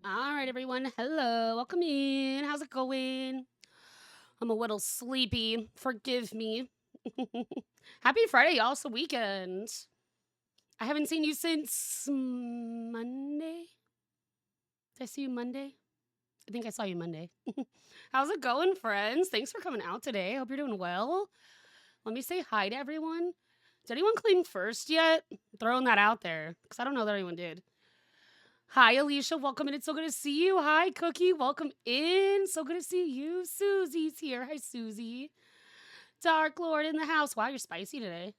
All right, everyone. Hello. Welcome in. How's it going? I'm a little sleepy. Forgive me. Happy Friday, y'all. It's the weekend. I haven't seen you since Monday. Did I see you Monday? I think I saw you Monday. How's it going, friends? Thanks for coming out today. Hope you're doing well. Let me say hi to everyone. Did anyone claim first yet? Throwing that out there because I don't know that anyone did. Hi, Alicia. Welcome in. It's so good to see you. Hi, Cookie. Welcome in. So good to see you. Susie's here. Hi, Susie. Dark Lord in the house. Wow, you're spicy today.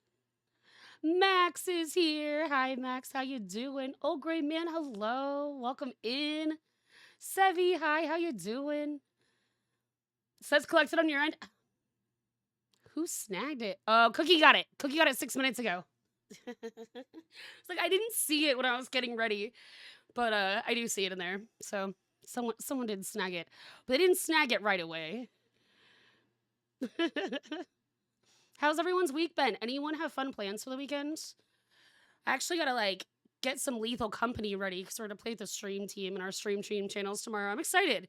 Max is here. Hi, Max. How you doing? Oh, great man. Hello. Welcome in. Sevi, hi. How you doing? Says collected on your end. Who snagged it? Oh, Cookie got it. Cookie got it 6 minutes ago. It's like I didn't see it when I was getting ready. But I do see it in there. So someone did snag it. But they didn't snag it right away. How's everyone's week been? Anyone have fun plans for the weekend? I actually gotta get some Lethal Company ready because we're gonna play with the stream team and our stream channels tomorrow. I'm excited.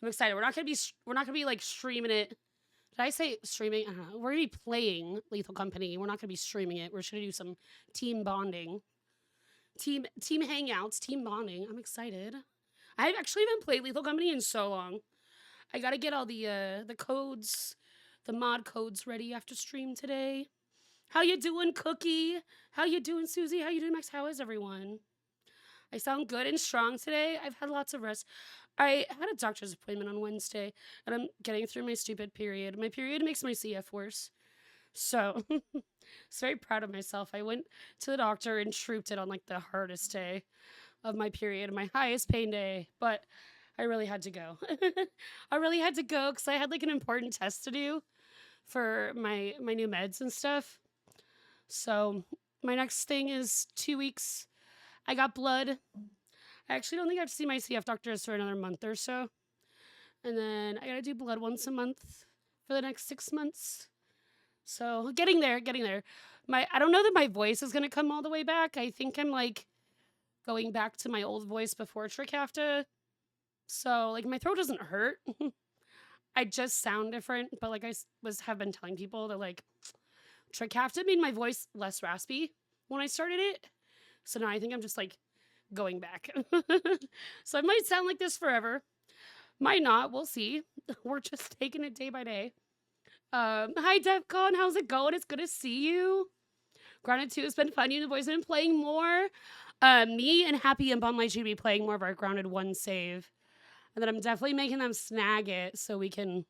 I'm excited. We're not gonna be like streaming it. Did I say streaming? We're gonna be playing Lethal Company. We're not gonna be streaming it. We're just gonna do some team bonding, team hangouts, team bonding. I'm excited. I've actually haven't played Lethal Company in so long. I gotta get all the codes, the mod codes ready after stream today. How you doing, Cookie? How you doing, Susie? How you doing, Max? How is everyone? I sound good and strong today. I've had lots of rest. I had a doctor's appointment on Wednesday, and I'm getting through my stupid period. My period makes my CF worse. So, I was very proud of myself. I went to the doctor and trooped it on like the hardest day of my period, my highest pain day, but I really had to go. I really had to go because I had like an important test to do for my new meds and stuff. So my next thing is 2 weeks. I got blood. I actually don't think I have to see my CF doctors for another month or so. And then I gotta do blood once a month for the next 6 months. So getting there, getting there. I don't know that my voice is gonna come all the way back. I think I'm like going back to my old voice before Trikafta. So like my throat doesn't hurt. I just sound different, but like have been telling people that like Trikafta made my voice less raspy when I started it. So now I think I'm just like going back. So I might sound like this forever. Might not. We'll see. We're just taking it day by day. Hi Defcon, how's it going? It's good to see you. Grounded 2 has been fun. You and the boys have been playing more. Me and Happy and Bum Light should be playing more of our Grounded 1 save. And then I'm definitely making them snag it so we can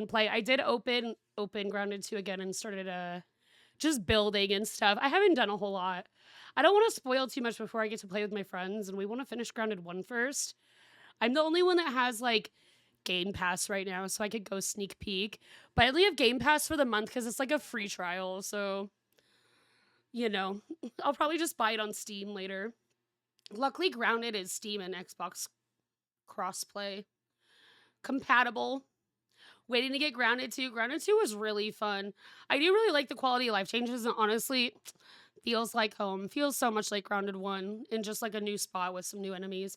play. I did open Grounded 2 again and started just building and stuff. I haven't done a whole lot. I don't want to spoil too much before I get to play with my friends, and we want to finish Grounded 1 first. I'm the only one that has like Game Pass right now, so I could go sneak peek. But I only have Game Pass for the month because it's like a free trial, so you know, I'll probably just buy it on Steam later. Luckily, Grounded is Steam and Xbox crossplay compatible. Waiting to get Grounded 2. Grounded 2 was really fun. I do really like the quality of life changes, and honestly, feels like home. Feels so much like Grounded 1 in just like a new spot with some new enemies.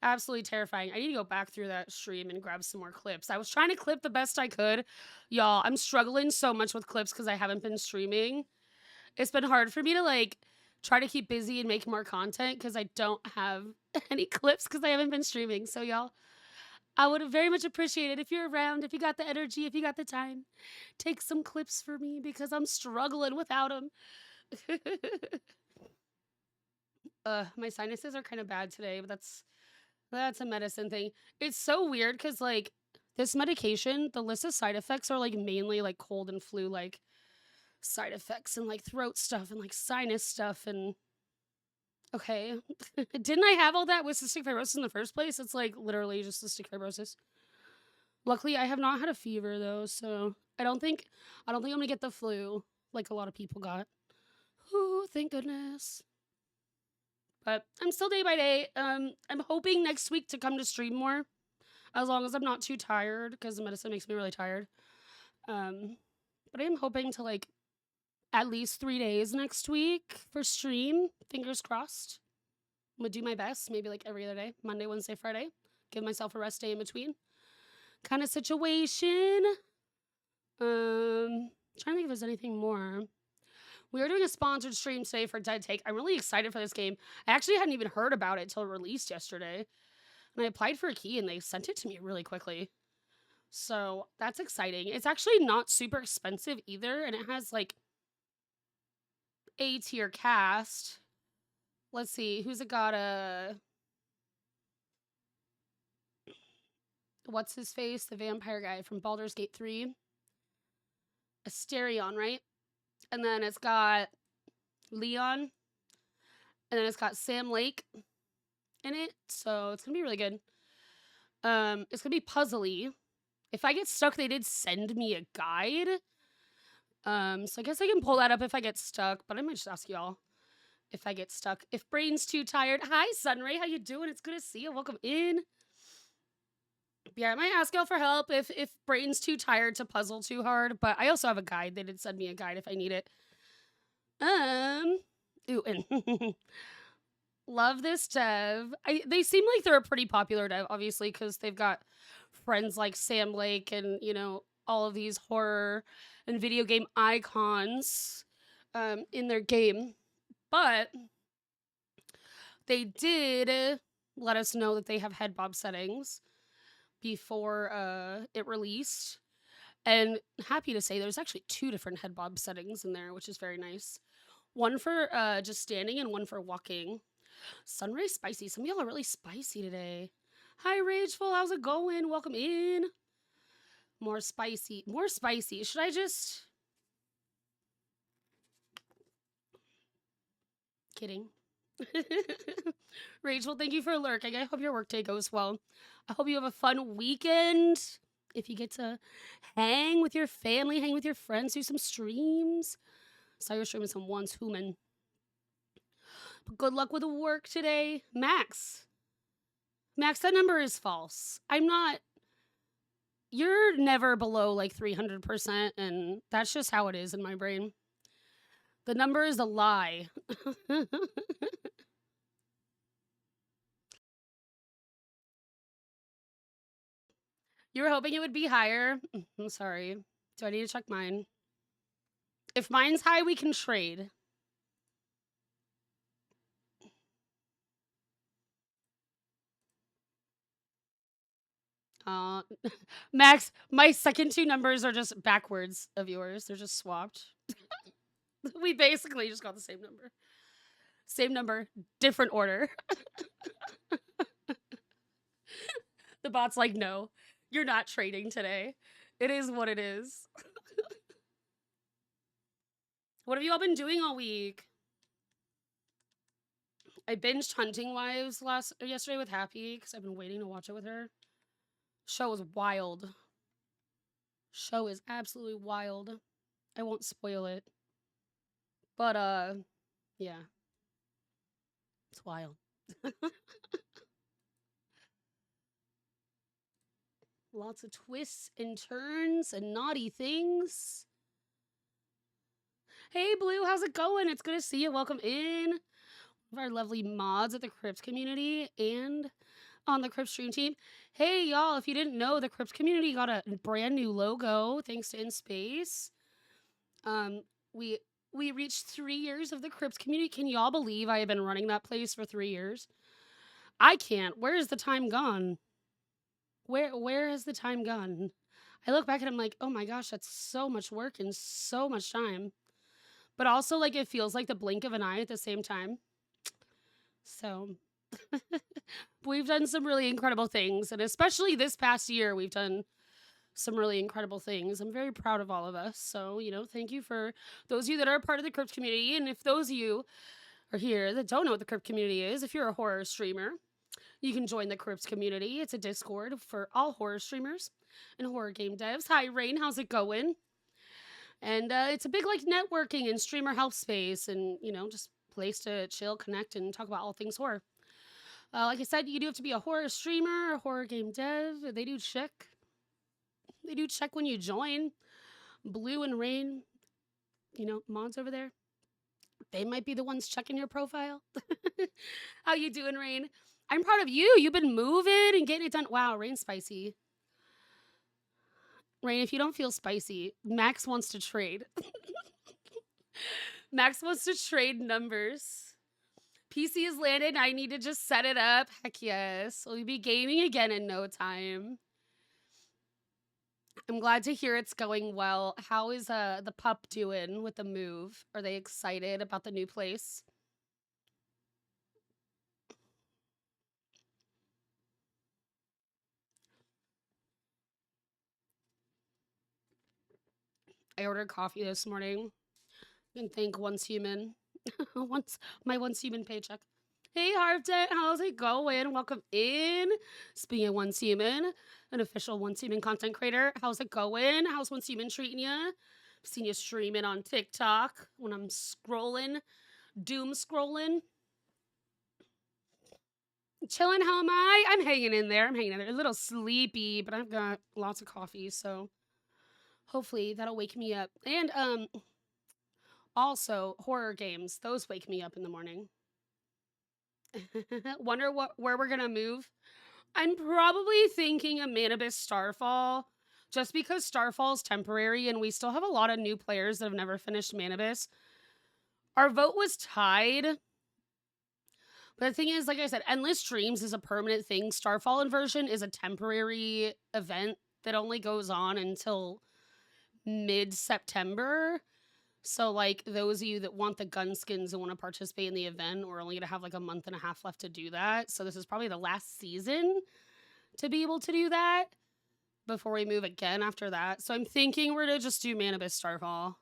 Absolutely terrifying. I need to go back through that stream and grab some more clips. I was trying to clip the best I could. Y'all, I'm struggling so much with clips because I haven't been streaming. It's been hard for me to like try to keep busy and make more content because I don't have any clips because I haven't been streaming. So, y'all, I would very much appreciate it if you're around, if you got the energy, if you got the time. Take some clips for me because I'm struggling without them. My sinuses are kind of bad today, but that's a medicine thing. It's so weird because like this medication, the list of side effects are like mainly like cold and flu like side effects and like throat stuff and like sinus stuff and okay. Didn't I have all that with cystic fibrosis in the first place? It's like literally just cystic fibrosis. Luckily, I have not had a fever though, so I don't think I'm gonna get the flu like a lot of people got. Ooh, thank goodness. But I'm still day by day. I'm hoping next week to come to stream more, as long as I'm not too tired, because the medicine makes me really tired. But I am hoping to like at least 3 days next week for stream. Fingers crossed. I'm gonna do my best, maybe like every other day, Monday, Wednesday, Friday. Give myself a rest day in between. Kind of situation. Trying to think if there's anything more. We are doing a sponsored stream today for Dead Take. I'm really excited for this game. I actually hadn't even heard about it till it released yesterday. And I applied for a key and they sent it to me really quickly. So that's exciting. It's actually not super expensive either. And it has like A tier cast. Let's see. Who's it got? What's his face? The vampire guy from Baldur's Gate 3. Asterion, right? And then it's got Leon. And then it's got Sam Lake in it. So it's going to be really good. It's going to be puzzly. If I get stuck, they did send me a guide. So I guess I can pull that up if I get stuck. But I might just ask y'all if I get stuck. If brain's too tired. Hi, Sunray. How you doing? It's good to see you. Welcome in. Yeah, I might ask y'all for help if brain's too tired to puzzle too hard. But I also have a guide. They did send me a guide if I need it. Ooh, and love this dev. They seem like they're a pretty popular dev, obviously, because they've got friends like Sam Lake and, you know, all of these horror and video game icons in their game. But they did let us know that they have head bob settings before it released. And happy to say there's actually 2 different head bob settings in there, which is very nice. One for just standing and one for walking. Sunray spicy. Some of y'all are really spicy today. Hi, Rageful. How's it going? Welcome in. More spicy. More spicy. Should I just... Kidding. Rachel, thank you for lurking. I hope your workday goes well. I hope you have a fun weekend. If you get to hang with your family, hang with your friends, do some streams. Saw your stream with some once human. But good luck with work today. Max, that number is false. I'm not... You're never below like 300%, and that's just how it is in my brain. The number is a lie. You were hoping it would be higher. I'm sorry. Do I need to check mine? If mine's high, we can trade. Max, my second 2 numbers are just backwards of yours. They're just swapped. We basically just got the same number. Same number, different order. The bot's like, no, you're not trading today. It is what it is. What have you all been doing all week? I binged Hunting Wives yesterday with Happy because I've been waiting to watch it with her. Show is wild. Show is absolutely wild. I won't spoil it. But, yeah. It's wild. Lots of twists and turns and naughty things. Hey, Blue, how's it going? It's good to see you. Welcome in. One of our lovely mods at the Crypt community and on the Crypt stream team. Hey, y'all, if you didn't know, the Crypt community got a brand new logo thanks to In Space. We reached 3 years of the Crypt community. Can y'all believe I have been running that place for 3 years? I can't. Where is the time gone? Where has the time gone? I look back and I'm like, oh my gosh, that's so much work and so much time. But also, like, it feels like the blink of an eye at the same time. So, we've done some really incredible things. And especially this past year, we've done some really incredible things. I'm very proud of all of us. So, you know, thank you for those of you that are a part of the Crypt community. And if those of you are here that don't know what the Crypt community is, if you're a horror streamer, you can join the Crypt community. It's a Discord for all horror streamers and horror game devs. Hi, Rain. How's it going? And it's a big, like, networking and streamer help space and, you know, just place to chill, connect, and talk about all things horror. Like I said, you do have to be a horror streamer, a horror game dev. They do check. They do check when you join. Blue and Rain, you know, mods over there. They might be the ones checking your profile. How you doing, Rain? I'm proud of you. You've been moving and getting it done. Wow, Rain's spicy. Rain, if you don't feel spicy, Max wants to trade. Max wants to trade numbers. PC is landed. I need to just set it up. Heck yes. We'll be gaming again in no time. I'm glad to hear it's going well. How is the pup doing with the move? Are they excited about the new place? I ordered coffee this morning. And thank Once Human. My Once Human paycheck. Hey Harvden, how's it going? Welcome in. Speaking of Once Human, an official Once Human content creator. How's it going? How's Once Human treating you? I've seen you streaming on TikTok when I'm scrolling, doom scrolling. Chilling, how am I? I'm hanging in there. A little sleepy, but I've got lots of coffee, so hopefully that'll wake me up. And also horror games. Those wake me up in the morning. Wonder where we're gonna move. I'm probably thinking a Manibus Starfall, just because Starfall's temporary and we still have a lot of new players that have never finished Manibus. Our vote was tied. But the thing is, like I said, Endless Dreams is a permanent thing. Starfall Inversion is a temporary event that only goes on until mid-September. So, like, those of you that want the gun skins and want to participate in the event, we're only going to have, like, a month and a half left to do that. So this is probably the last season to be able to do that before we move again after that. So I'm thinking we're going to just do Manibus Starfall.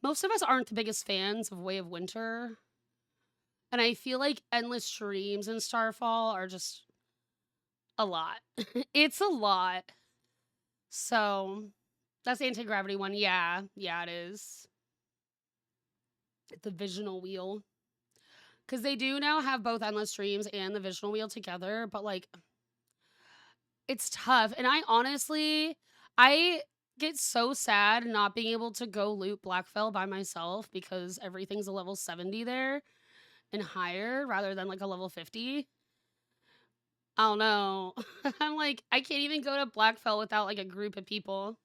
Most of us aren't the biggest fans of Way of Winter. And I feel like Endless Dreams and Starfall are just a lot. It's a lot. So that's the anti-gravity one. Yeah, it is. The Visional Wheel. Because they do now have both Endless Dreams and the Visional Wheel together. But, like, it's tough. And I get so sad not being able to go loot Blackfell by myself because everything's a level 70 there and higher rather than, like, a level 50. I don't know. I'm like, I can't even go to Blackfell without, like, a group of people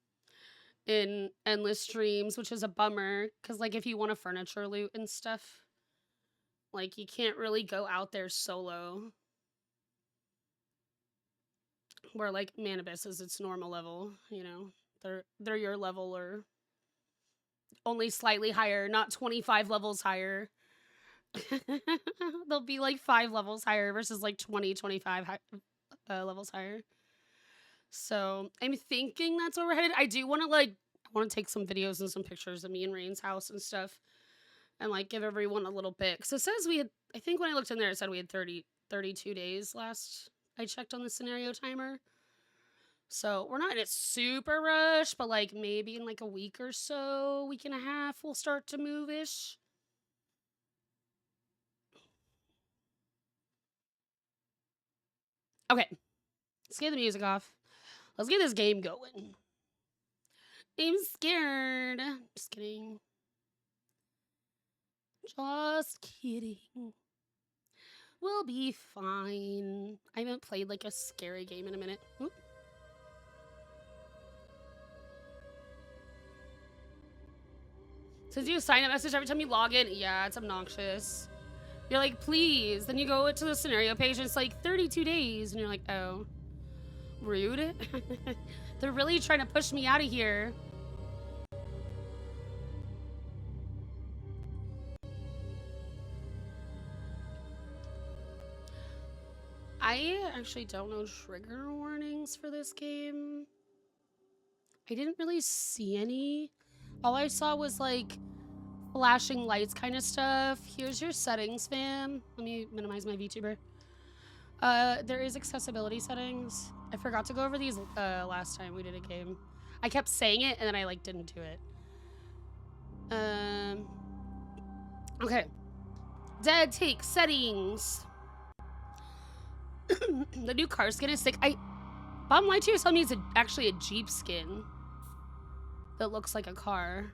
in Endless Dreams, which is a bummer. Because, like, if you want a furniture loot and stuff, like, you can't really go out there solo. Where, like, Manibus is its normal level, you know? They're your level or only slightly higher, not 25 levels higher. They'll be like 5 levels higher versus like 25 levels higher. So I'm thinking that's where we're headed. I want to take some videos and some pictures of me and Rain's house and stuff and like give everyone a little bit. Because it says I think when I looked in there, it said we had 32 days last I checked on the scenario timer. So we're not in a super rush, but like maybe in like a week or so, week and a half, we'll start to move-ish. Okay, let's get the music off. Let's get this game going. I'm scared. Just kidding. Just kidding. We'll be fine. I haven't played like a scary game in a minute. Oop. Since you sign a message every time you log in, yeah, it's obnoxious. You're like, please. Then you go to the scenario page and it's like 32 days. And you're like, oh, rude. They're really trying to push me out of here. I actually don't know trigger warnings for this game. I didn't really see any. All I saw was like flashing lights kind of stuff. Here's your settings, fam. Let me minimize my VTuber. There is accessibility settings. I forgot to go over these last time we did a game. I kept saying it and then I like didn't do it. Okay. Dead take settings. The new car skin is sick. Bottom line to you, telling me it's actually a Jeep skin that looks like a car.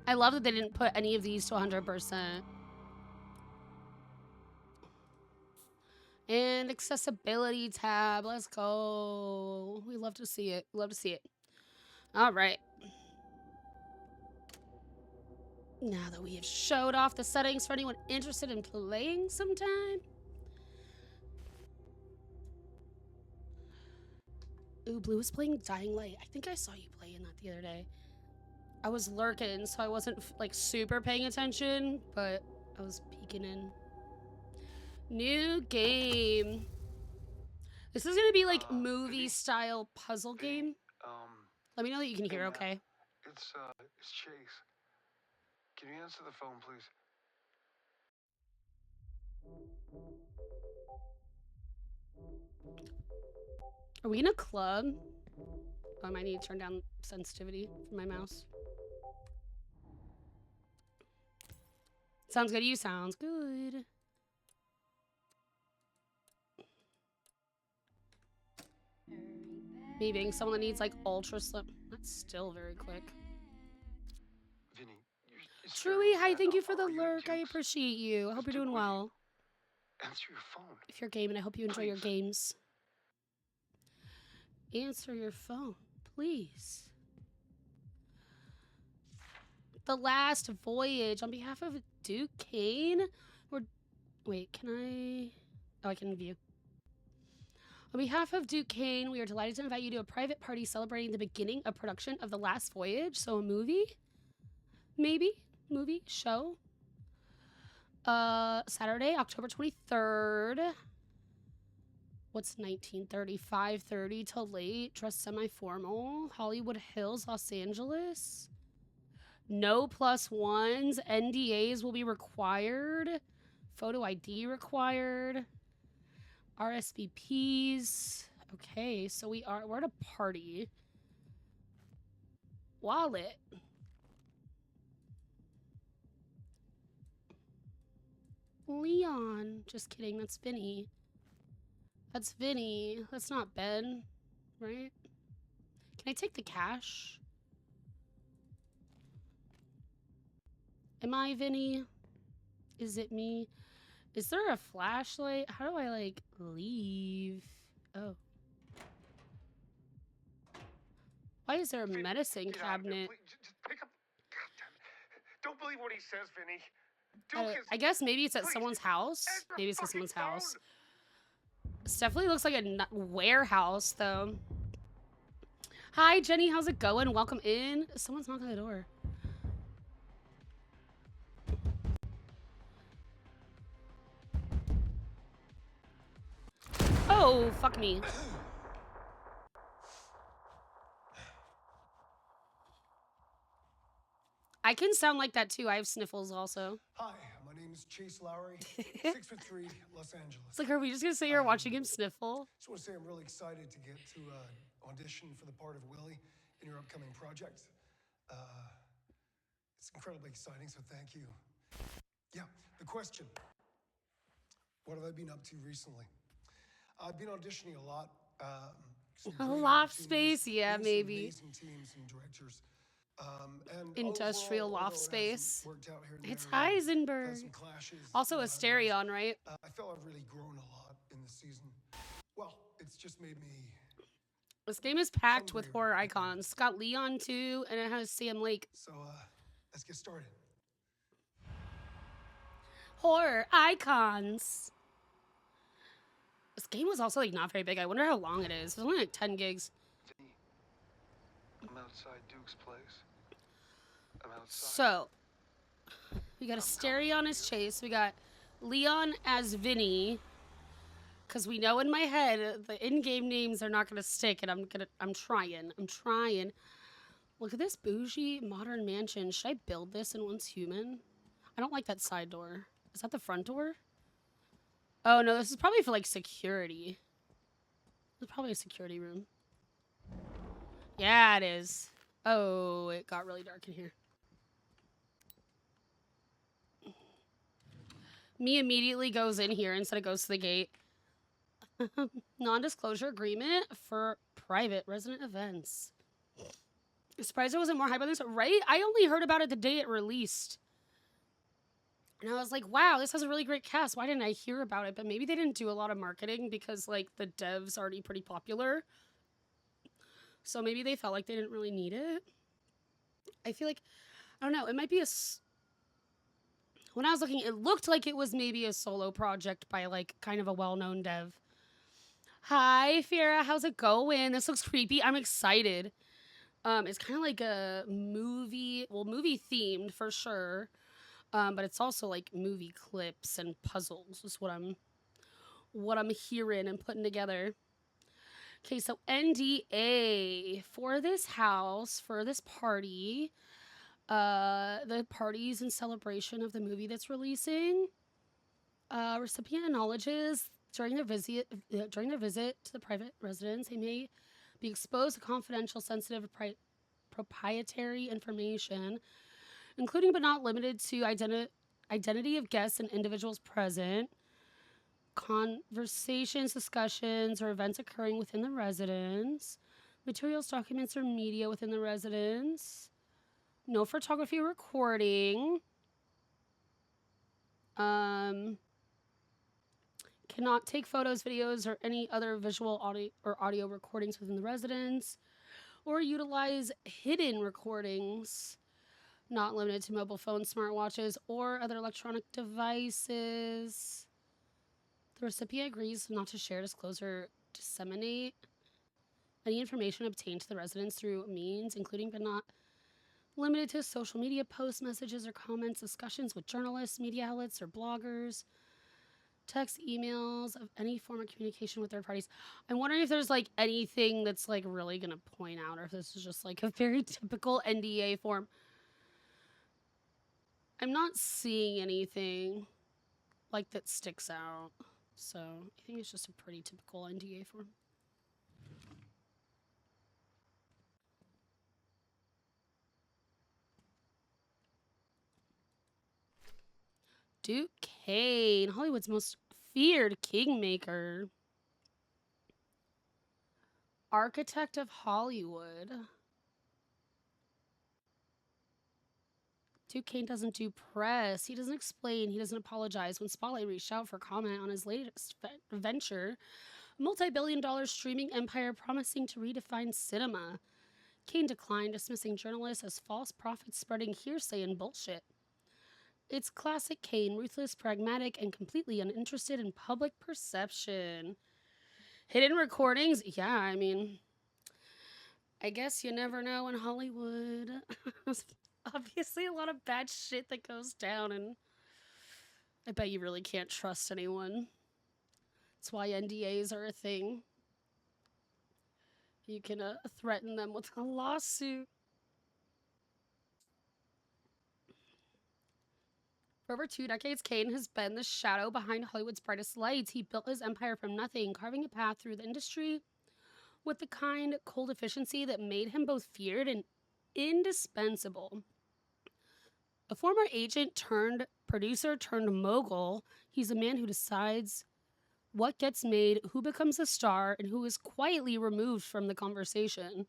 I love that they didn't put any of these to 100%. And accessibility tab. Let's go. We love to see it. Love to see it. All right. Now that we have showed off the settings for anyone interested in playing sometime. Ooh, Blue was playing Dying Light. I think I saw you playing that the other day. I was lurking, so I wasn't like super paying attention, but I was peeking in. New game. This is gonna be like movie-style puzzle game. Let me know that you can hear okay. It's Chase. Can you answer the phone, please? Are we in a club? Oh, I might need to turn down sensitivity for my mouse. Sounds good to you? Sounds good. Me being someone that needs like ultra slim. That's still very quick. Vinny, Truly, hi, thank you for the lurk. I appreciate you. I hope you're doing well. Answer your phone. If you're gaming, I hope you enjoy your games. Answer your phone, please. The Last Voyage on behalf of Duke Kane. Or wait, can I? Oh, I can view. On behalf of Duke Kane, we are delighted to invite you to a private party celebrating the beginning of production of The Last Voyage. So a movie? Maybe? Movie? Show? Saturday, October 23rd. What's 19:30? 5:30 till late. Dress semi-formal. Hollywood Hills, Los Angeles. No +1s. NDAs will be required. Photo ID required. RSVPs. Okay, so we're at a party. Wallet. Leon. Just kidding, that's Vinny. That's Vinny. That's not Ben, right? Can I take the cash? Am I Vinny? Is it me? Is there a flashlight? How do I, like, leave? Oh. Why is there a medicine cabinet? Just pick up. God damn it. Don't believe what he says, Vinny. I guess maybe it's at someone's house. Maybe it's at someone's house. This definitely looks like a warehouse, though. Hi, Jenny. How's it going? Welcome in. Someone's knocking on the door. Oh, fuck me. I can sound like that, too. I have sniffles, also. Hi, my name is Chase Lowry, 6'3", Los Angeles. It's like, are we just going to say you're watching him sniffle? Just want to say I'm really excited to get to audition for the part of Willie in your upcoming project. It's incredibly exciting, so thank you. Yeah, the question. What have I been up to recently? I've been auditioning a lot. A loft space, yeah, maybe. Amazing teams and directors. And Industrial overall, loft space. It's there, Heisenberg. some clashes, Also Asterion, right? I feel I've really grown a lot in this season. Well, it's just made me... This game is packed with horror icons. It's got Leon, too, and it has Sam Lake. So, let's get started. Horror icons. This game was also, like, not very big. I wonder how long it is. It's only, like, 10 gigs. I'm outside Duke's place. I'm outside. So, we got Asterion as Chase. We got Leon as Vinny. Because we know in my head the in-game names are not going to stick, and I'm trying. Look at this bougie modern mansion. Should I build this in Once Human? I don't like that side door. Is that the front door? Oh, no, this is probably for, like, security. It's probably a security room. Yeah, it is. Oh, it got really dark in here. Me immediately goes in here instead of goes to the gate. Non-disclosure agreement for private resident events. Surprised it wasn't more hype on this, right? I only heard about it the day it released. And I was like, wow, this has a really great cast. Why didn't I hear about it? But maybe they didn't do a lot of marketing because, like, the dev's already pretty popular. So maybe they felt like they didn't really need it. I feel like, I don't know, it might be when I was looking, it looked like it was maybe a solo project by, like, kind of a well-known dev. Hi, Fira, how's it going? This looks creepy. I'm excited. It's kind of like a movie themed for sure. But it's also like movie clips and puzzles is what I'm hearing and putting together. Okay, so NDA for this house, for this party. The party's in celebration of the movie that's releasing. Recipient acknowledges during their visit to the private residence, they may be exposed to confidential, sensitive, proprietary information, including but not limited to identity of guests and individuals present, conversations, discussions, or events occurring within the residence, materials, documents, or media within the residence, no photography or recording, cannot take photos, videos, or any other visual audio recordings within the residence, or utilize hidden recordings, not limited to mobile phones, smartwatches, or other electronic devices. The recipient agrees not to share, disclose, or disseminate any information obtained to the residents through means, including but not limited to social media posts, messages, or comments, discussions with journalists, media outlets, or bloggers, text, emails, of any form of communication with third parties. I'm wondering if there's like anything that's like really gonna point out, or if this is just like a very typical NDA form. I'm not seeing anything like that sticks out, so I think it's just a pretty typical NDA form. Duke Kane, Hollywood's most feared kingmaker. Architect of Hollywood. Duke Kane doesn't do press. He doesn't explain. He doesn't apologize. When Spotlight reached out for comment on his latest venture, a multi-billion-dollar streaming empire promising to redefine cinema, Kane declined, dismissing journalists as false prophets spreading hearsay and bullshit. It's classic Kane, ruthless, pragmatic, and completely uninterested in public perception. Hidden recordings? Yeah, I mean, I guess you never know in Hollywood. Obviously a lot of bad shit that goes down, and I bet you really can't trust anyone. That's why NDAs are a thing. You can threaten them with a lawsuit. For over 2 decades, Kane has been the shadow behind Hollywood's brightest lights. He built his empire from nothing, carving a path through the industry with the kind, cold efficiency that made him both feared and indispensable. A former agent turned producer turned mogul, he's a man who decides what gets made, who becomes a star, and who is quietly removed from the conversation.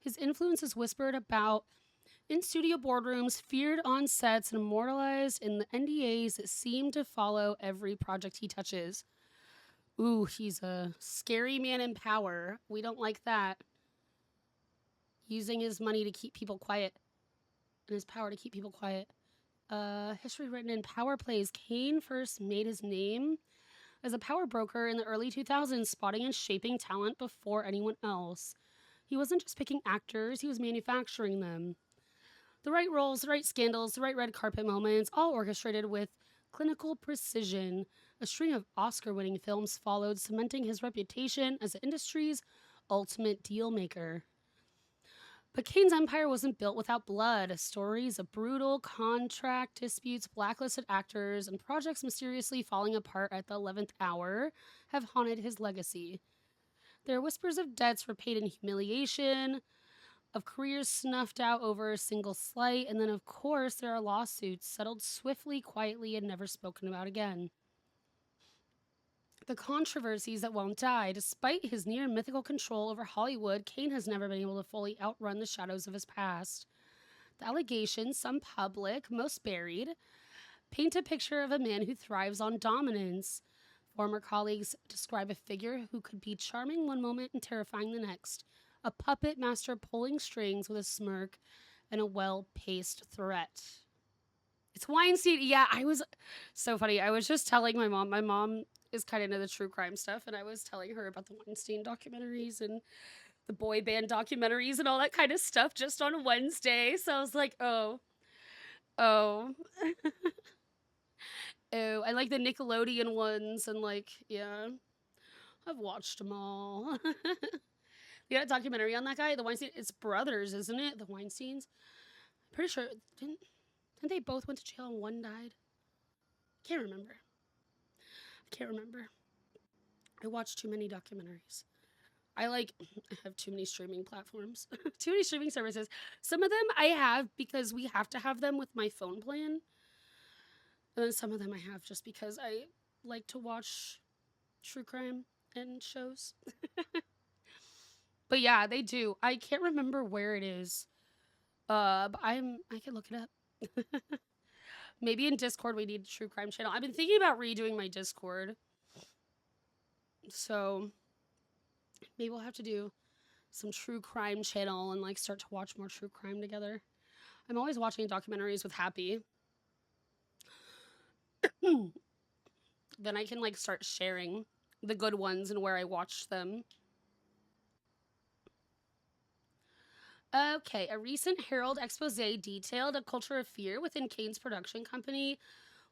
His influence is whispered about in studio boardrooms, feared on sets, and immortalized in the NDAs that seem to follow every project he touches. Ooh, he's a scary man in power. We don't like that. Using his money to keep people quiet. And his power to keep people quiet. History written in power plays. Kane first made his name as a power broker in the early 2000s, spotting and shaping talent before anyone else. He wasn't just picking actors, he was manufacturing them. The right roles, the right scandals, the right red carpet moments, all orchestrated with clinical precision. A string of Oscar-winning films followed, cementing his reputation as the industry's ultimate deal maker. But Kane's empire wasn't built without blood. Stories of brutal contract disputes, blacklisted actors, and projects mysteriously falling apart at the 11th hour have haunted his legacy. There are whispers of debts repaid in humiliation, of careers snuffed out over a single slight, and then, of course, there are lawsuits settled swiftly, quietly, and never spoken about again. The controversies that won't die. Despite his near mythical control over Hollywood, Kane has never been able to fully outrun the shadows of his past. The allegations, some public, most buried, paint a picture of a man who thrives on dominance. Former colleagues describe a figure who could be charming one moment and terrifying the next, a puppet master pulling strings with a smirk and a well-paced threat. It's Weinstein. Yeah, I was so funny. I was just telling my mom. My mom is kind of into the true crime stuff, and I was telling her about the Weinstein documentaries and the boy band documentaries and all that kind of stuff just on Wednesday. So I was like, oh, oh, oh. I like the Nickelodeon ones, and like, yeah, I've watched them all. You got a documentary on that guy, the Weinstein. It's brothers, isn't it? The Weinsteins. I'm pretty sure didn't they both went to jail and one died? Can't remember. I can't remember. I watch too many documentaries. I have too many streaming platforms, too many streaming services. Some of them I have because we have to have them with my phone plan. And then some of them I have just because I like to watch true crime and shows. But yeah, they do. I can't remember where it is. But I can look it up. Maybe in Discord we need a true crime channel. I've been thinking about redoing my Discord. So maybe we'll have to do some true crime channel and like start to watch more true crime together. I'm always watching documentaries with Happy. Then I can like start sharing the good ones and where I watched them. Okay, a recent Herald expose detailed a culture of fear within Kane's production company,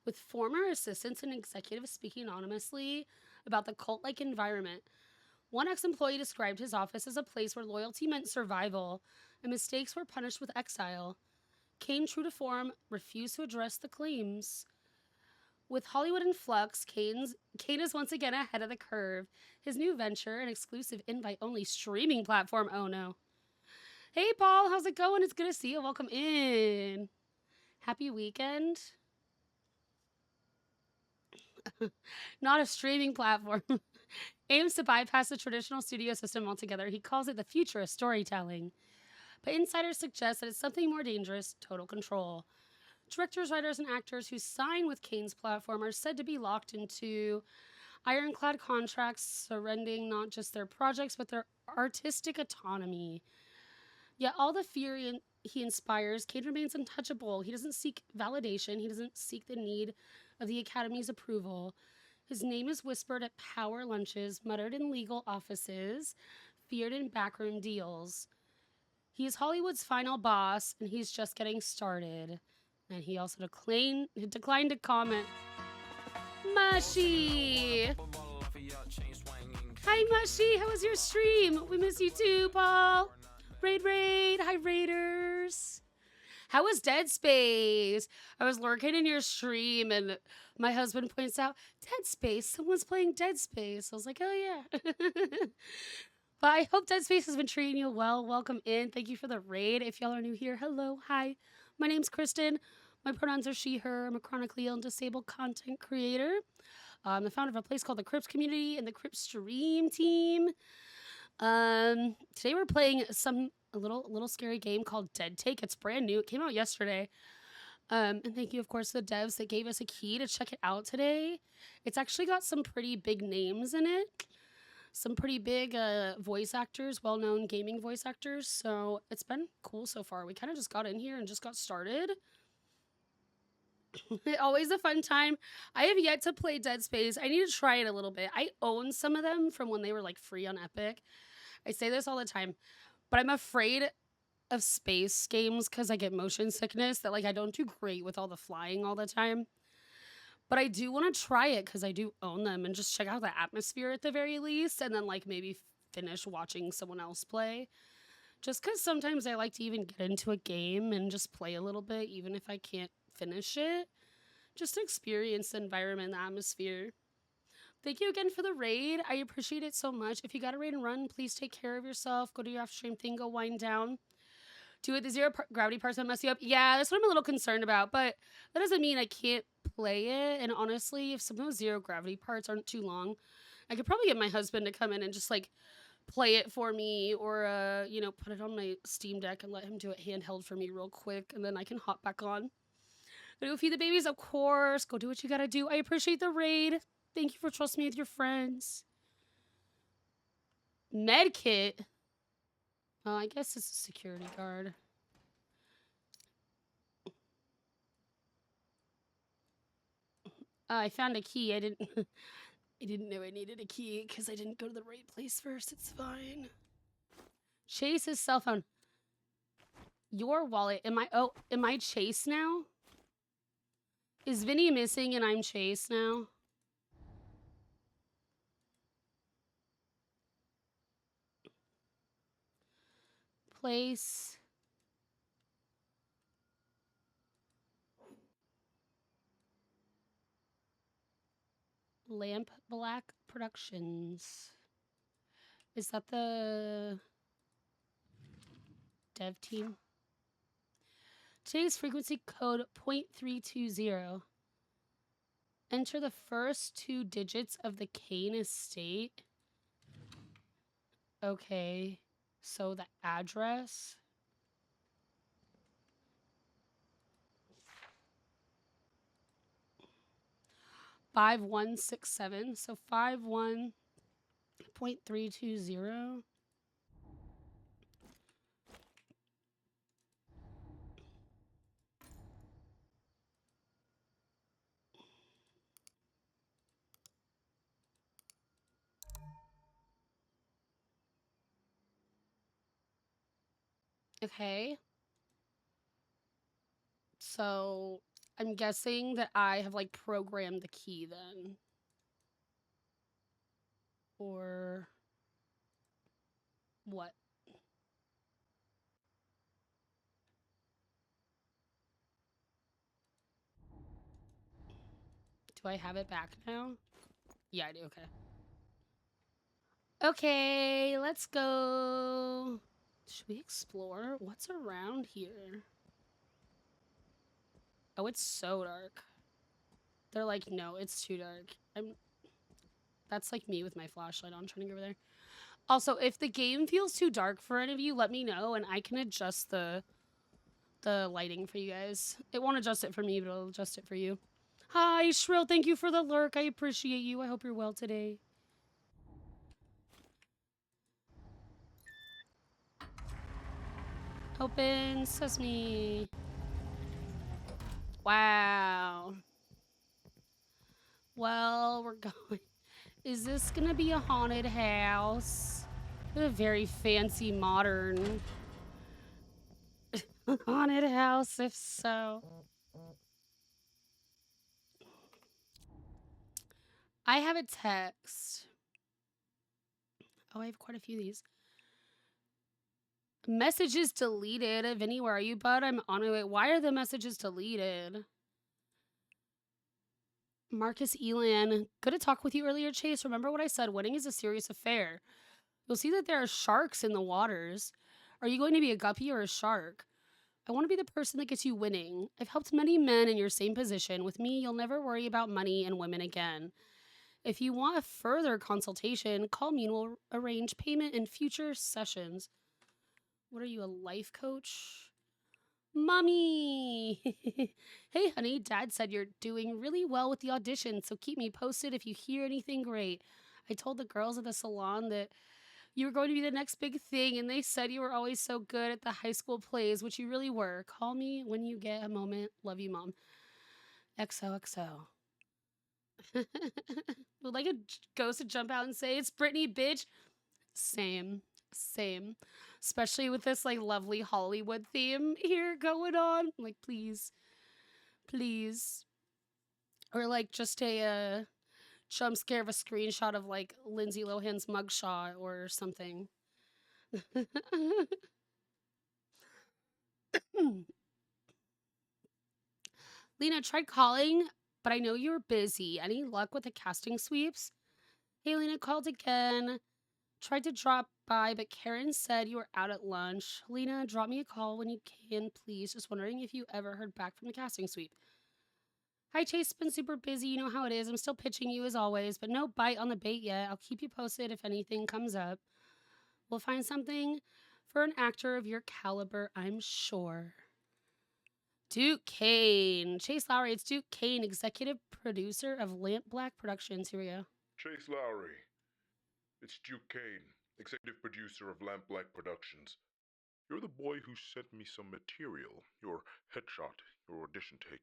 with former assistants and executives speaking anonymously about the cult-like environment. One ex-employee described his office as a place where loyalty meant survival, and mistakes were punished with exile. Kane, true to form, refused to address the claims. With Hollywood in flux, Kane is once again ahead of the curve. His new venture, an exclusive invite-only streaming platform. Oh no. Hey, Paul, how's it going? It's good to see you. Welcome in. Happy weekend. Not a streaming platform. Aims to bypass the traditional studio system altogether. He calls it the future of storytelling. But insiders suggest that it's something more dangerous, total control. Directors, writers, and actors who sign with Kane's platform are said to be locked into ironclad contracts, surrendering not just their projects, but their artistic autonomy. Yet all the fear he inspires, Kane remains untouchable. He doesn't seek validation. He doesn't seek the need of the Academy's approval. His name is whispered at power lunches, muttered in legal offices, feared in backroom deals. He is Hollywood's final boss, and he's just getting started. And he also declined to comment. Mushy! Hi, Mushy! How was your stream? We miss you too, Paul! Raid! Hi, Raiders! How was Dead Space? I was lurking in your stream, and my husband points out, Dead Space? Someone's playing Dead Space. I was like, oh, yeah. But I hope Dead Space has been treating you well. Welcome in. Thank you for the raid. If y'all are new here, hello, hi. My name's Kristen. My pronouns are she, her. I'm a chronically ill and disabled content creator. I'm the founder of a place called the Crips Community and the Crips Stream Team. Today we're playing a little scary game called Dead Take. It's brand new. It came out yesterday. And thank you, of course, to the devs that gave us a key to check it out today. It's actually got some pretty big names in it. Some pretty big voice actors, well-known gaming voice actors. So it's been cool so far. We kind of just got in here and just got started. Always a fun time. I have yet to play Dead Space. I need to try it a little bit. I own some of them from when they were like free on Epic. I say this all the time, but I'm afraid of space games because I get motion sickness, that like I don't do great with all the flying all the time. But I do want to try it because I do own them and just check out the atmosphere at the very least, and then like maybe finish watching someone else play. Just because sometimes I like to even get into a game and just play a little bit, even if I can't finish it. Just to experience the environment, the atmosphere. Thank you again for the raid. I appreciate it so much. If you got a raid and run, please take care of yourself. Go do your off-stream thing. Go wind down. Do it. The zero gravity parts that mess you up. Yeah, that's what I'm a little concerned about. But that doesn't mean I can't play it. And honestly, if some of those zero gravity parts aren't too long, I could probably get my husband to come in and just like play it for me, or you know, put it on my Steam Deck and let him do it handheld for me real quick, and then I can hop back on. Go feed the babies, of course. Go do what you gotta do. I appreciate the raid. Thank you for trusting me with your friends. Medkit. Oh, I guess it's a security guard. I found a key. I didn't I didn't know I needed a key because I didn't go to the right place first. It's fine. Chase's cell phone. Your wallet. Am I Chase now? Is Vinny missing and I'm Chase now? Place. Lamp Black Productions. Is that the dev team? Today's frequency code 0.320. Enter the first 2 digits of the Kane estate. Okay. So the address. $5167. So 51.320. Okay. So I'm guessing that I have like programmed the key then. Or what? Do I have it back now? Yeah, I do. Okay. Okay, let's go. Should we explore? What's around here? Oh, it's so dark. They're like, no, it's too dark. That's like me with my flashlight on, trying to go over there. Also, if the game feels too dark for any of you, let me know and I can adjust the lighting for you guys. It won't adjust it for me, but it'll adjust it for you. Hi, Shrill. Thank you for the lurk. I appreciate you. I hope you're well today. Open sesame. Wow. Well, we're going. Is this gonna be a haunted house? A very fancy, modern haunted house, if so. I have a text. Oh, I have quite a few of these. Messages deleted. If anywhere are you, bud? I'm on my way. Why are the messages deleted? Marcus Elan. Good to talk with you earlier, Chase. Remember what I said. Winning is a serious affair. You'll see that there are sharks in the waters. Are you going to be a guppy or a shark? I want to be the person that gets you winning. I've helped many men in your same position. With me, you'll never worry about money and women again. If you want a further consultation, call me and we'll arrange payment in future sessions. What are you, a life coach? Mommy! Hey, honey, Dad said you're doing really well with the audition, so keep me posted if you hear anything great. I told the girls at the salon that you were going to be the next big thing, and they said you were always so good at the high school plays, which you really were. Call me when you get a moment. Love you, Mom. XOXO. Would like a ghost to jump out and say, it's Brittany, bitch. Same. Especially with this like lovely Hollywood theme here going on. Like, please. Or like just a jump scare of a screenshot of like Lindsay Lohan's mugshot or something. Lena, tried calling, but I know you're busy. Any luck with the casting sweeps? Hey, Lena, called again. Tried to drop by, but Karen said you were out at lunch. Lena, drop me a call when you can, please. Just wondering if you ever heard back from the casting sweep. Hi, Chase. Been super busy. You know how it is. I'm still pitching you as always, but no bite on the bait yet. I'll keep you posted if anything comes up. We'll find something for an actor of your caliber, I'm sure. Duke Kane. Chase Lowry. It's Duke Kane, executive producer of Lamp Black Productions. Here we go. Chase Lowry. It's Duke Kane, executive producer of Lamp Black Productions. You're the boy who sent me some material, your headshot, your audition take.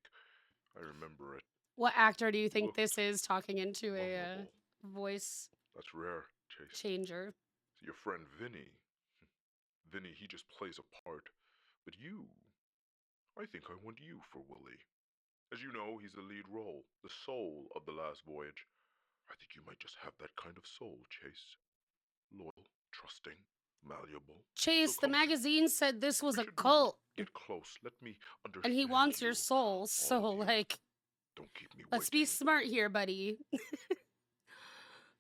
I remember it. What actor do you think Looked this is talking into a vulnerable. voice That's rare, Chase. changer? Your friend Vinny. Vinny, he just plays a part. But you, I think I want you for Willie. As you know, he's the lead role, the soul of The Last Voyage. I think you might just have that kind of soul, Chase. Loyal, trusting, malleable. Chase, So the come to me. magazine said this was We a should meet. cult, Get close. Let me understand. and he wants you. your soul. All So, of you. like, Don't keep me let's be waiting. smart here, buddy.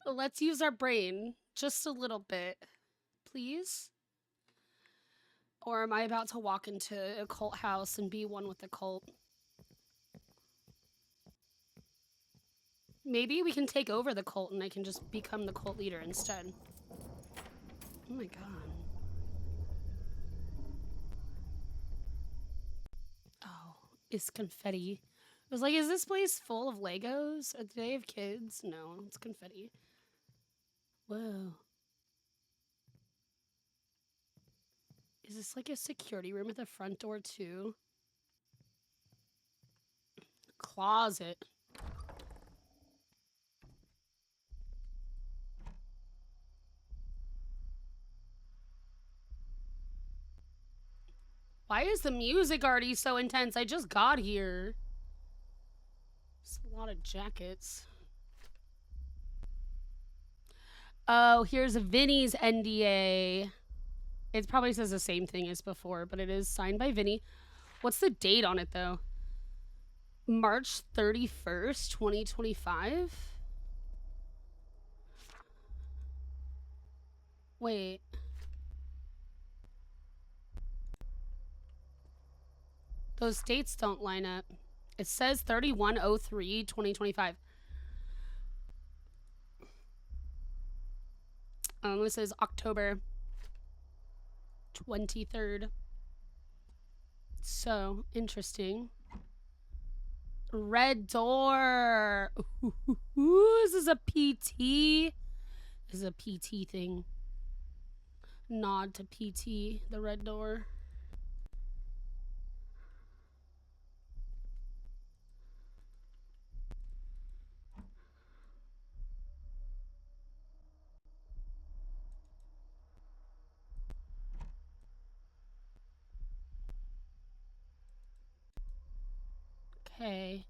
Let's use our brain just a little bit, please. Or am I about to walk into a cult house and be one with the cult? Maybe we can take over the cult and I can just become the cult leader instead. Oh my god. Oh, it's confetti. I was like, is this place full of Legos? Do they have kids? No, it's confetti. Whoa. Is this like a security room at the front door too? Closet. Why is the music already so intense? I just got here. It's a lot of jackets. Oh, here's Vinny's NDA. It probably says the same thing as before, but it is signed by Vinny. What's the date on it, though? March 31st, 2025? Wait. Those dates don't line up. It says 31/03, 2025. This is October 23rd. So, interesting. Red door. Ooh, this is a PT. This is a PT thing. Nod to PT, the red door. Okay.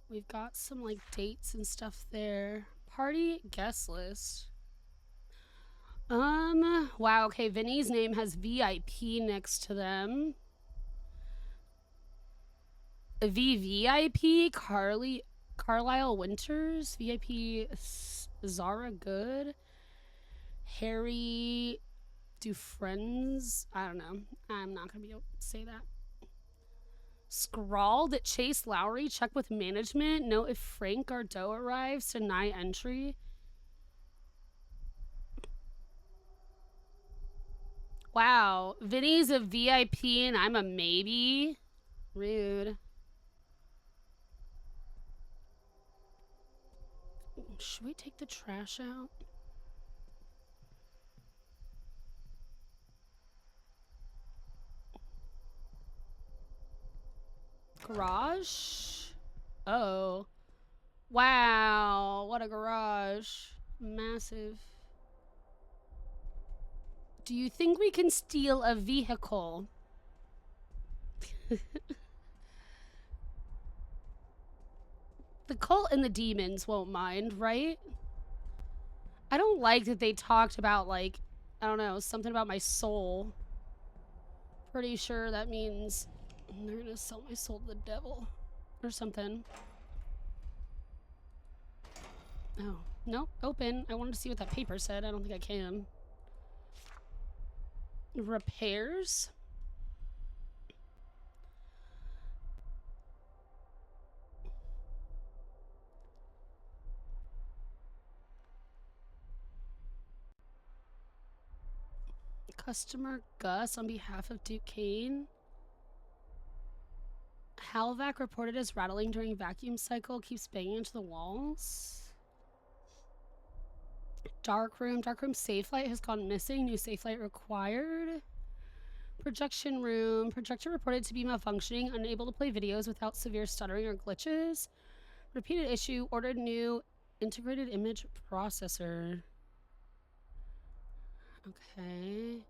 We've got some like dates and stuff there. Party guest list. Wow, okay, Vinny's name has VIP next to them. VVIP, Carlisle Winters, VIP Zara Good, Harry Dufresne's, I don't know. I'm not gonna be able to say that. Scrawled at Chase Lowry, check with management. Note if Frank Gardeau arrives, deny entry. Wow, Vinny's a VIP and I'm a maybe. Rude. Should we take the trash out? Garage? Oh. Wow, what a garage. Massive. Do you think we can steal a vehicle? The cult and the demons won't mind, right? I don't like that they talked about, like, I don't know, something about my soul. Pretty sure that means they're gonna sell my soul to the devil or something. Oh, no, open. I wanted to see what that paper said. I don't think I can. Repairs? Customer Gus on behalf of Duke Kane. Halvac reported as rattling during vacuum cycle, keeps banging into the walls. Dark room safe light has gone missing. New safe light required. Projection room. Projector reported to be malfunctioning, unable to play videos without severe stuttering or glitches. Repeated issue. Ordered new integrated image processor. Okay.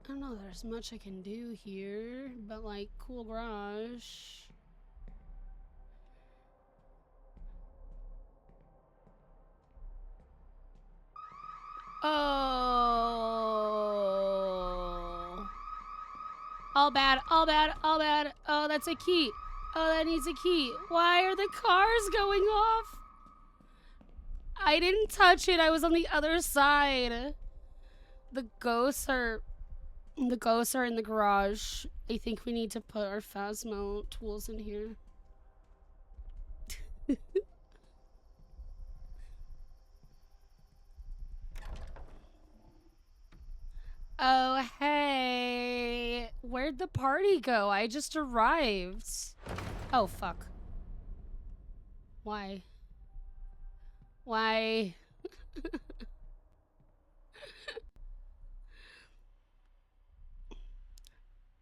I don't know, there's much I can do here, but like, cool garage. Oh. All bad, all bad, all bad. Oh, that's a key. Oh, that needs a key. Why are the cars going off? I didn't touch it. I was on the other side. The ghosts are in the garage. I think we need to put our Phasmo tools in here. Oh, hey. Where'd the party go? I just arrived. Oh, fuck. Why? Why?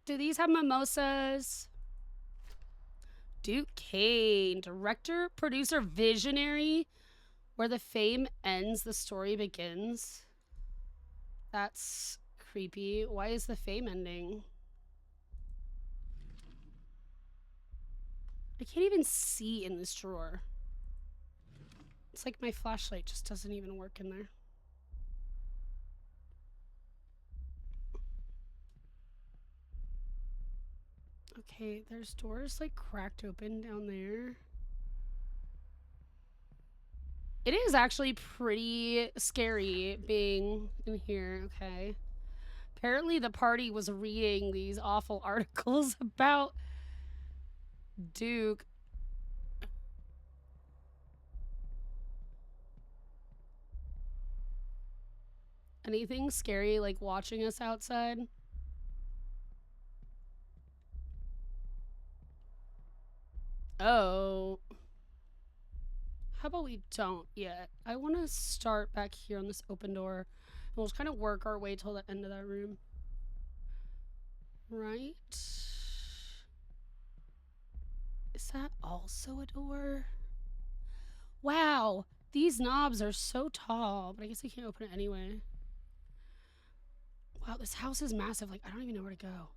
Do these have mimosas? Duke Kane, director, producer, visionary. Where the fame ends, the story begins. That's creepy. Why is the fame ending? I can't even see in this drawer. It's like my flashlight just doesn't even work in there. Okay, there's doors like cracked open down there. It is actually pretty scary being in here, okay. Apparently the party was reading these awful articles about Duke. Anything scary like watching us outside? Oh. How about we don't yet? I want to start back here on this open door. And we'll just kind of work our way till the end of that room. Right? Is that also a door? Wow! These knobs are so tall, but I guess I can't open it anyway. Wow, this house is massive. Like, I don't even know where to go.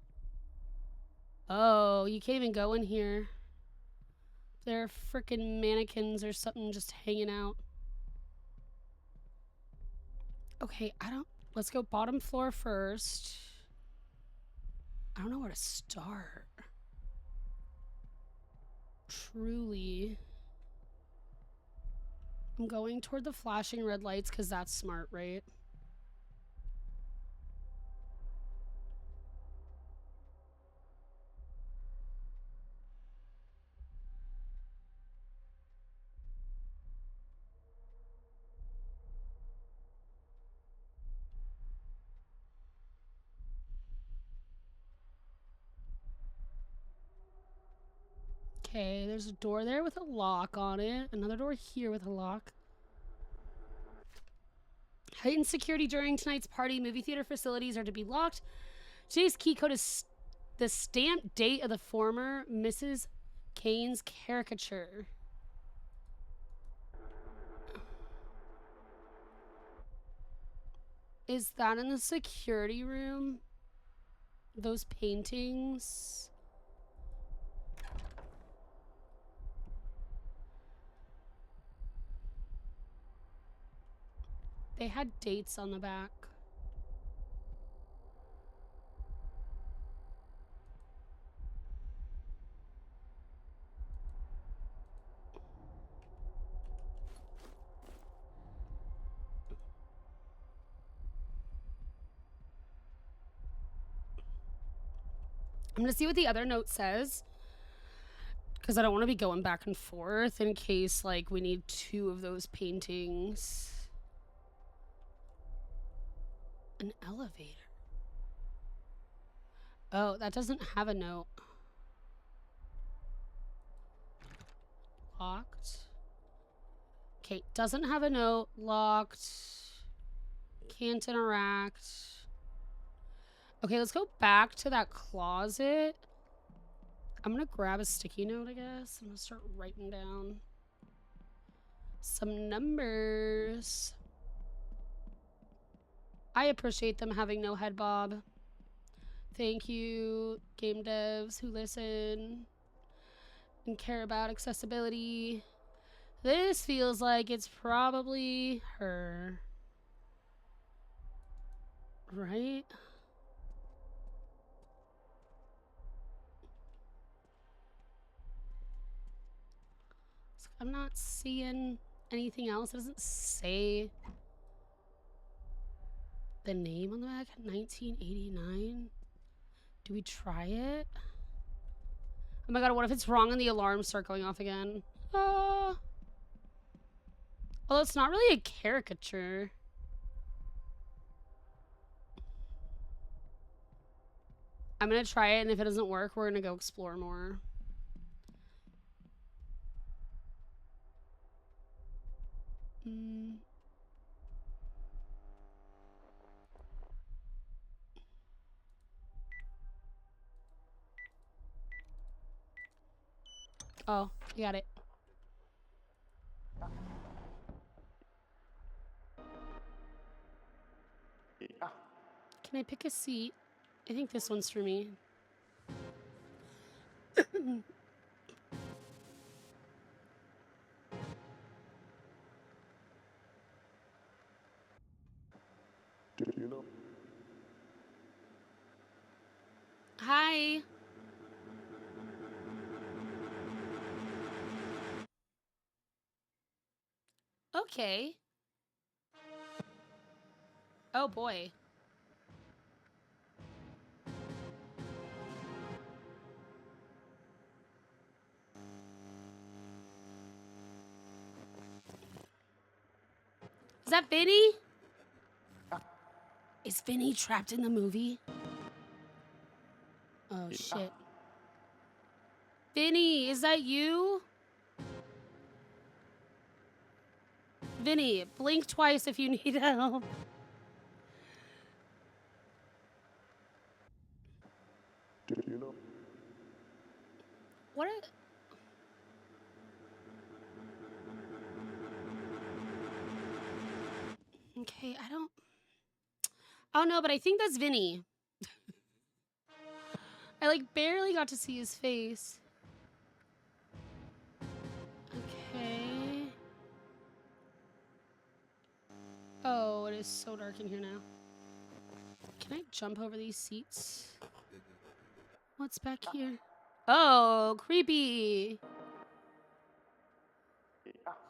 Oh, you can't even go in here. There are freaking mannequins or something just hanging out. Okay, let's go bottom floor first. I don't know where to start. Truly. I'm going toward the flashing red lights because that's smart, right? Okay, there's a door there with a lock on it. Another door here with a lock. Heightened security during tonight's party. Movie theater facilities are to be locked. Today's key code is the stamped date of the former Mrs. Kane's caricature. Is that in the security room? Those paintings? They had dates on the back. I'm gonna see what the other note says. Because I don't want to be going back and forth in case, like, we need 2 of those paintings. An elevator. Oh, that doesn't have a note. Locked. Okay, doesn't have a note. Locked. Can't interact. Okay, let's go back to that closet. I'm gonna grab a sticky note, I guess. I'm gonna start writing down some numbers. I appreciate them having no head bob. Thank you, game devs who listen and care about accessibility. This feels like it's probably her. Right? I'm not seeing anything else. It doesn't say the name on the back. 1989. Do we try it? Oh my god, what if it's wrong and the alarms start going off again? Well, it's not really a caricature. I'm gonna try it, and if it doesn't work, we're gonna go explore more. Oh, you got it. Can I pick a seat? I think this one's for me. Hi. Okay. Oh boy. Is that Vinny? Is Vinny trapped in the movie? Oh shit. Vinny, is that you? Vinny, blink twice if you need help. What a... Okay, I don't... Oh no, but I think that's Vinny. I like barely got to see his face. Okay. Oh, it is so dark in here now. Can I jump over these seats? What's back here? Oh, creepy.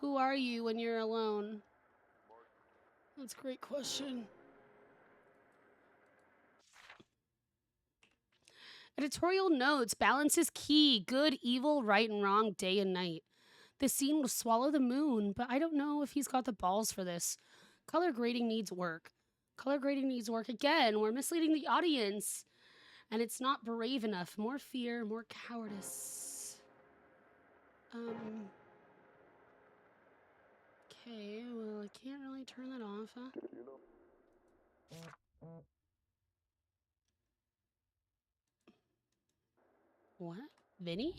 Who are you when you're alone? That's a great question. Editorial notes. Balance is key. Good, evil, right, and wrong, day and night. This scene will swallow the moon, but I don't know if he's got the balls for this. Color grading needs work. Color grading needs work again. We're misleading the audience. And it's not brave enough. More fear, more cowardice. Okay, well, I can't really turn that off, huh? What? Vinny?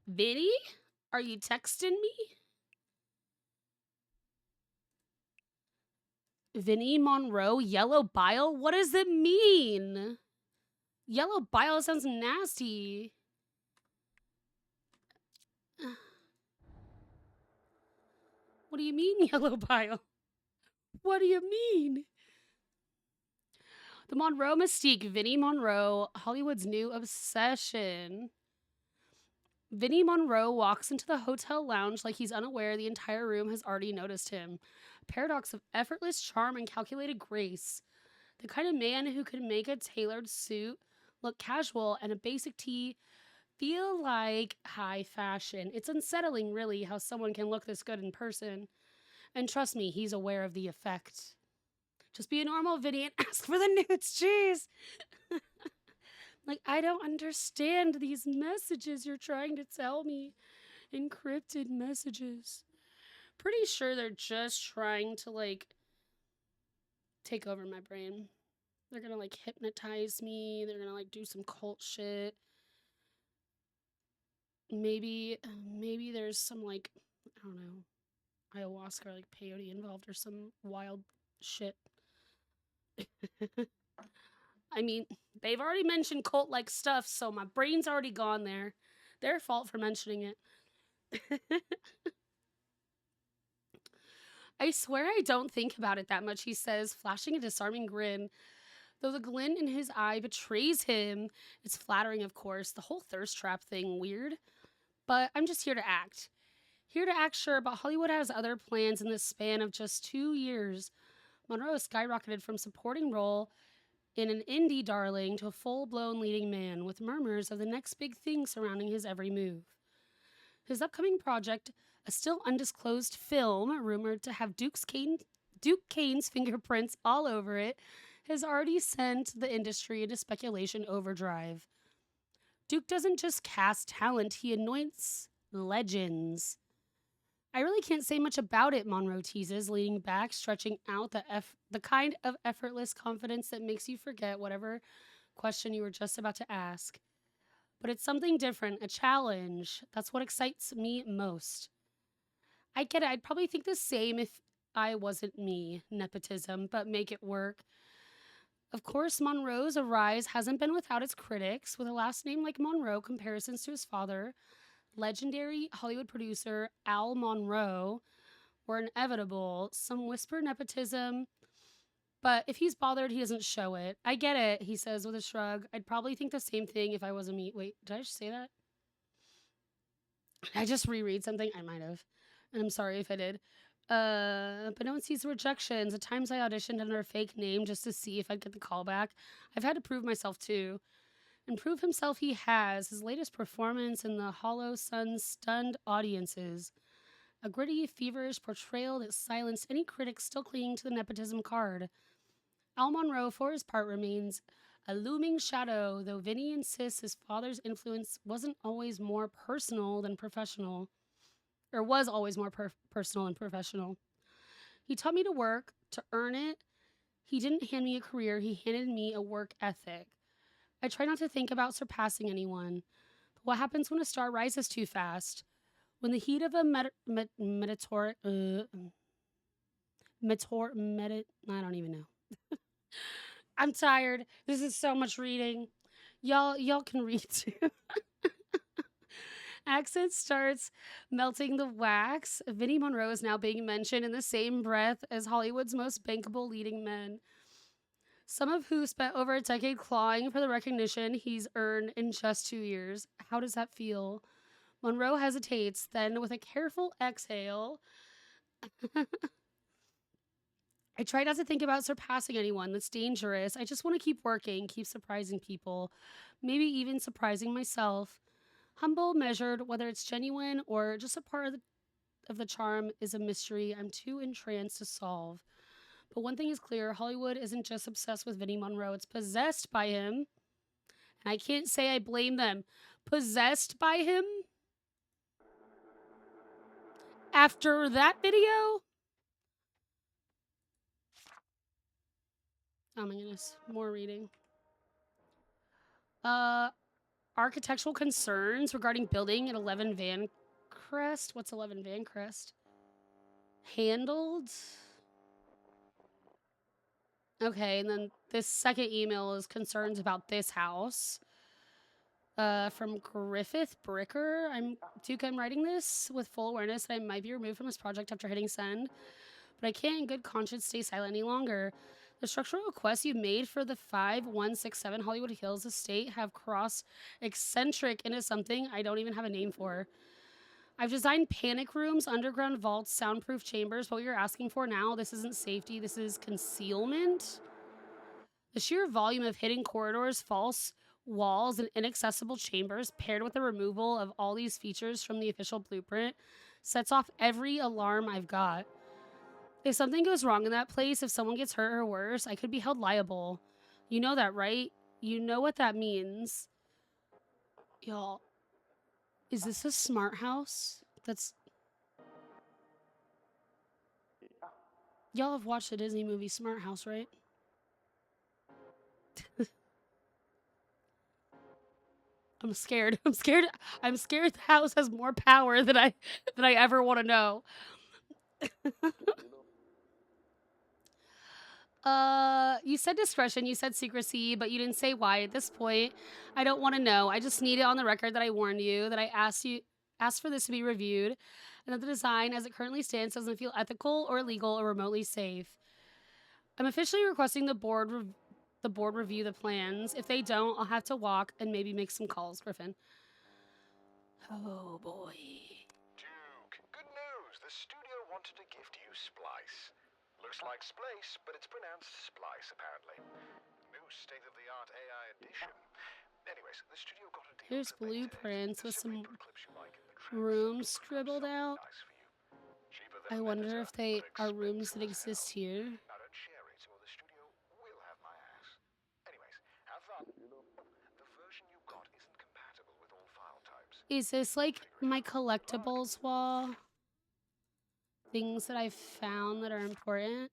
Vinny? Are you texting me? Vinny Monroe, yellow bile? What does it mean? Yellow bile sounds nasty. What do you mean, yellow bile? What do you mean? The Monroe mystique. Vinny Monroe, Hollywood's new obsession. Vinny Monroe walks into the hotel lounge like he's unaware the entire room has already noticed him. Paradox of effortless charm and calculated grace. The kind of man who could make a tailored suit look casual and a basic tee feel like high fashion. It's unsettling, really, how someone can look this good in person. And trust me, he's aware of the effect. Just be a normal Vinny and ask for the nudes. Jeez. Like, I don't understand these messages you're trying to tell me. Encrypted messages. Pretty sure they're just trying to, like, take over my brain. They're gonna, like, hypnotize me. They're gonna, like, do some cult shit. Maybe there's some, like, I don't know, ayahuasca or, like, peyote involved or some wild shit. I mean, they've already mentioned cult-like stuff, so my brain's already gone there. Their fault for mentioning it. I swear I don't think about it that much, he says, flashing a disarming grin. Though the glint in his eye betrays him. It's flattering, of course. The whole thirst trap thing, weird. But I'm just here to act. Here to act, sure, but Hollywood has other plans in the span of just 2 years. Monroe skyrocketed from supporting role in an indie darling to a full-blown leading man, with murmurs of the next big thing surrounding his every move. His upcoming project, a still undisclosed film rumored to have Duke Kane's fingerprints all over it, has already sent the industry into speculation overdrive. Duke doesn't just cast talent, he anoints legends. I really can't say much about it, Monroe teases, leaning back, stretching out the kind of effortless confidence that makes you forget whatever question you were just about to ask. But it's something different, a challenge. That's what excites me most. I get it, I'd probably think the same if I wasn't me, nepotism, but make it work. Of course, Monroe's rise hasn't been without its critics. With a last name like Monroe, comparisons to his father, legendary Hollywood producer Al Monroe, were inevitable. Some whisper nepotism, but if he's bothered, he doesn't show it. I get it, he says with a shrug. I'd probably think the same thing if I wasn't me. Wait, did I just say that? Did I just reread something? I might have. And I'm sorry if I did. But no one sees the rejections. At times I auditioned under a fake name just to see if I'd get the call back. I've had to prove myself too. And prove himself he has. His latest performance in The Hollow Sun stunned audiences. A gritty, feverish portrayal that silenced any critic still clinging to the nepotism card. Al Monroe, for his part, remains a looming shadow, though Vinny insists his father's influence wasn't always more personal than professional. Or was always more personal and professional. He taught me to work, to earn it. He didn't hand me a career, he handed me a work ethic. I try not to think about surpassing anyone. But what happens when a star rises too fast? When the heat of a I don't even know. I'm tired. This is so much reading. Y'all can read too. Accent starts melting the wax. Vinnie Monroe is now being mentioned in the same breath as Hollywood's most bankable leading men. Some of who spent over a decade clawing for the recognition he's earned in just 2 years. How does that feel? Monroe hesitates, then with a careful exhale, I try not to think about surpassing anyone. That's dangerous. I just want to keep working, keep surprising people, maybe even surprising myself. Humble, measured, whether it's genuine or just a part of the charm is a mystery I'm too entranced to solve. But one thing is clear, Hollywood isn't just obsessed with Vinnie Monroe, it's possessed by him. And I can't say I blame them. Possessed by him? After that video? Oh my goodness, more reading. Architectural concerns regarding building at 11 Van Crest. What's 11 Van Crest? Handled? Okay, and then this second email is concerns about this house. From Griffith Bricker. I'm writing this with full awareness that I might be removed from this project after hitting send, but I can't in good conscience stay silent any longer. The structural requests you made for the 5167 Hollywood Hills estate have crossed eccentric into something I don't even have a name for. I've designed panic rooms, underground vaults, soundproof chambers. What you're asking for now, this isn't safety, this is concealment. The sheer volume of hidden corridors, false walls, and inaccessible chambers, paired with the removal of all these features from the official blueprint, sets off every alarm I've got. If something goes wrong in that place, if someone gets hurt or worse, I could be held liable. You know that, right? You know what that means. Y'all, is this a smart house? That's... Y'all have watched the Disney movie Smart House, right? I'm scared. I'm scared. I'm scared the house has more power than I ever want to know. You said discretion, you said secrecy, but you didn't say why at this point. I don't want to know. I just need it on the record that I warned you, that I asked for this to be reviewed, and that the design as it currently stands doesn't feel ethical or legal or remotely safe. I'm officially requesting the board review the plans. If they don't, I'll have to walk and maybe make some calls, Griffin. Oh boy. Duke, good news. The studio wanted to gift you Splice. Looks like Splice, but it's pronounced Splice, apparently. New state-of-the-art AI edition. Anyways, the studio got a deal. Here's blueprints with some rooms scribbled out. I wonder if they are rooms that exist here. Now don't share it, or the studio will have my ass. Anyways, have fun. The version you got isn't compatible with all file types. Is this like my collectibles wall? Things that I've found that are important?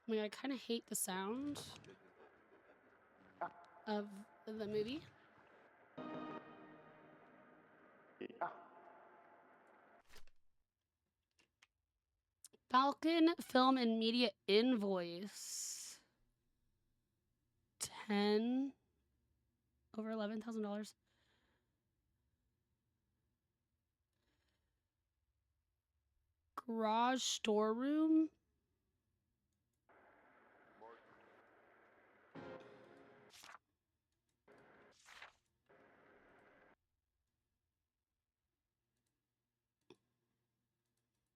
I mean, I kind of hate the sound of the movie. Falcon Film and Media invoice. 10 over $11,000. Garage storeroom.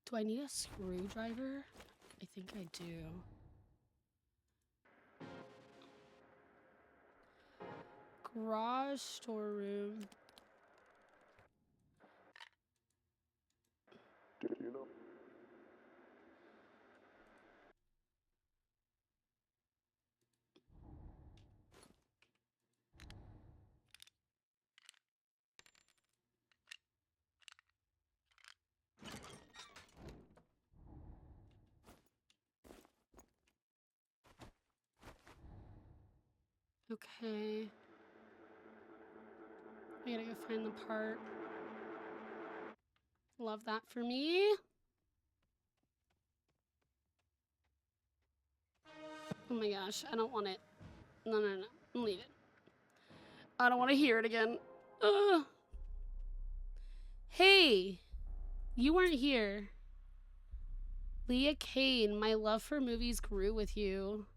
Do I need a screwdriver? I think I do. Garage storeroom. Okay. I gotta go find the part. Love that for me. Oh my gosh, I don't want it. No. Leave it. I don't want to hear it again. Ugh. Hey, you weren't here. Leah Kane, my love for movies grew with you.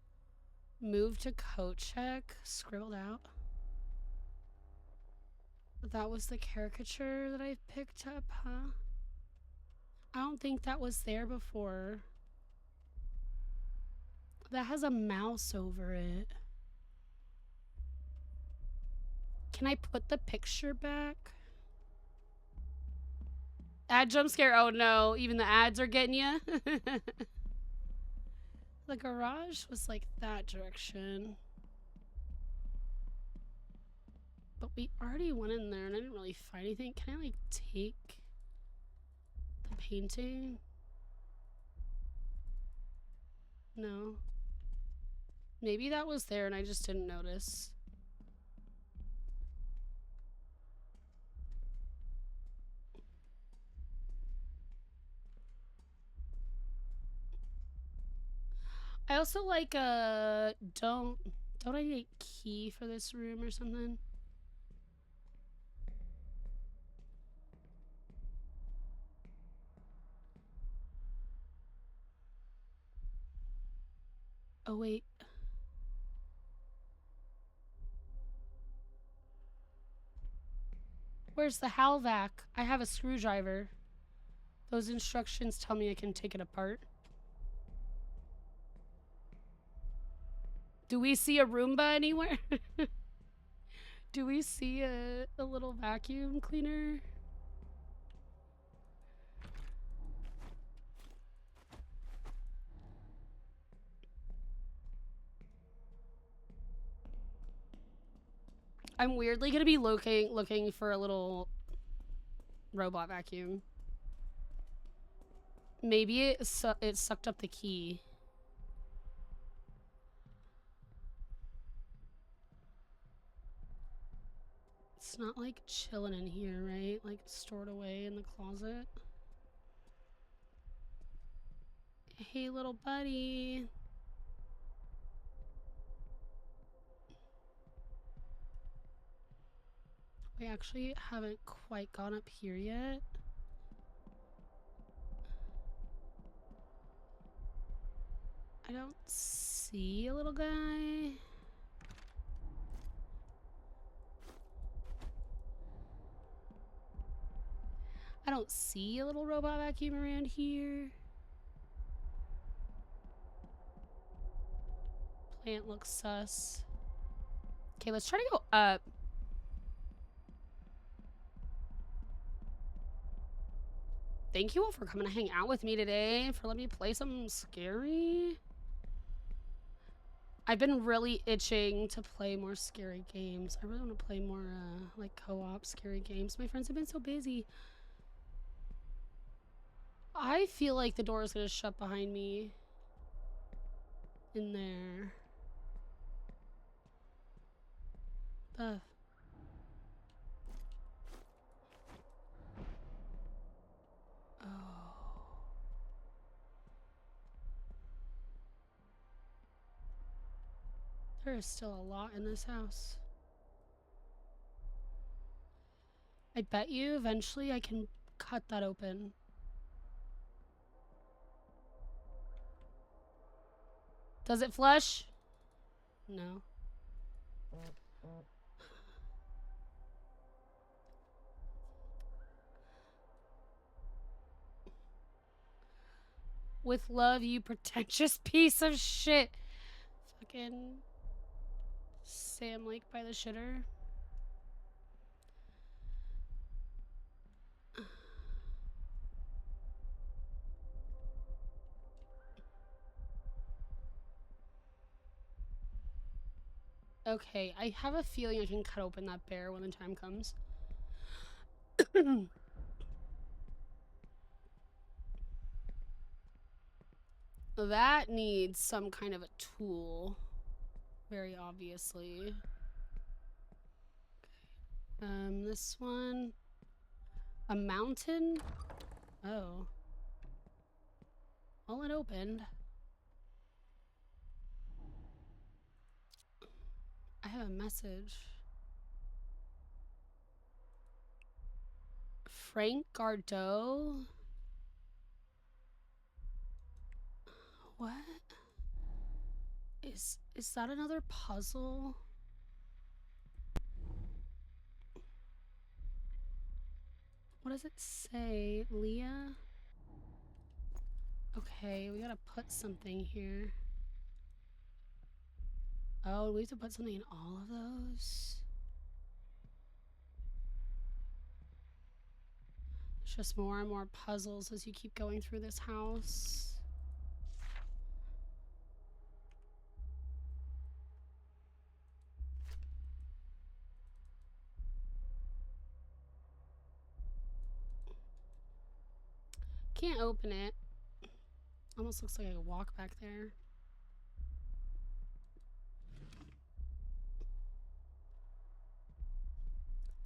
Moved to Kochek, scribbled out. That was the caricature that I picked up, huh? I don't think that was there before. That has a mouse over it. Can I put the picture back? Ad jump scare. Oh no, even the ads are getting you. The garage was like that direction. But we already went in there and I didn't really find anything. Can I like take the painting? No. Maybe that was there and I just didn't notice. I also like don't I need a key for this room or something? Oh wait. Where's the Halvac? I have a screwdriver. Those instructions tell me I can take it apart. Do we see a Roomba anywhere? Do we see a little vacuum cleaner? I'm weirdly gonna be looking for a little robot vacuum. Maybe it sucked up the key. It's not like chilling in here, right? Like stored away in the closet. Hey, little buddy. We actually haven't quite gone up here yet. I don't see a little guy. I don't see a little robot vacuum around here. Plant looks sus. Okay, let's try to go up. Thank you all for coming to hang out with me today, for letting me play something scary. I've been really itching to play more scary games. I really want to play more, like, co-op scary games. My friends have been so busy. I feel like the door is gonna shut behind me. In there. The... Oh. There is still a lot in this house. I bet you eventually I can cut that open. Does it flush? No. With love, you pretentious piece of shit. Fucking Sam Lake by the shitter. Okay, I have a feeling I can cut open that bear when the time comes. That needs some kind of a tool. Very obviously. Okay. This one. A mountain? Oh. Well, it opened. I have a message. Frank Gardot? What? Is that another puzzle? What does it say? Leah? Okay, we gotta put something here. Oh, we have to put something in all of those? It's just more and more puzzles as you keep going through this house. Can't open it. Almost looks like I could walk back there.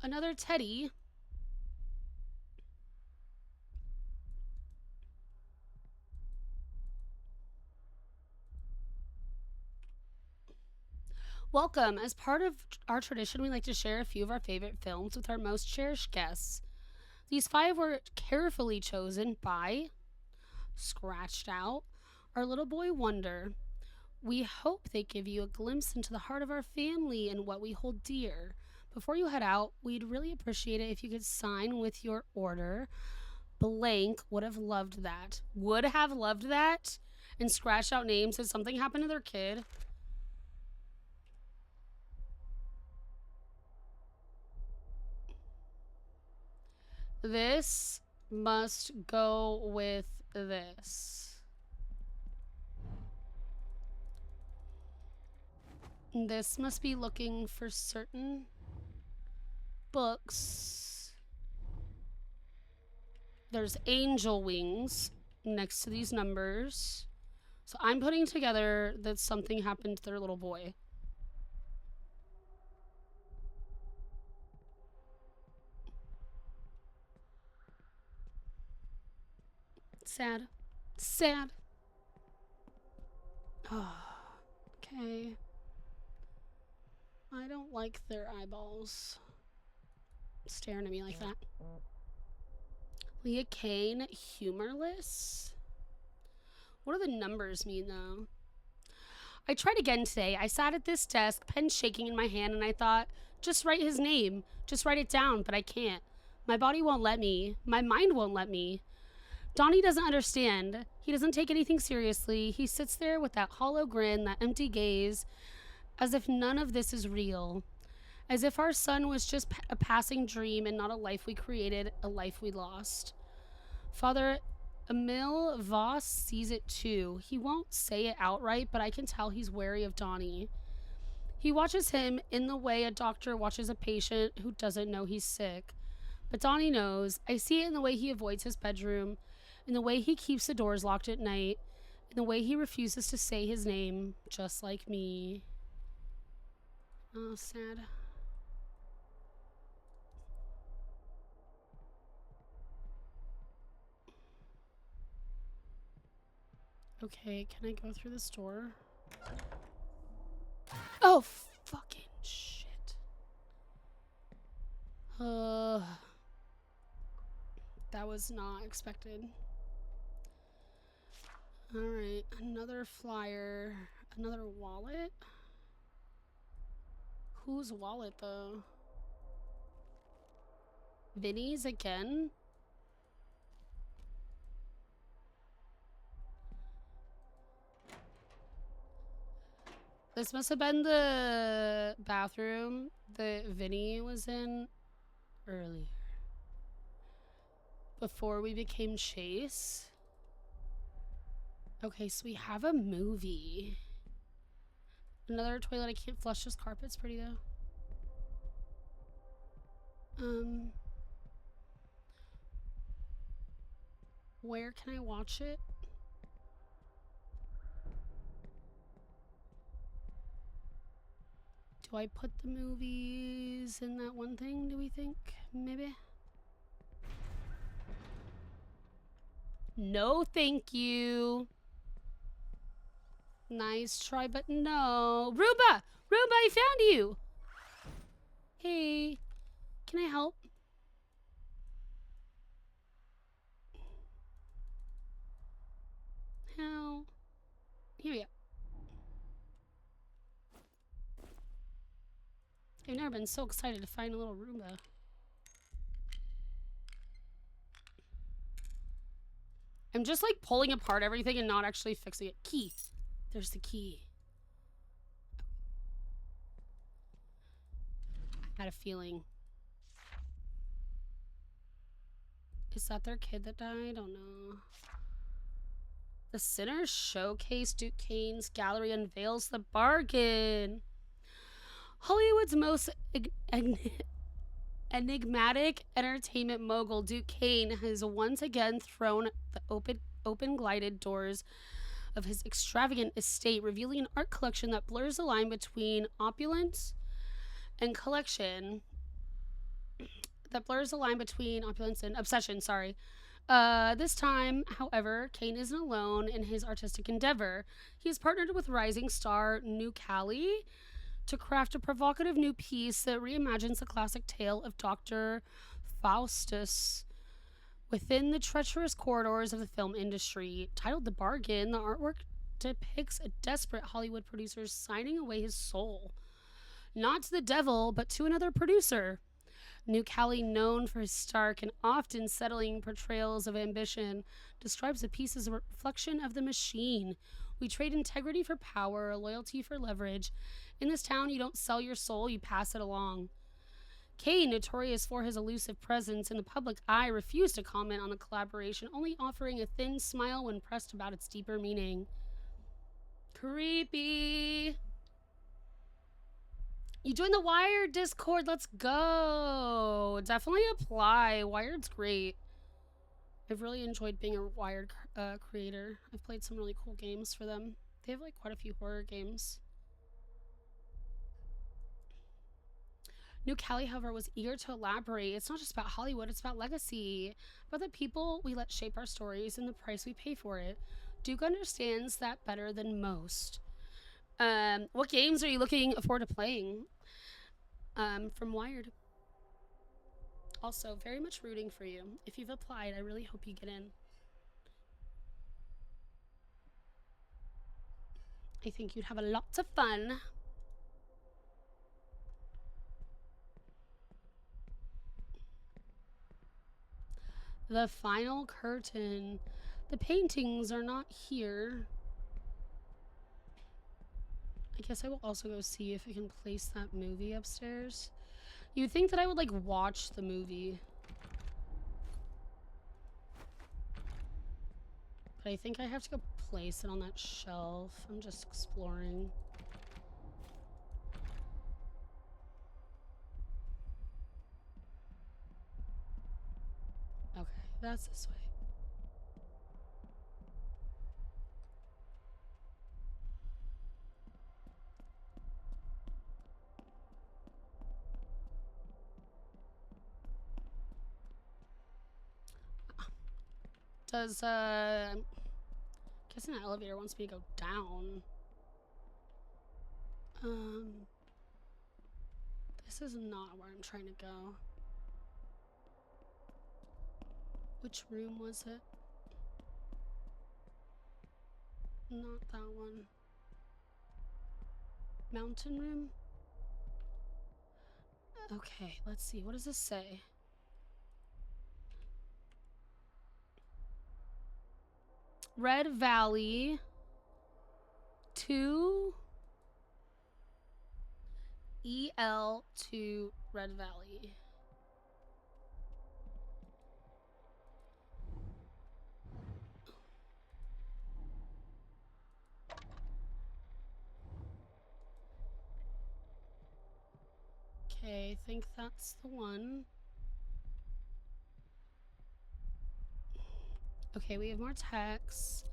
Another teddy. Welcome. As part of our tradition, we like to share a few of our favorite films with our most cherished guests. These 5 were carefully chosen by, scratched out, our little boy Wonder. We hope they give you a glimpse into the heart of our family and what we hold dear. Before you head out, we'd really appreciate it if you could sign with your order blank would have loved that. Would have loved that. And scratched out names. Did something happen to their kid? This must go with this. This must be looking for certain books. There's angel wings next to these numbers. So I'm putting together that something happened to their little boy. Sad. Sad. Oh, okay. I don't like their eyeballs staring at me like that. Leah Kane, humorless? What do the numbers mean, though? I tried again today. I sat at this desk, pen shaking in my hand, and I thought, just write his name. Just write it down, but I can't. My body won't let me. My mind won't let me. Donnie doesn't understand. He doesn't take anything seriously. He sits there with that hollow grin, that empty gaze, as if none of this is real. As if our son was just a passing dream and not a life we created, a life we lost. Father Emil Voss sees it too. He won't say it outright, but I can tell he's wary of Donnie. He watches him in the way a doctor watches a patient who doesn't know he's sick. But Donnie knows. I see it in the way he avoids his bedroom, in the way he keeps the doors locked at night, in the way he refuses to say his name, just like me. Oh, sad. Okay, can I go through this door? Oh, fucking shit. That was not expected. Alright, another flyer. Another wallet? Whose wallet, though? Vinny's again? This must have been the bathroom that Vinny was in earlier. Before we became Chase. Okay, so we have a movie. Another toilet I can't flush this carpet's pretty though. Where can I watch it? Do I put the movies in that one thing, do we think? Maybe? No, thank you. Nice try, but no. Roomba! Roomba, I found you! Hey, can I help? How? Here we go. I've never been so excited to find a little Roomba. I'm just like pulling apart everything and not actually fixing it. Key. There's the key. I had a feeling. Is that their kid that died? I don't know. The Sinners Showcase, Duke Kane's gallery unveils the bargain. Hollywood's most enigmatic entertainment mogul, Duke Kane, has once again thrown the open glided doors of his extravagant estate, revealing an art collection that blurs the line between opulence and collection. That blurs the line between opulence and obsession, sorry. This time, however, Kane isn't alone in his artistic endeavor. He has partnered with rising star New Cali to craft a provocative new piece that reimagines the classic tale of Dr. Faustus within the treacherous corridors of the film industry. Titled The Bargain, the artwork depicts a desperate Hollywood producer signing away his soul. Not to the devil, but to another producer. New Cali, known for his stark and often settling portrayals of ambition, describes the piece as a reflection of the machine. We trade integrity for power, loyalty for leverage. In this town, you don't sell your soul, you pass it along. Kane, notorious for his elusive presence in the public eye, refused to comment on the collaboration, only offering a thin smile when pressed about its deeper meaning. Creepy. You joined the Wired Discord. Let's go. Definitely apply. Wired's great. I've really enjoyed being a Wired creator. I've played some really cool games for them. They have like quite a few horror games. New Cali, however, was eager to elaborate. It's not just about Hollywood, it's about legacy, about the people we let shape our stories and the price we pay for it. Duke understands that better than most. What games are you looking forward to playing? From Wired. Also, very much rooting for you. If you've applied, I really hope you get in. I think you'd have a lot of fun. The final curtain. The paintings are not here. I guess I will also go see if I can place that movie upstairs. You'd think that I would like watch the movie. But I think I have to go place it on that shelf. I'm just exploring. Okay, that's this way. Does, I'm guessing the elevator wants me to go down. This is not where I'm trying to go. Which room was it? Not that one. Mountain room? Okay, let's see. What does this say? Red Valley 2 EL to Red Valley. Okay, I think that's the one. Okay, we have more text.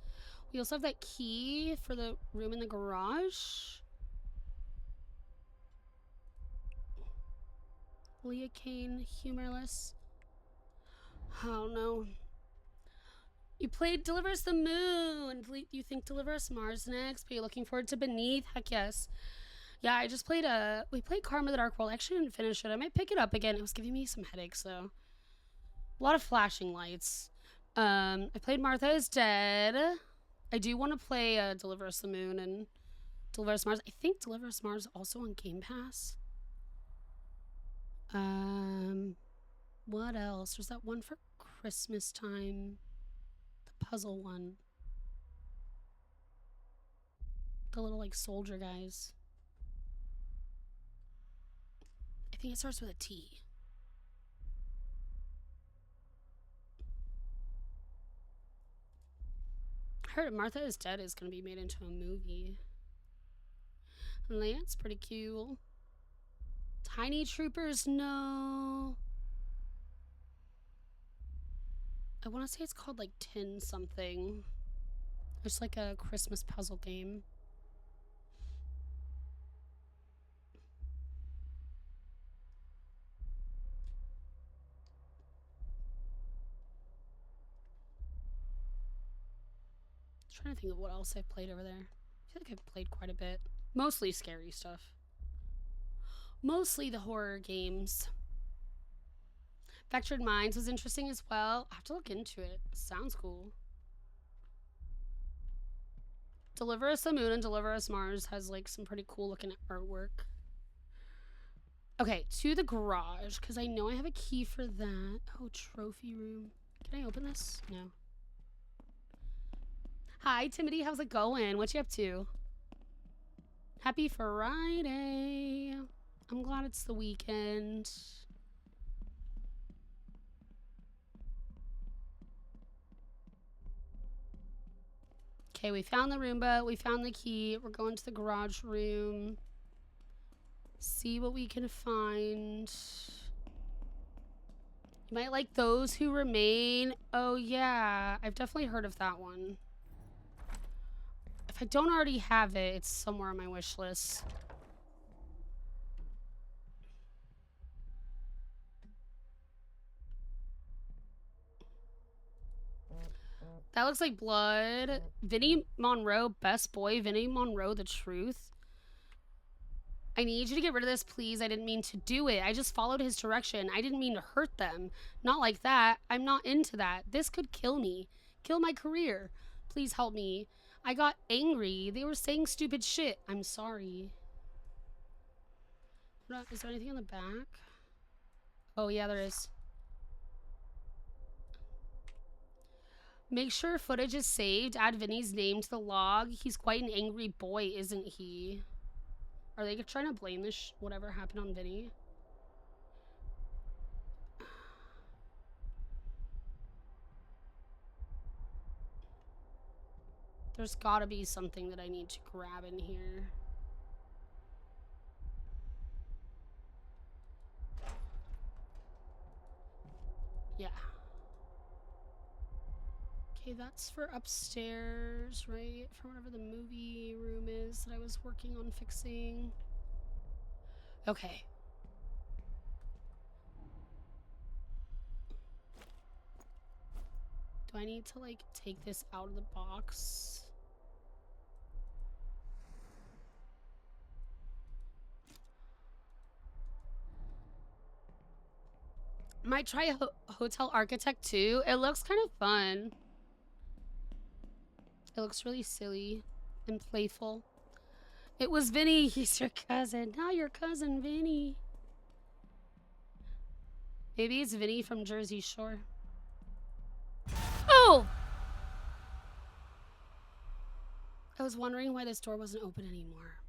We also have that key for the room in the garage. Leah Kane, humorless. I don't know. You played Deliver Us the Moon. You think Deliver Us Mars next, but you're looking forward to Beneath? Heck yes. Yeah, I just played we played Karma the Dark World. I actually didn't finish it. I might pick it up again. It was giving me some headaches though. A lot of flashing lights. I played Martha is Dead. I do want to play Deliver Us the Moon and Deliver Us Mars. I think Deliver Us Mars is also on Game Pass. What else? There's that one for Christmas time. The puzzle one. The little like soldier guys. I think it starts with a T. I heard Martha is Dead is going to be made into a movie. And that's pretty cool. Tiny Troopers, no. I want to say it's called like Tin something. It's like a Christmas puzzle game. I'm trying to think of what else I've played over there. I feel like I've played quite a bit. Mostly scary stuff. Mostly the horror games. Vectored Minds was interesting as well. I have to look into it. Sounds cool. Deliver Us the Moon and Deliver Us Mars has like some pretty cool looking artwork. Okay, to the garage, because I know I have a key for that. Oh, trophy room. Can I open this? No. Hi, Timothy. How's it going? What you up to? Happy Friday. I'm glad it's the weekend. Okay, we found the Roomba. We found the key. We're going to the garage room. See what we can find. You might like Those Who Remain. Oh, yeah. I've definitely heard of that one. If I don't already have it, it's somewhere on my wish list. That looks like blood. Vinny Monroe, best boy. Vinny Monroe, the truth. I need you to get rid of this, please. I didn't mean to do it. I just followed his direction. I didn't mean to hurt them. Not like that. I'm not into that. This could kill me. Kill my career. Please help me. I got angry. They were saying stupid shit. I'm sorry. Is there anything on the back? Oh, yeah, there is. Make sure footage is saved. Add Vinny's name to the log. He's quite an angry boy, isn't he? Are they trying to blame this whatever happened on Vinny? There's gotta be something that I need to grab in here. Yeah. Okay, that's for upstairs, right? For whatever the movie room is that I was working on fixing. Okay. Do I need to, like, take this out of the box? Might try Hotel Architect too. It looks kind of fun. It looks really silly and playful. It was Vinny. He's your cousin. Now your cousin, Vinny. Maybe it's Vinny from Jersey Shore. Oh! I was wondering why this door wasn't open anymore.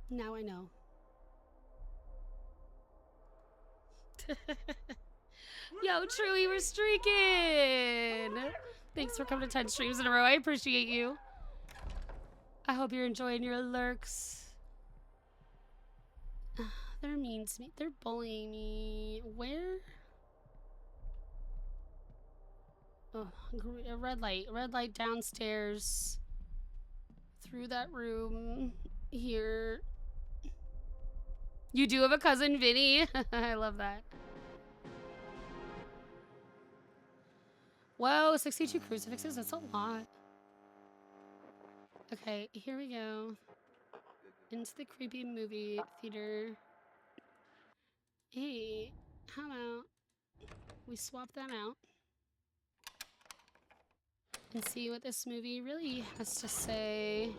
Now I know. Yo, Truey, we're streaking! Thanks for coming to 10 streams in a row. I appreciate you. I hope you're enjoying your lurks. They're mean to me. They're bullying me. Where? Oh, a red light. Red light downstairs. Through that room. Here. You do have a cousin, Vinny. I love that. Whoa, 62 crucifixes? That's a lot. Okay, here we go. Into the creepy movie theater. Hey, how about we swap that out and see what this movie really has to say.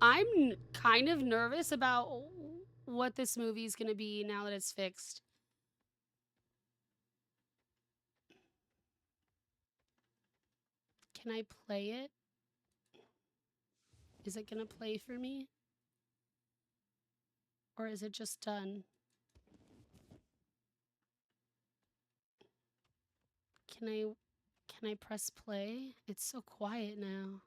I'm kind of nervous about what this movie is going to be now that it's fixed. Can I play it? Is it going to play for me? Or is it just done? Can I press play? It's so quiet now.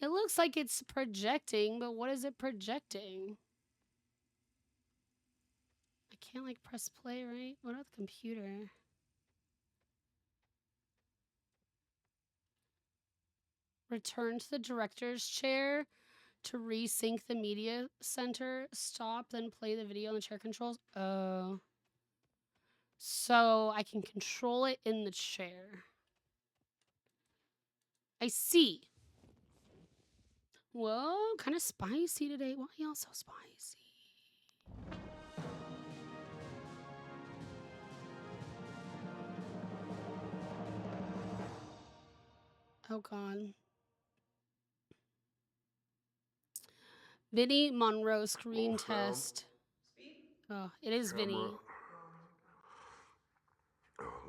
It looks like it's projecting, but what is it projecting? I can't like press play, right? What about the computer? Return to the director's chair to resync the media center. Stop, then play the video on the chair controls. Oh. So I can control it in the chair. I see. Whoa, kind of spicy today. Why y'all so spicy? Oh, God. Vinny Monroe screen Roll sound. test. Oh, it is Camera. Vinny.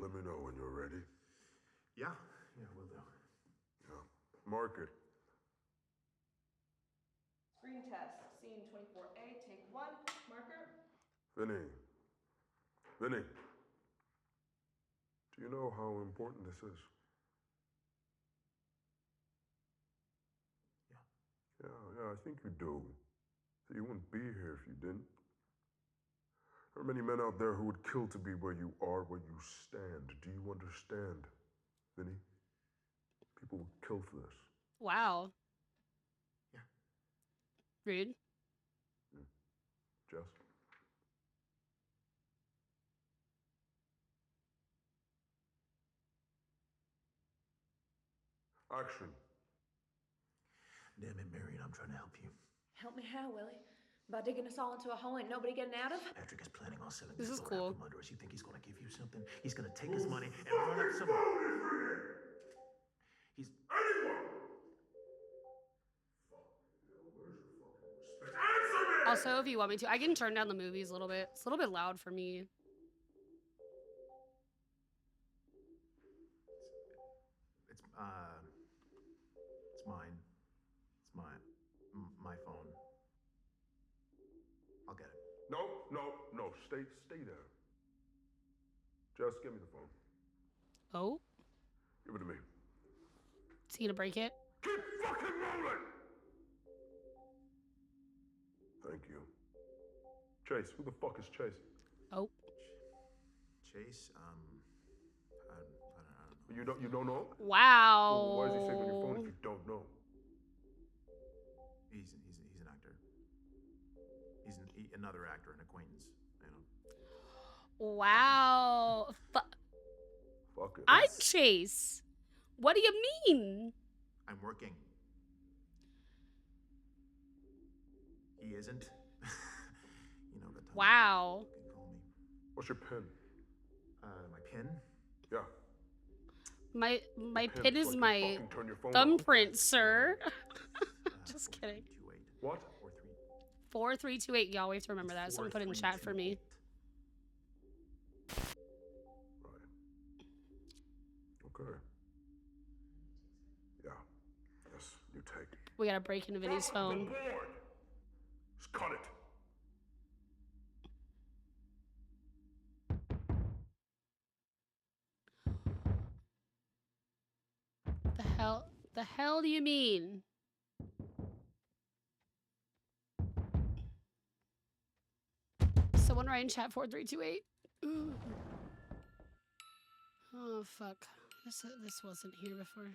Let me know when you're ready. Yeah, will do. Yeah. Mark it. Screen test, scene 24A, take 1, marker. Vinny. Vinny. Do you know how important this is? Yeah, I think you do. So you wouldn't be here if you didn't. There are many men out there who would kill to be where you are, where you stand. Do you understand, Vinny? People would kill for this. Wow. Yeah. Rude. Jess? Action. Damn it, Marion, I'm trying to help you. Help me how, Willie? By digging us all into a hole ain't nobody getting out of? Patrick is planning on selling This this is floor out cool. from under us. You think he's gonna give you something? He's gonna take his money and run up some. He's. Also, if you want me to, I can turn down the movies a little bit. It's a little bit loud for me. It's mine. It's mine. My phone. I'll get it. No. Stay there. Jess, give me the phone. Oh, Give it to me. is he gonna break it? Keep fucking rolling! Thank you. Chase, who the fuck is Chase? Oh, Chase, I don't know. You don't know? wow. Well, why is he saving your phone if you don't know? He's an actor. He's another actor, an acquaintance. You know. Wow. Fuck it. I'm Chase. What do you mean? I'm working. He isn't. You know, but Wow. you can call me. What's your pin? My pin? Yeah. My Pin, pin so I is can my fucking turn your phone off. thumbprint, sir. Just 4328. kidding. What? 4328. Y'all, we have to remember that. Someone put it in chat for me. Right. Okay. Yeah. Yes, you take. We gotta break into Vinny's phone. The board. Just cut it. The hell do you mean? Someone write in chat 4328. Ooh. Oh fuck. This wasn't here before.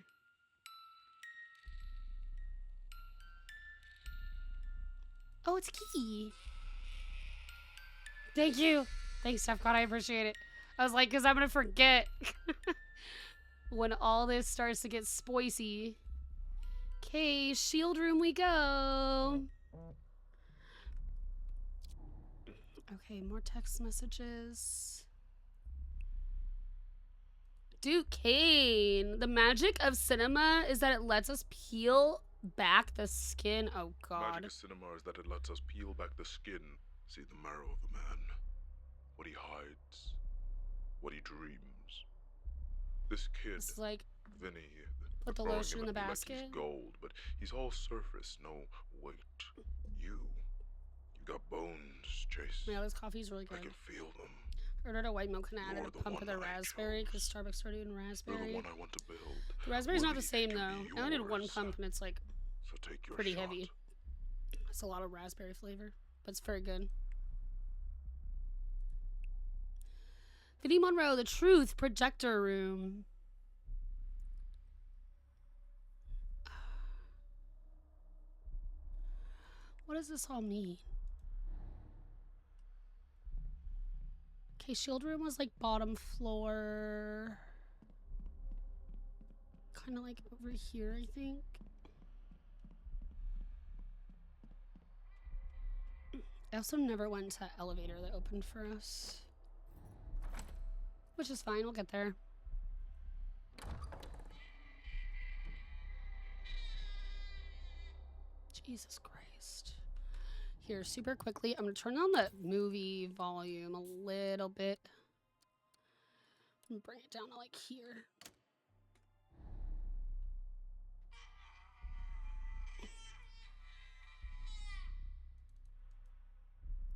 Oh, it's Kiki. Thank you. Thanks, Steph. God, I appreciate it. I was like, because I'm gonna forget when all this starts to get spicy. Okay, shield room we go. Okay, more text messages. Dude, Kane. The magic of cinema is that it lets us peel back the skin. Oh, God. Magic of cinema is that it lets us peel back the skin, see the marrow of a man, what he hides, what he dreams. This kid, It's like, Vinny, put the throwing lotion him in the at me basket. Like he's gold, but he's all surface, no weight. You got bones, Chase. Yeah, this coffee's really I good. can feel them. I ordered a white milk and I added You're a the pump of one the I raspberry because chose. Starbucks started doing You're the raspberry. one I want to build. The raspberry's not the Worthy same to though. be I only did one yours. pump and it's like So take your pretty shot. heavy. It's a lot of raspberry flavor, but it's very good. Vinnie Monroe, the truth projector room. What does this all mean? Okay, shield room was like bottom floor. Kind of like over here, I think. I also never went to that elevator that opened for us. Which is fine, we'll get there. Jesus Christ. Here, super quickly, I'm gonna turn on the movie volume a little bit. And bring it down to like here.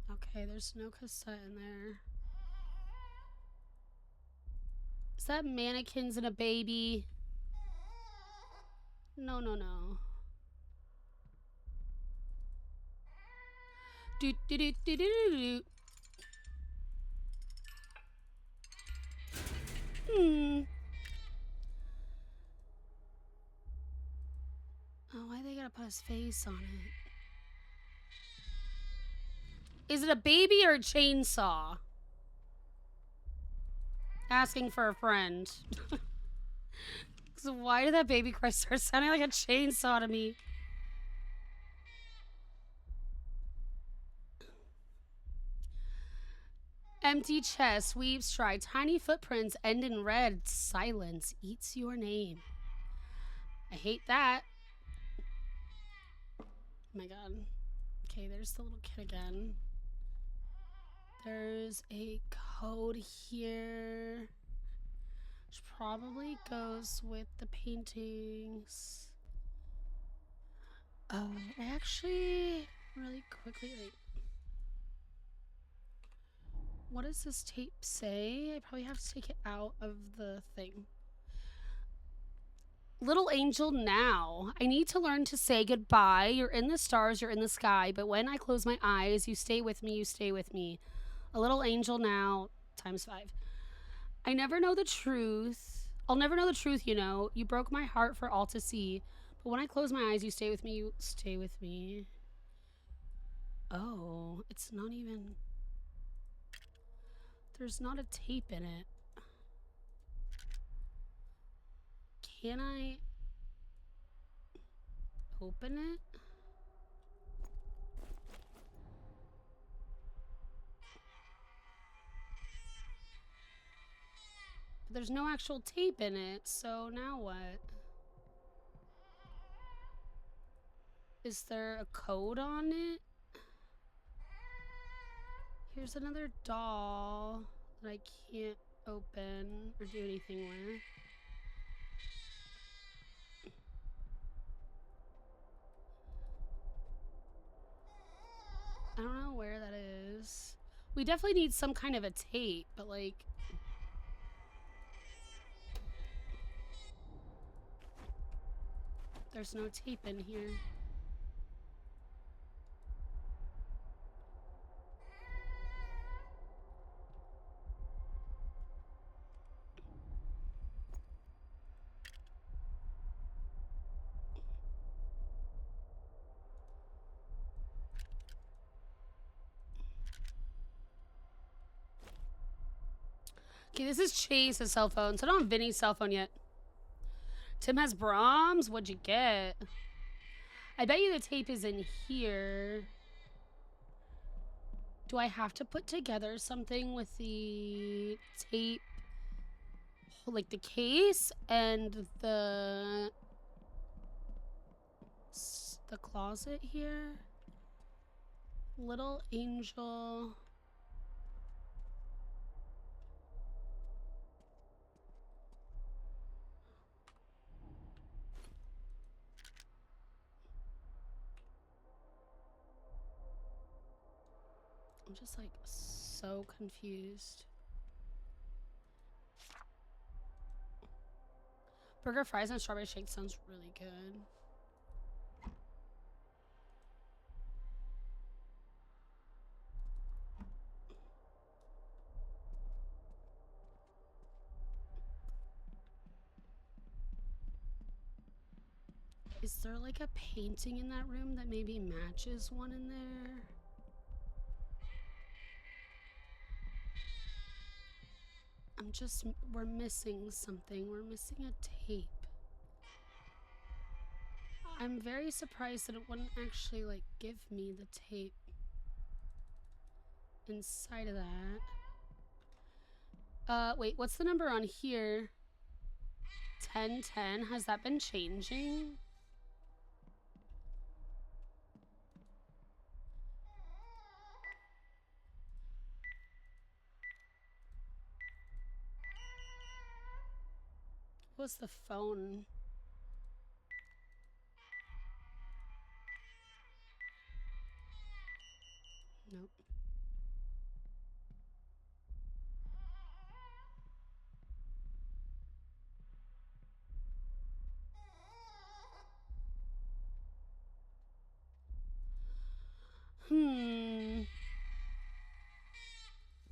Okay, there's no cassette in there. Is that mannequins and a baby? No, no, no. Do do do do do do. Oh, why they gotta put his face on it? Is it a baby or a chainsaw? Asking for a friend. So why did that baby cry start sounding like a chainsaw to me? Empty chest, weeps try, tiny footprints end in red. Silence eats your name. I hate that. Oh my god. Okay, there's the little kid again. There's a code here. Which probably goes with the paintings. I actually really quickly like, what does this tape say? I probably have to take it out of the thing. Little angel now. I need to learn to say goodbye. You're in the stars, you're in the sky, but when I close my eyes, you stay with me, you stay with me. A little angel now, ×5. I never know the truth. I'll never know the truth, you know. You broke my heart for all to see. But when I close my eyes, you stay with me, you stay with me. Oh, it's not even... There's not a tape in it. Can I open it? But there's no actual tape in it, so now what? Is there a code on it? Here's another doll that I can't open or do anything with. I don't know where that is. We definitely need some kind of a tape, but like... There's no tape in here. Okay, this is Chase's cell phone, so I don't have Vinny's cell phone yet. Tim has Brahms? What'd you get? I bet you the tape is in here. Do I have to put together something with the tape? Like the case and the closet here? Little angel... I'm just like so confused. Burger, fries, and strawberry shake sounds really good. Is there like a painting in that room that maybe matches one in there? We're missing something. We're missing a tape. I'm very surprised that it wouldn't actually like give me the tape. inside of that. Wait, what's the number on here? 1010. Has that been changing? What's the phone? Nope.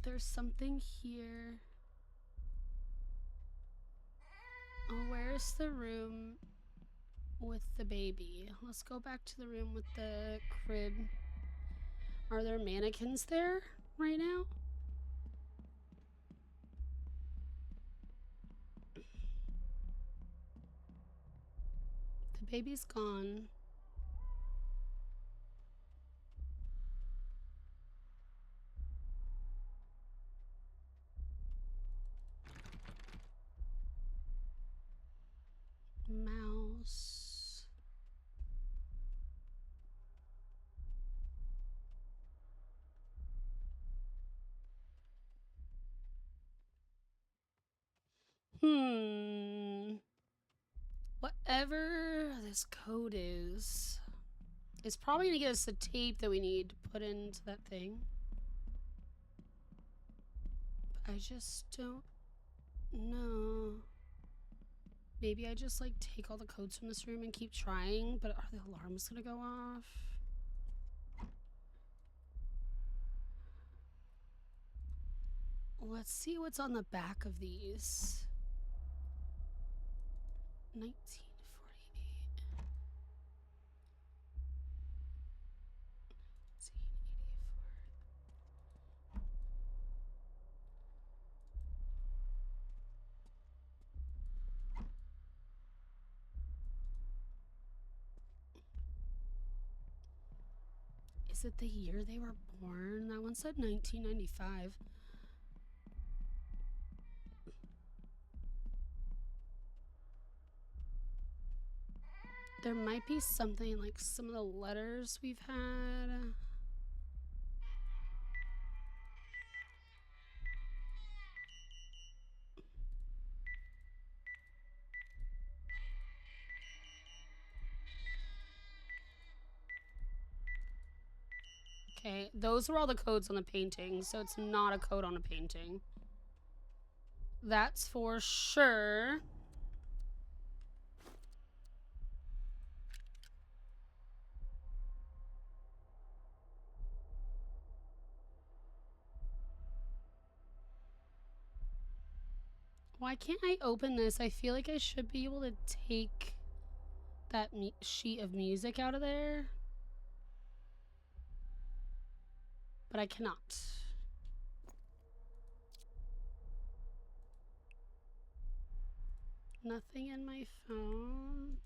There's something here. Oh, where's the room with the baby? Let's go back to the room with the crib. Are there mannequins there right now? The baby's gone. Mouse. Whatever this code is, it's probably gonna get us the tape that we need to put into that thing. But I just don't know. Maybe I just like take all the codes from this room and keep trying, but are the alarms gonna go off? Let's see what's on the back of these. 1948. 1984. Is it the year they were born? That one said 1995. There might be something like some of the letters we've had. Okay, those were all the codes on the painting, so it's not a code on a painting. That's for sure. Why can't I open this? I feel like I should be able to take that sheet of music out of there. But I cannot. Nothing in my phone.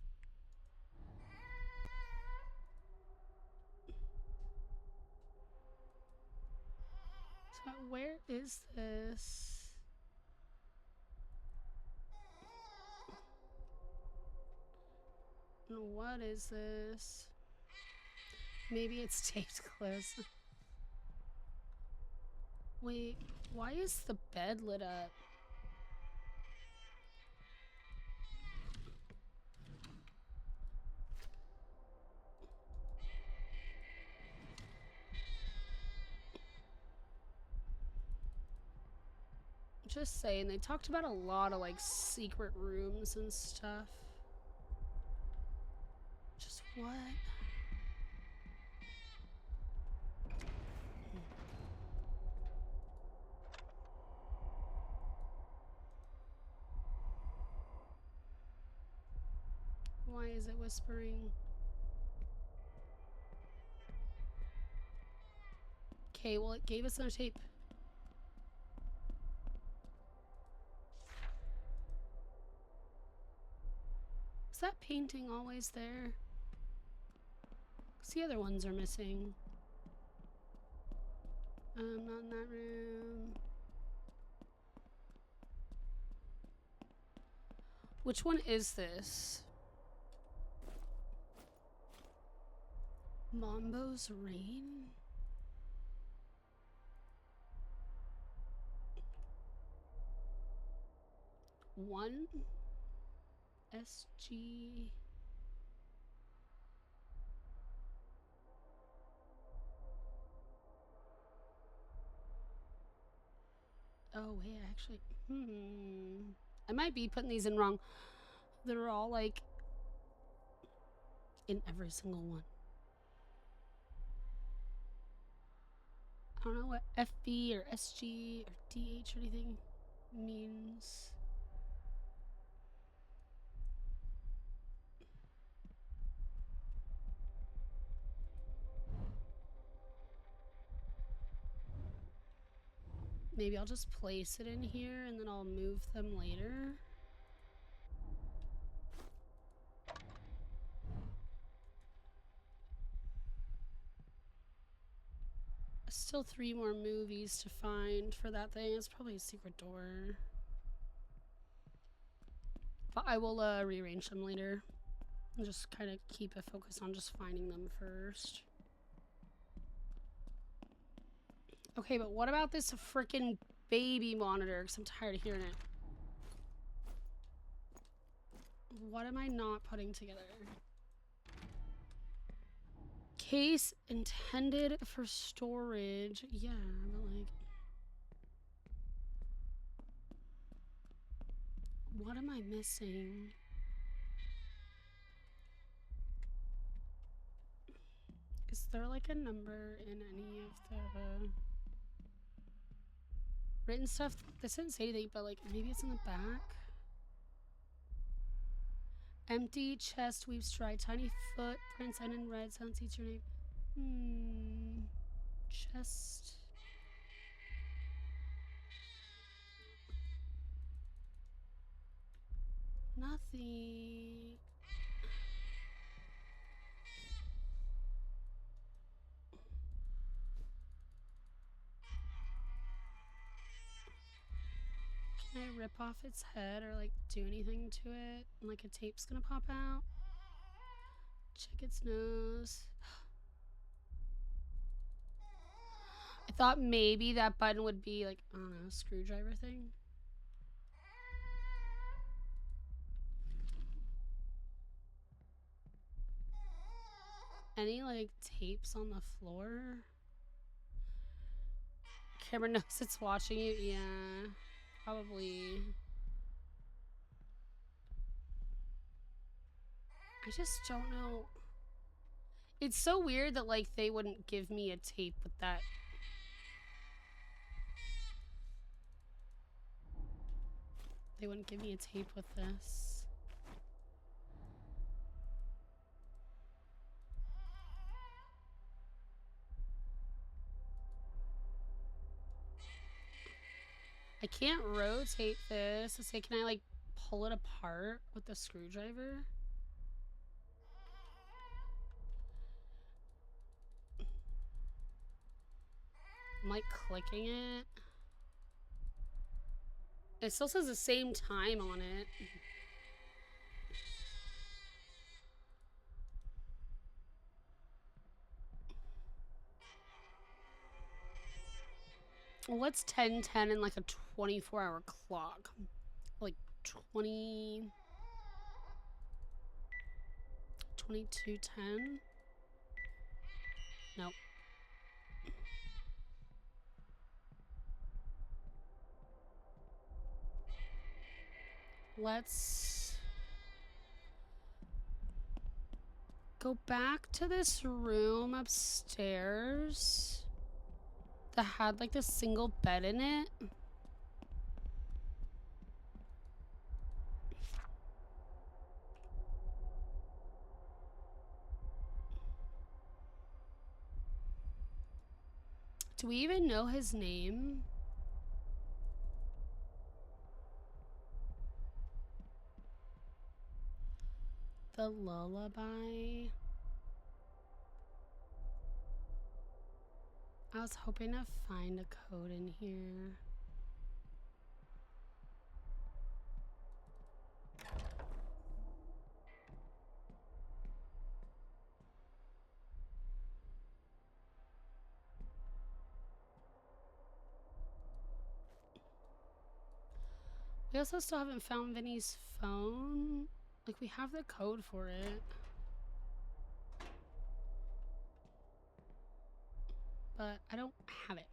So where is this? What is this? Maybe it's taped close. Wait, why is the bed lit up? Just saying, they talked about a lot of like secret rooms and stuff. Just what? Why is it whispering? Okay, well, it gave us no tape. Is that painting always there? Because the other ones are missing. Not in that room. Which one is this? Mambo's Rain? One SG. Oh wait, actually, I might be putting these in wrong. They're all like in every single one. I don't know what FB or SG or DH or anything means. Maybe I'll just place it in here and then I'll move them later. Still 3 more movies to find for that thing. It's probably a secret door. But I will rearrange them later. And just kind of keep a focus on just finding them first. Okay, but what about this freaking baby monitor? Because I'm tired of hearing it. What am I not putting together? Case intended for storage. Yeah, but like... what am I missing? Is there like a number in any of the written stuff? This didn't say anything, but like maybe it's in the back. Empty chest, weave stride, tiny footprints, and in red sounds each your name. Chest. Nothing. Can I rip off its head or like do anything to it? And, like a tape's gonna pop out. Check its nose. I thought maybe that button would be like, I don't know, a screwdriver thing. Any like tapes on the floor? Camera knows it's watching you. Yeah, probably. I just don't know. It's so weird that like they wouldn't give me a tape with that. They wouldn't give me a tape with this. I can't rotate this. To say, can I like pull it apart with the screwdriver? I'm like clicking it. It still says the same time on it. What's 10:10 in like a 24-hour clock? Like 22:10? Nope. Let's go back to this room upstairs that had like this single bed in it. Do we even know his name? The lullaby. I was hoping to find a code in here. We also still haven't found Vinny's phone. Like, we have the code for it. But I don't have it.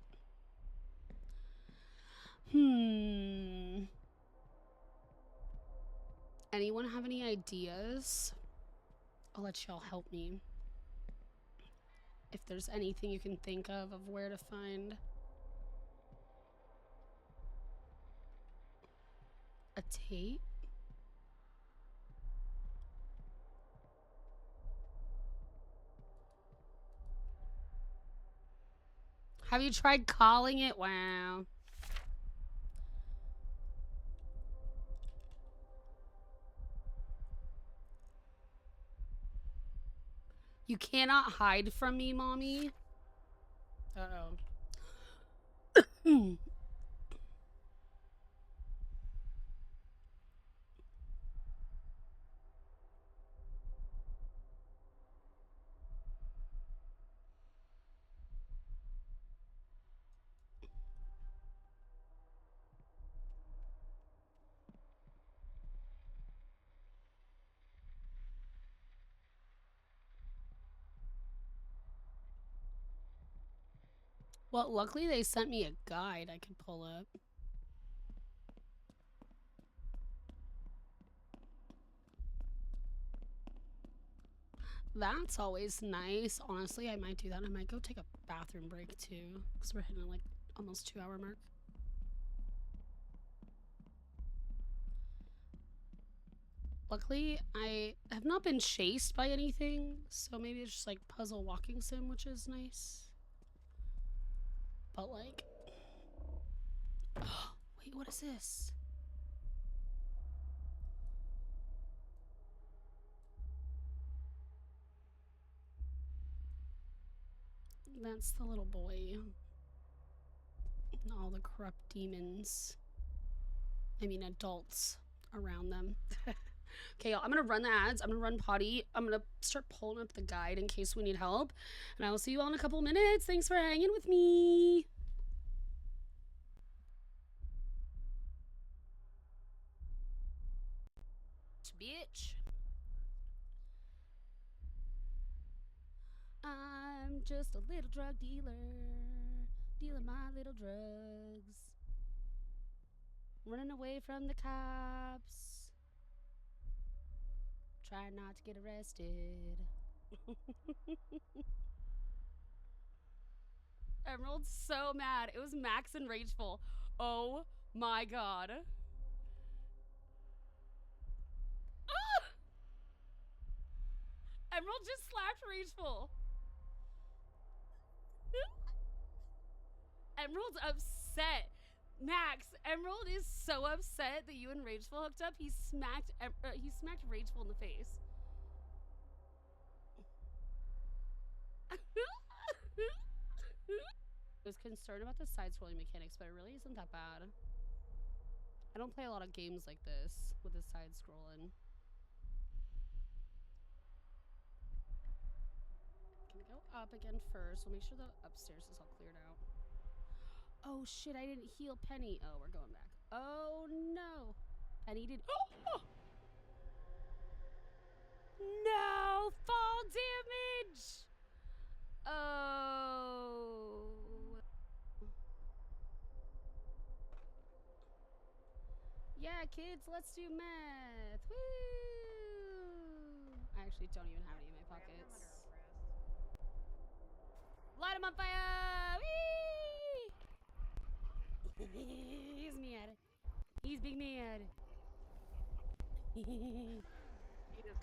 Anyone have any ideas? I'll let y'all help me. If there's anything you can think of where to find a tape. Have you tried calling it? Wow. You cannot hide from me, mommy. Uh-oh. Well, luckily they sent me a guide I could pull up. That's always nice. Honestly, I might do that. I might go take a bathroom break too, because we're hitting like almost 2-hour mark. Luckily, I have not been chased by anything, so maybe it's just like puzzle walking sim, which is nice. But like, wait, what is this? That's the little boy. And all the corrupt demons. I mean, adults around them. Okay, y'all, I'm gonna run the ads. I'm gonna run potty. I'm gonna start pulling up the guide in case we need help. And I will see you all in a couple minutes. Thanks for hanging with me. Bitch. I'm just a little drug dealer. Dealing my little drugs. Running away from the cops. Trying not to get arrested. Emerald's so mad. It was Max and Rageful. Oh my god. Ah! Emerald just slapped Rageful. Emerald's upset. Max, Emerald is so upset that you and Rageful hooked up. He smacked Rageful in the face. I was concerned about the side-scrolling mechanics, but it really isn't that bad. I don't play a lot of games like this with the side-scrolling. Can we go up again first? We'll make sure the upstairs is all cleared out. Oh shit, I didn't heal Penny. Oh, we're going back. Oh no. Penny did. Oh! No! Fall damage! Oh. Yeah, kids, let's do math. Woo! I actually don't even have any in my pockets. Light him on fire! Whee! He's mad. He's big mad.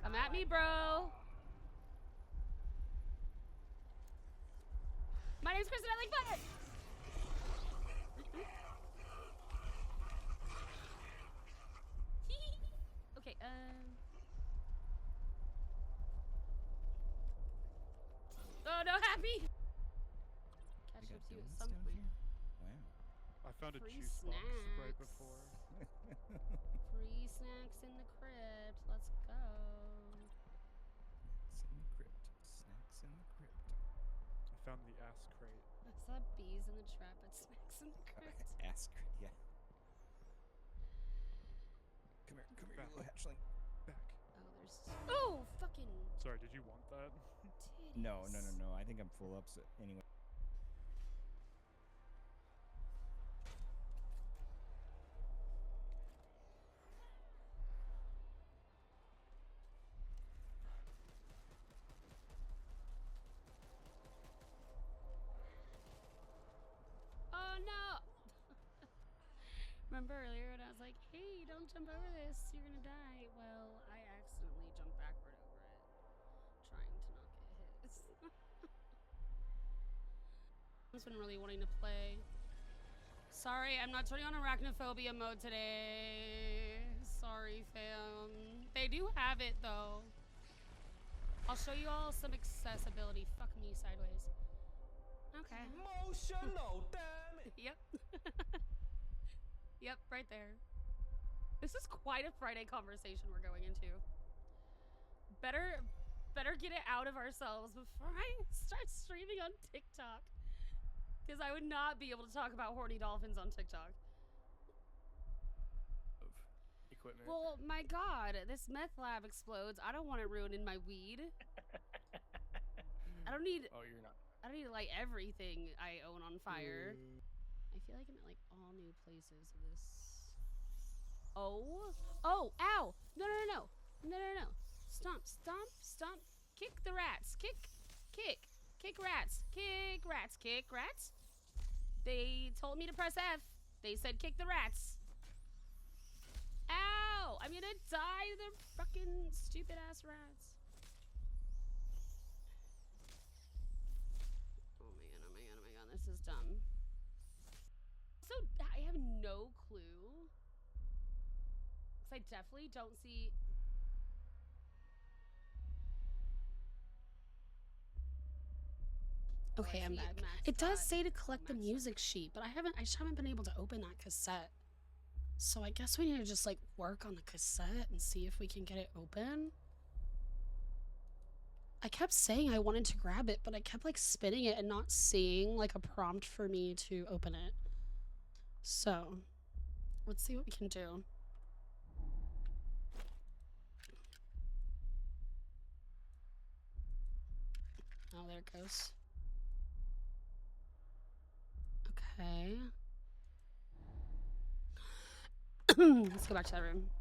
Come at me, bro. My name's Kristen. I like fire. Okay, oh no, happy. Gotta go up to at donuts some down point. here? Wow. I found a Free juice box right snacks. before. Free snacks in the crypt. Let's go. Snacks in the crypt. Snacks in the crypt. I found the ass crate. I saw bees in the trap, but snacks in the crypt. Ask. Yeah. Come here, you little hatchling. Back. Oh, there's. Oh, fucking. Sorry, did you want that? Titties. No. I think I'm full up anyway. Oh no! Remember earlier when I was like, hey, don't jump over this, you're gonna die. Well, I accidentally jumped backward over it, trying to not get hit. I've been really wanting to play. Sorry, I'm not turning on arachnophobia mode today. Sorry, fam. They do have it, though. I'll show you all some accessibility. Fuck me sideways. Okay. Emotional, damn it. Yep. Yep, right there. This is quite a Friday conversation we're going into. Better get it out of ourselves before I start streaming on TikTok. Because I would not be able to talk about horny dolphins on TikTok. Equipment. Well, my God, this meth lab explodes. I don't want it ruining my weed. I don't need. Oh, you're not. I don't need to light everything I own on fire. I feel like I'm at like all new places of this. Oh, ow! No. Stomp. Kick the rats. Kick rats. They told me to press F. They said kick the rats. Ow! I'm gonna die to the fucking stupid ass rats. Oh my god, this is dumb. So I have no clue. Because I definitely don't see. Okay, I'm back. It does say to collect the music sheet, but I just haven't been able to open that cassette. So I guess we need to just like work on the cassette and see if we can get it open. I kept saying I wanted to grab it, but I kept like spinning it and not seeing like a prompt for me to open it. So let's see what we can do. Oh, there it goes. Okay. Let's go back to that room.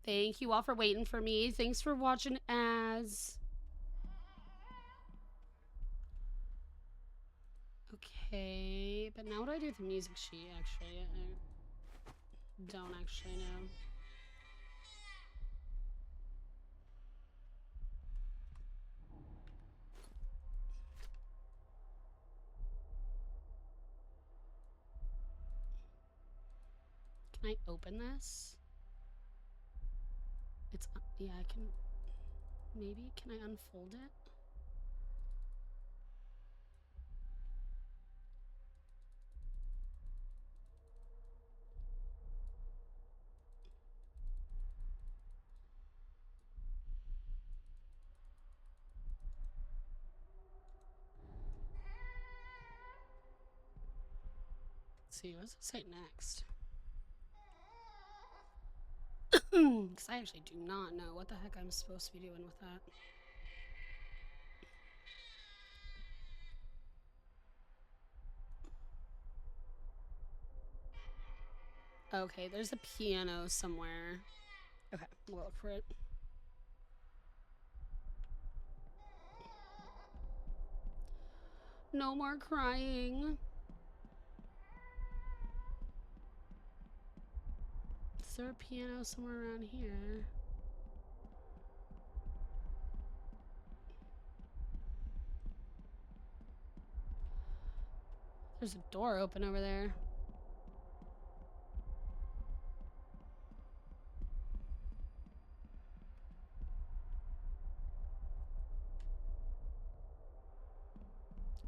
Thank you all for waiting for me. Thanks for watching as. Okay, but now what do I do with the music sheet, actually? I don't actually know. Can I open this? It's, yeah, I can, maybe, can I unfold it? Let's see, what does it say next? Because I actually do not know what the heck I'm supposed to be doing with that. Okay, there's a piano somewhere. Okay, we'll look for it. No more crying. Is there a piano somewhere around here? There's a door open over there.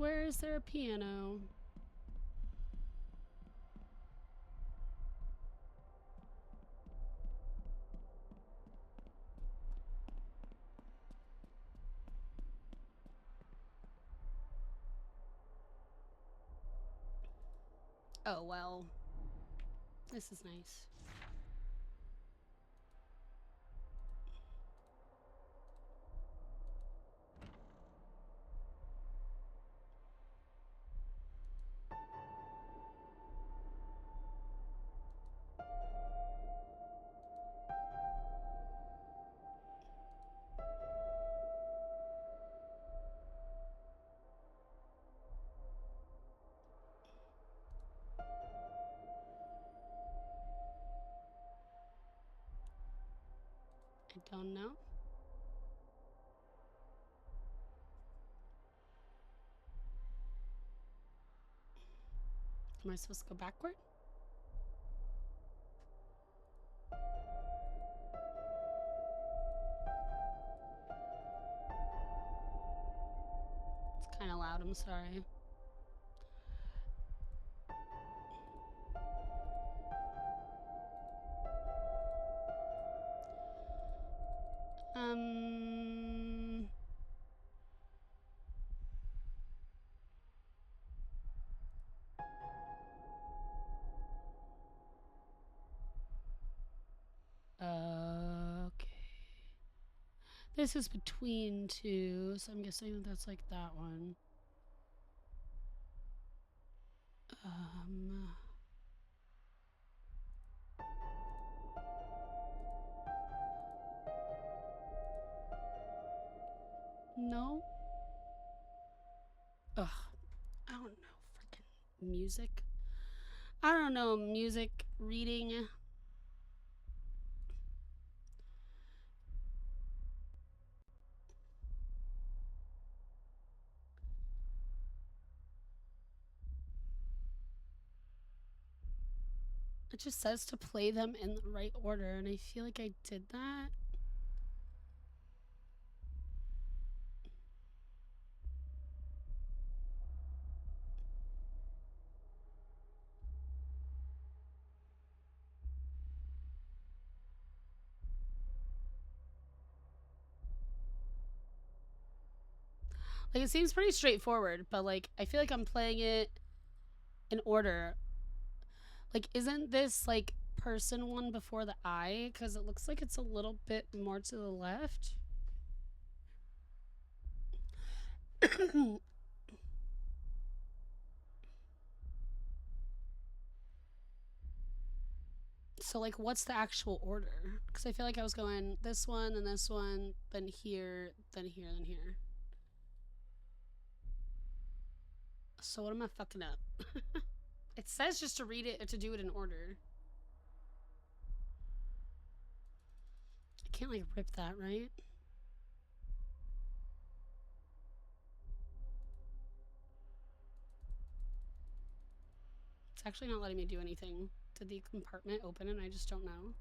Where is there a piano? Oh, well. This is nice. I don't know. Am I supposed to go backward? It's kind of loud, I'm sorry. Okay. This is between two, so I'm guessing that that's like that one. No. Ugh. I don't know. Freaking music. I don't know. Music, reading. It just says to play them in the right order, and I feel like I did that. Like, it seems pretty straightforward, but like, I feel like I'm playing it in order. Like, isn't this like person one before the I? Because it looks like it's a little bit more to the left. So, like, what's the actual order? Because I feel like I was going this one, then this one, then here, then here, then here. So what am I fucking up? It says just to read it, to do it in order. I can't, like, rip that, right? It's actually not letting me do anything. Did the compartment open and I just don't know?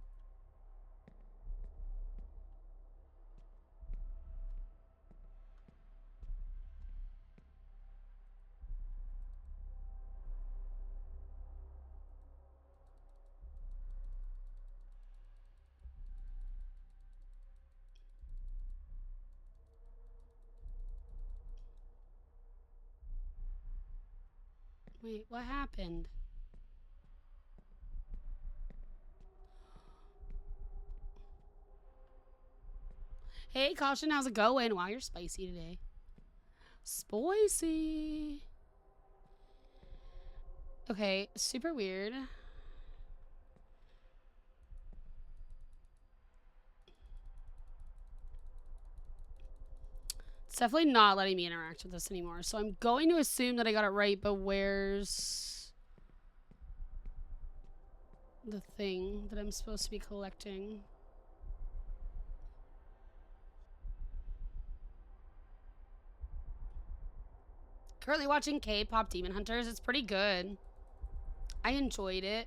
Wait, what happened? Hey, Caution, how's it going? Wow, you're spicy today. Spicy. Okay, super weird. It's definitely not letting me interact with this anymore. So I'm going to assume that I got it right, but where's the thing that I'm supposed to be collecting? Currently watching K-pop Demon Hunters. It's pretty good. I enjoyed it.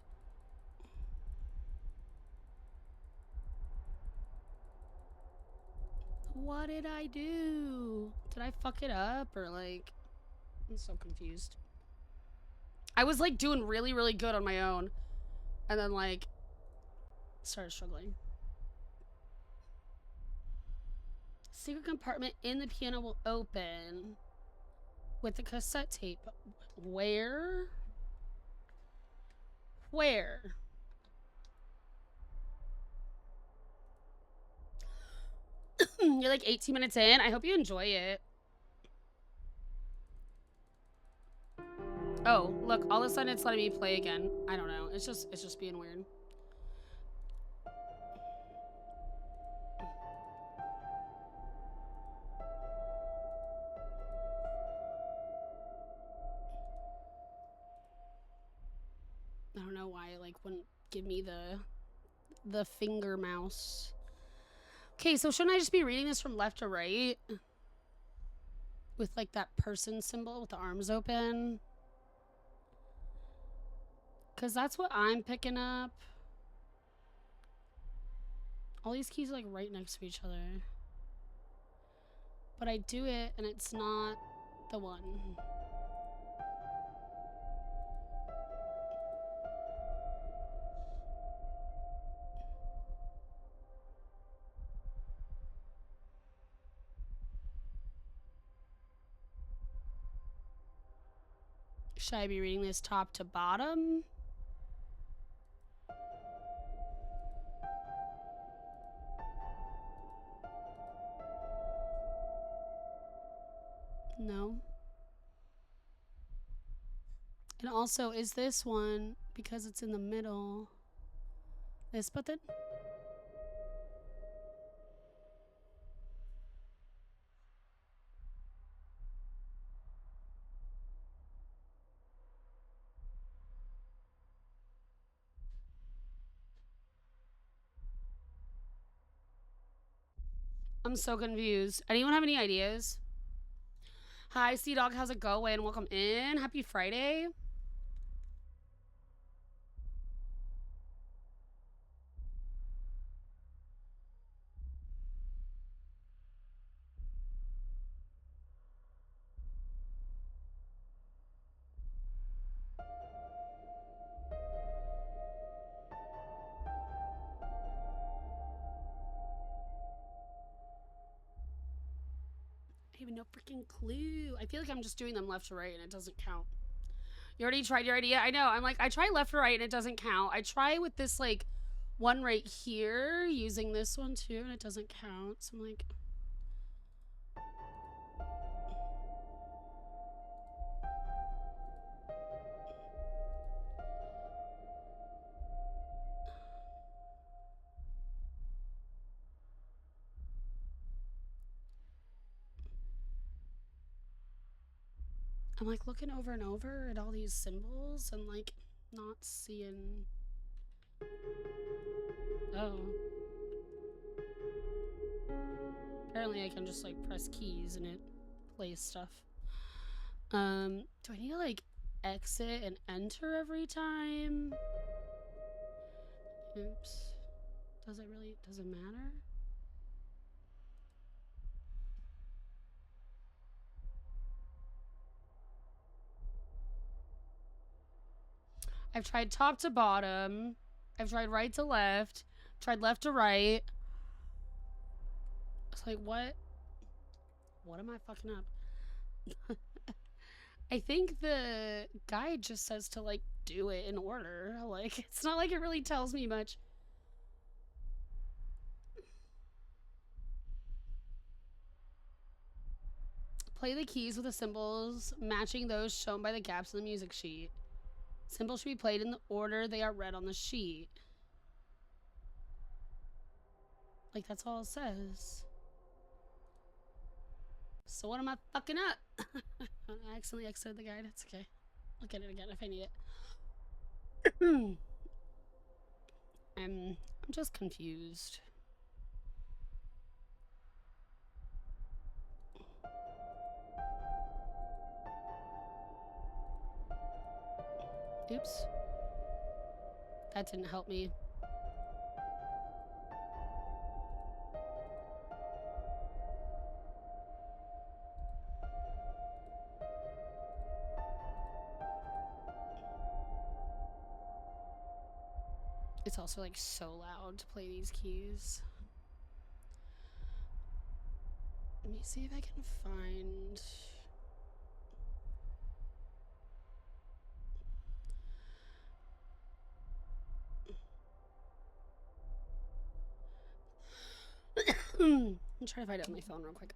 What did I do? Did I fuck it up or like... I'm so confused. I was like doing really, really good on my own. And then like started struggling. Secret compartment in the piano will open with the cassette tape. Where? Where? You're like 18 minutes in. I hope you enjoy it. Oh, look, all of a sudden it's letting me play again. I don't know. It's just being weird. I don't know why it like wouldn't give me the finger mouse. Okay, so shouldn't I just be reading this from left to right? With like that person symbol with the arms open? Cause that's what I'm picking up. All these keys are like right next to each other. But I do it and it's not the one. Should I be reading this top to bottom? No. And also, is this one, because it's in the middle, this button? I'm so confused. Anyone have any ideas? Hi, C-Dog. How's it going? Welcome in. Happy Friday. I have no freaking clue. I feel like I'm just doing them left to right and it doesn't count. You already tried your idea? I know. I'm like, I try left to right and it doesn't count. I try with this like one right here using this one too and it doesn't count. So I'm like... I'm like looking over and over at all these symbols and like not seeing... Oh. Apparently I can just like press keys and it plays stuff. Do I need to like exit and enter every time? Oops. Does it matter? I've tried top to bottom. I've tried right to left. Tried left to right. It's like, what? What am I fucking up? I think the guide just says to, like, do it in order. Like, it's not like it really tells me much. Play the keys with the symbols, matching those shown by the gaps in the music sheet. Symbols should be played in the order they are read on the sheet. Like, that's all it says. So what am I fucking up? I accidentally exited the guide. It's okay. I'll get it again if I need it. I'm just confused. Oops. That didn't help me. It's also like so loud to play these keys. Let me see if I can find. I'm trying to find it on my phone real quick.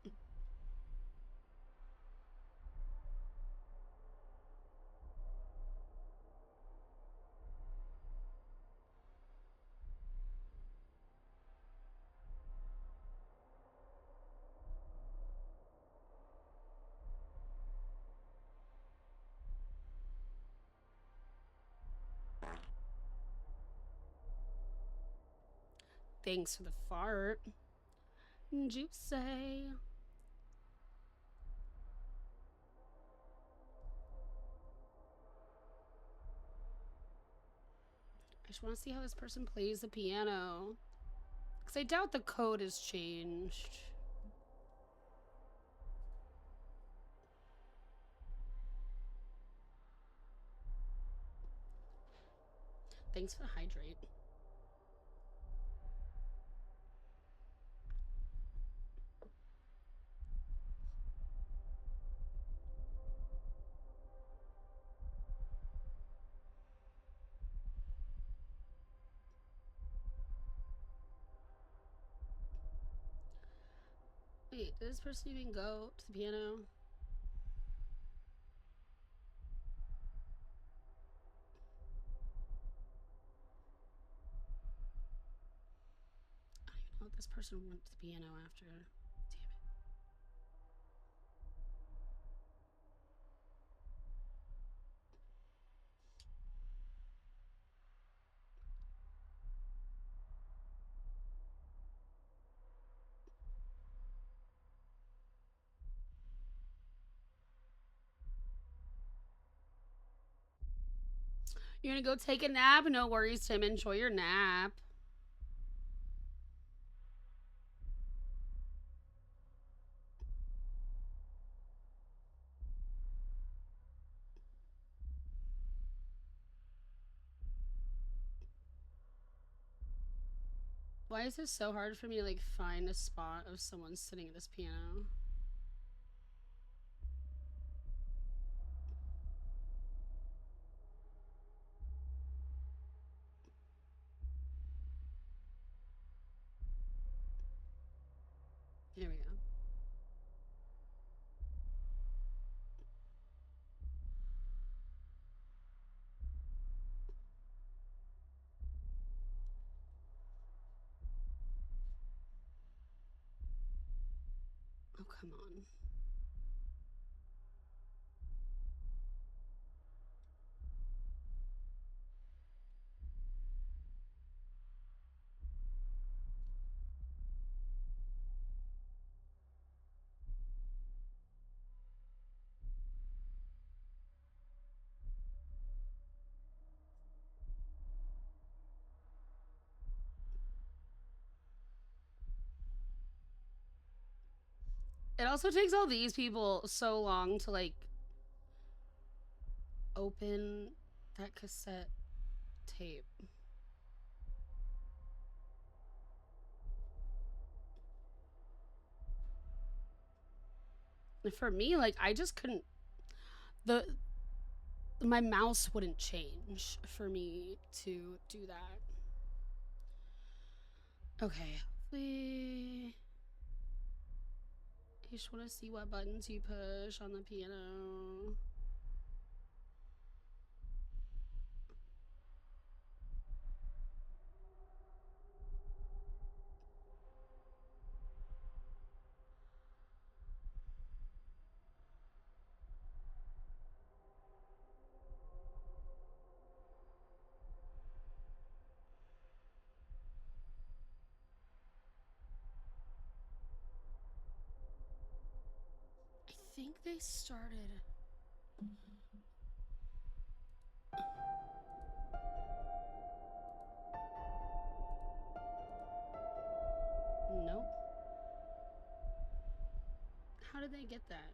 Thanks for the fart. Juicy. I just want to see how this person plays the piano. Because I doubt the code has changed. Thanks for the hydrate. Wait, did this person even go to the piano? I don't even know if this person went to the piano after. Damn it. You're gonna go take a nap? No worries, Tim. Enjoy your nap. Why is this so hard for me to like find a spot of someone sitting at this piano? Here we go. Oh, come on. It also takes all these people so long to like open that cassette tape. For me, like I just couldn't my mouse wouldn't change for me to do that. Okay, hopefully I just want to see what buttons you push on the piano. I think they started. Nope. How did they get that?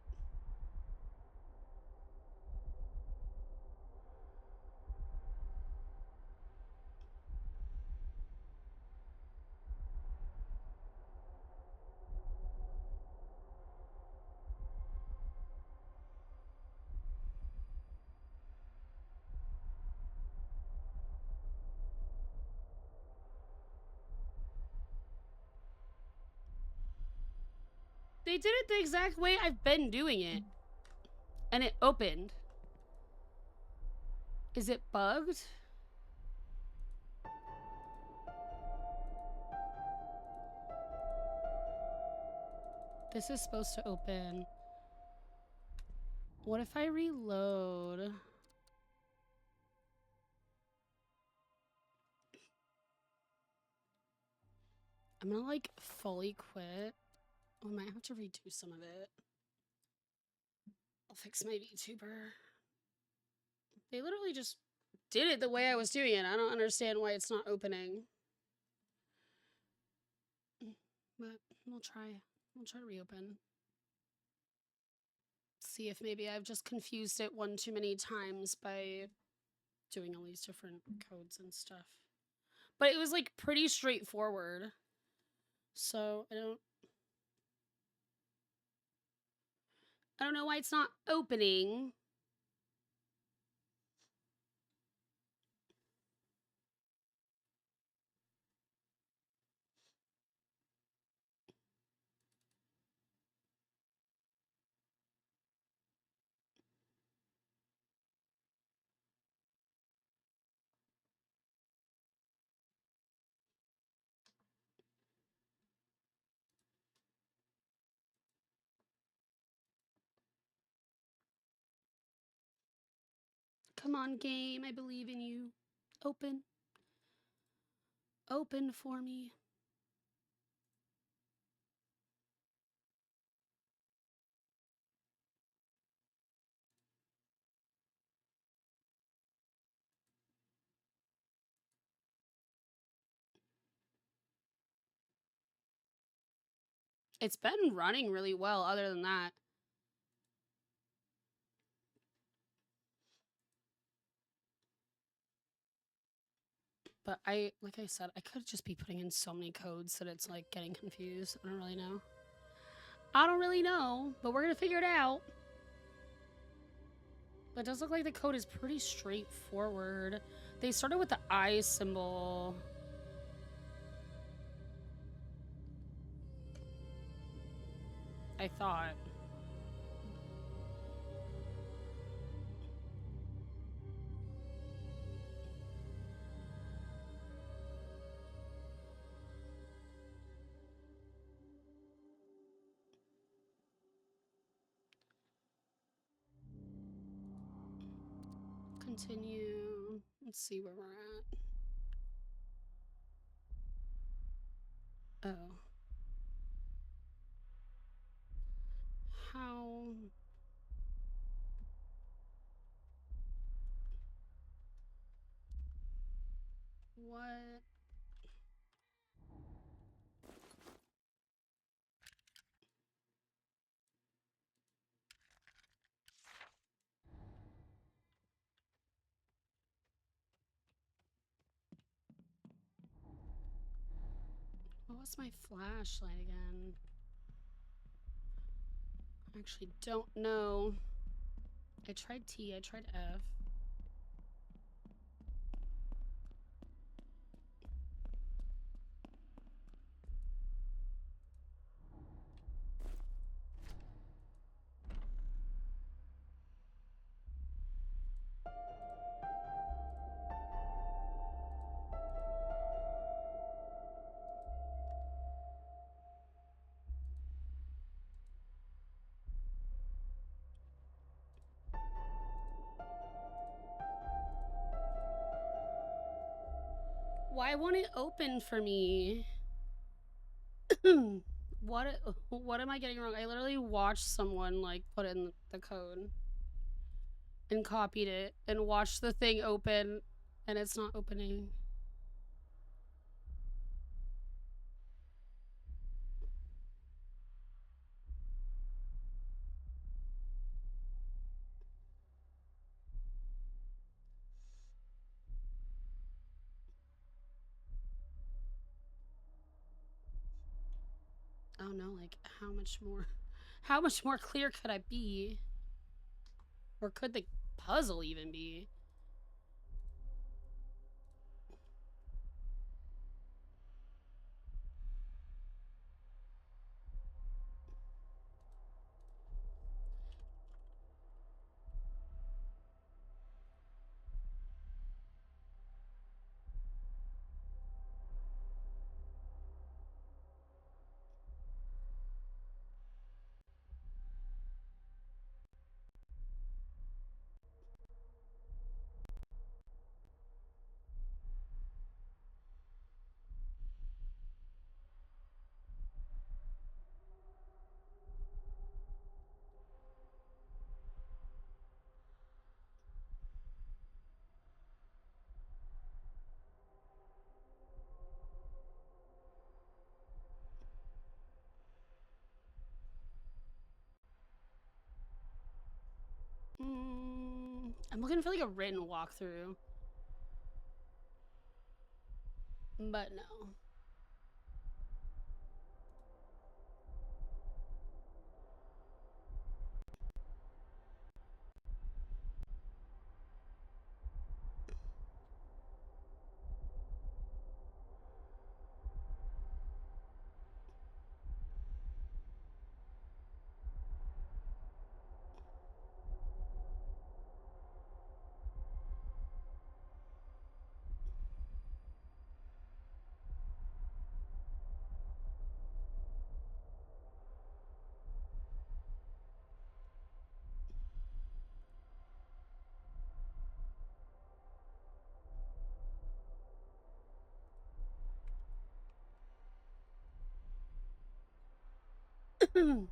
They did it the exact way I've been doing it. And it opened. Is it bugged? This is supposed to open. What if I reload? I'm gonna like fully quit. I might have to redo some of it. I'll fix my VTuber. They literally just did it the way I was doing it. I don't understand why it's not opening. But we'll try. We'll try to reopen. See if maybe I've just confused it one too many times by doing all these different codes and stuff. But it was like pretty straightforward. So I don't know why it's not opening. Come on, game. I believe in you. Open. Open for me. It's been running really well other than that. But like I said, I could just be putting in so many codes that it's like getting confused. I don't really know. I don't really know, but we're gonna figure it out. But it does look like the code is pretty straightforward. They started with the I symbol. I thought. Continue. Let's see where we're at. Oh. How? What? What was my flashlight again? I actually don't know. I tried T, I tried F. Why won't it open for me? What am I getting wrong? I literally watched someone like put in the code and copied it and watched the thing open and it's not opening. Oh no, like how much more clear could I be? Or could the puzzle even be? looking for like a written walkthrough. But no. Hmm.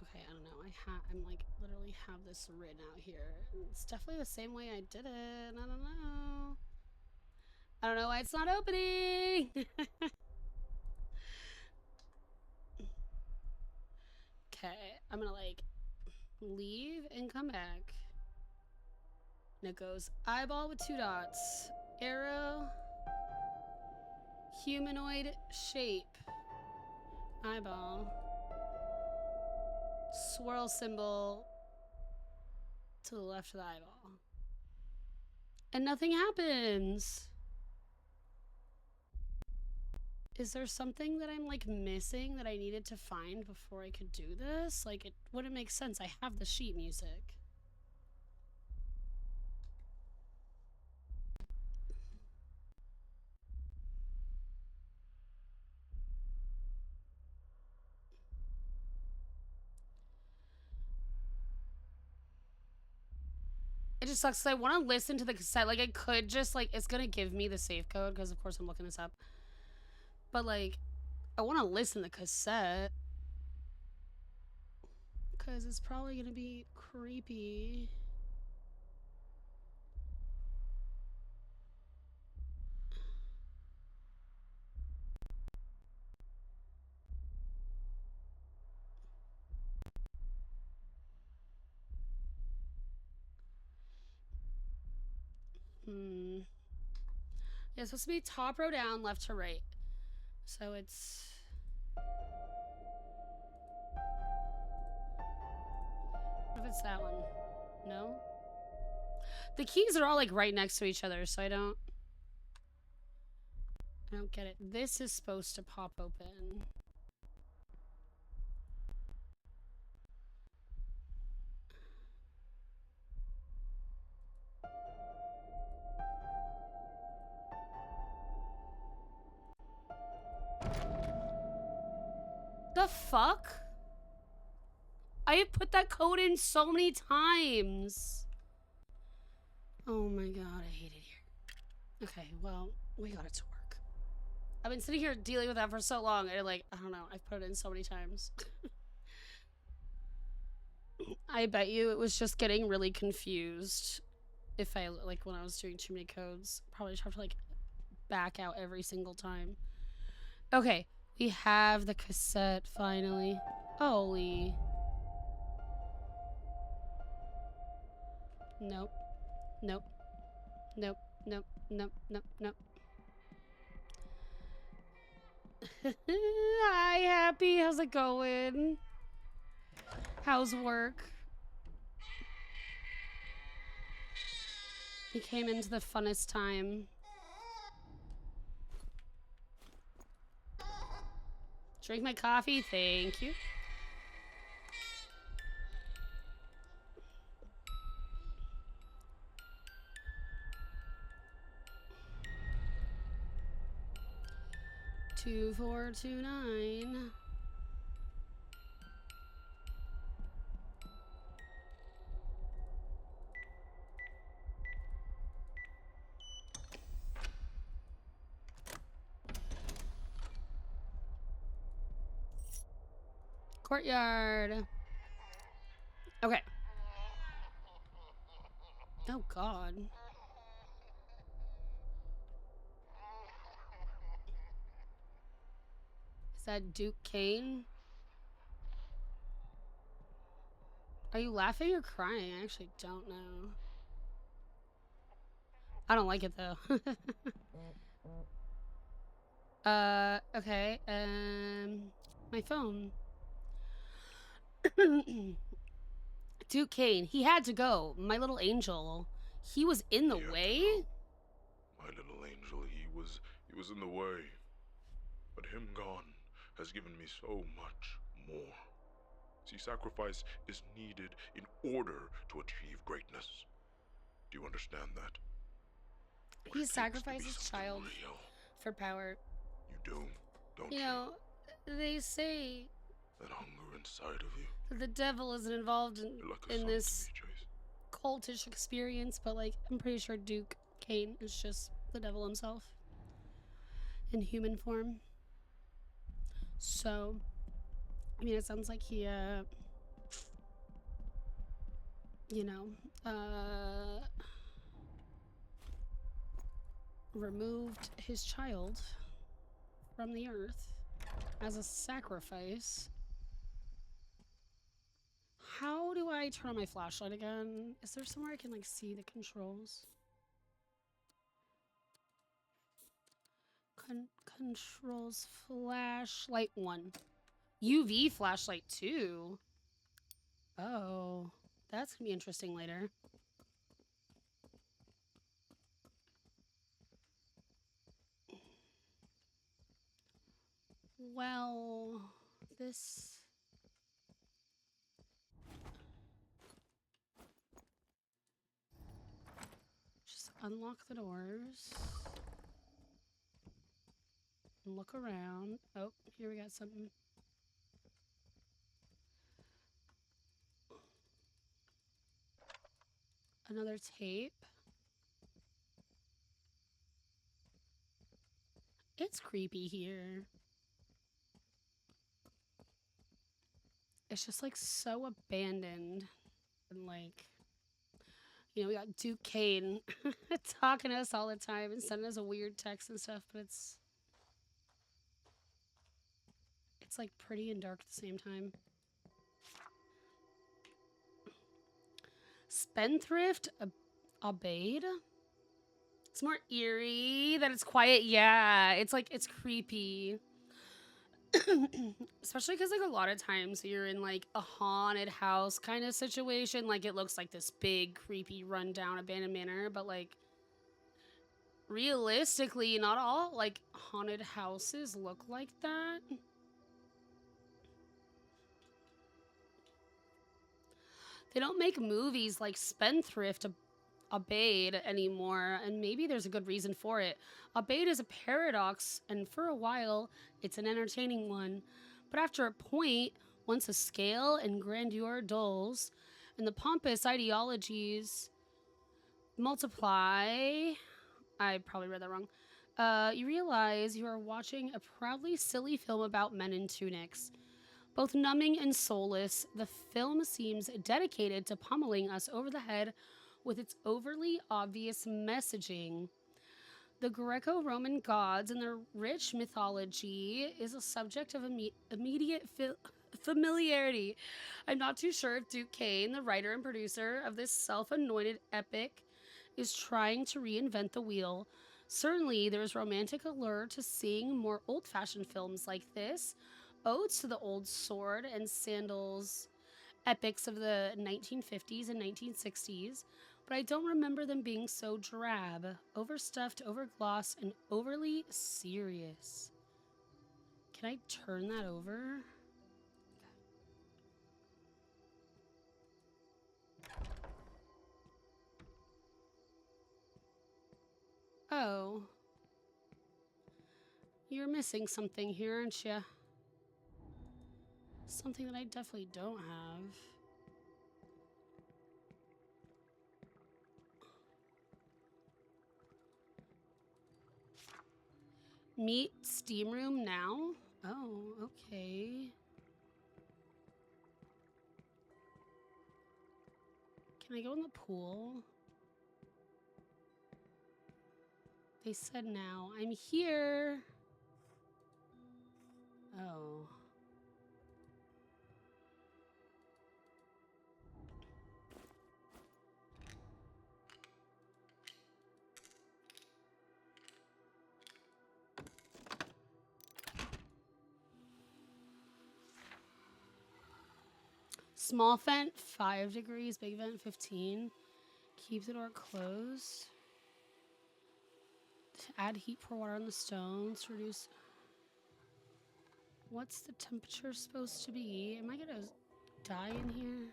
Okay, I don't know. I'm like literally have this written out here. It's definitely the same way I did it. I don't know. I don't know why it's not opening. Okay, I'm gonna like leave and come back. And it goes eyeball with 2 dots, arrow, humanoid shape, eyeball, swirl symbol to the left of the eyeball. And nothing happens. Is there something that I'm like missing that I needed to find before I could do this? Like, it wouldn't make sense. I have the sheet music. It just sucks because I want to listen to the cassette. Like, I could just, like, it's going to give me the save code because, of course, I'm looking this up. But, like, I want to listen to the cassette because it's probably going to be creepy. Yeah, it's supposed to be top row down, left to right. So it's... What if it's that one? No? The keys are all like right next to each other, so I don't get it. This is supposed to pop open. The fuck? I have put that code in so many times. Oh my god, I hate it here. Okay, well, we got it to work. I've been sitting here dealing with that for so long, and like, I don't know, I've put it in so many times. I bet you it was just getting really confused if I, like, when I was doing too many codes. Probably just have to, like, back out every single time. Okay, we have the cassette, finally. Holy. Nope. Nope. Nope. Nope. Nope. Nope. Nope. Hi, Happy. How's it going? How's work? He came into the funnest time. Drink my coffee, thank you. Two, 4, 2, 9. Courtyard. Okay. Oh, God. Is that Duke Kane? Are you laughing or crying? I actually don't know. I don't like it, though. Okay. My phone. Duke Kane, he had to go. My little angel. He was in the way? My little angel, he was in the way. But him gone has given me so much more. See, sacrifice is needed in order to achieve greatness. Do you understand that? He sacrificed his child for power. You do, don't you? You know, they say that hunger inside of you. That the devil isn't involved in this cultish experience, but like I'm pretty sure Duke Kane is just the devil himself in human form. So, I mean, it sounds like he, you know, removed his child from the earth as a sacrifice. How do I turn on my flashlight again? Is there somewhere I can like see the controls? Controls flashlight 1. UV flashlight 2. Oh, that's gonna be interesting later. Well, this... Just unlock the doors. And look around. Oh, here we got something. Another tape. It's creepy here. It's just like so abandoned. And like, you know, we got Duke Kane talking to us all the time and sending us a weird text and stuff, but it's like pretty and dark at the same time. Spendthrift Obeyed? It's more eerie than it's quiet. Yeah, it's like, it's creepy. Especially because like a lot of times you're in like a haunted house kind of situation. Like it looks like this big, creepy, rundown, abandoned manor. But like realistically, not all like haunted houses look like that. They don't make movies like Spendthrift Obeyed anymore, and maybe there's a good reason for it. Obeyed is a paradox, and for a while, it's an entertaining one. But after a point, once the scale and grandeur dulls, and the pompous ideologies multiply, I probably read that wrong, you realize you are watching a proudly silly film about men in tunics. Both numbing and soulless, the film seems dedicated to pummeling us over the head with its overly obvious messaging. The Greco-Roman gods and their rich mythology is a subject of immediate familiarity. I'm not too sure if Duke Kane, the writer and producer of this self-anointed epic, is trying to reinvent the wheel. Certainly, there's romantic allure to seeing more old-fashioned films like this, odes to the old sword and sandals epics of the 1950s and 1960s, but I don't remember them being so drab, overstuffed, overglossed, and overly serious. Can I turn that over? Oh. You're missing something here, aren't you? Something that I definitely don't have. Meet steam room now? Oh, okay. Can I go in the pool? They said now. I'm here. Oh. Small vent, 5 degrees. Big vent, 15. Keep the door closed. Add heat, pour water on the stones. Reduce. What's the temperature supposed to be? Am I gonna die in here?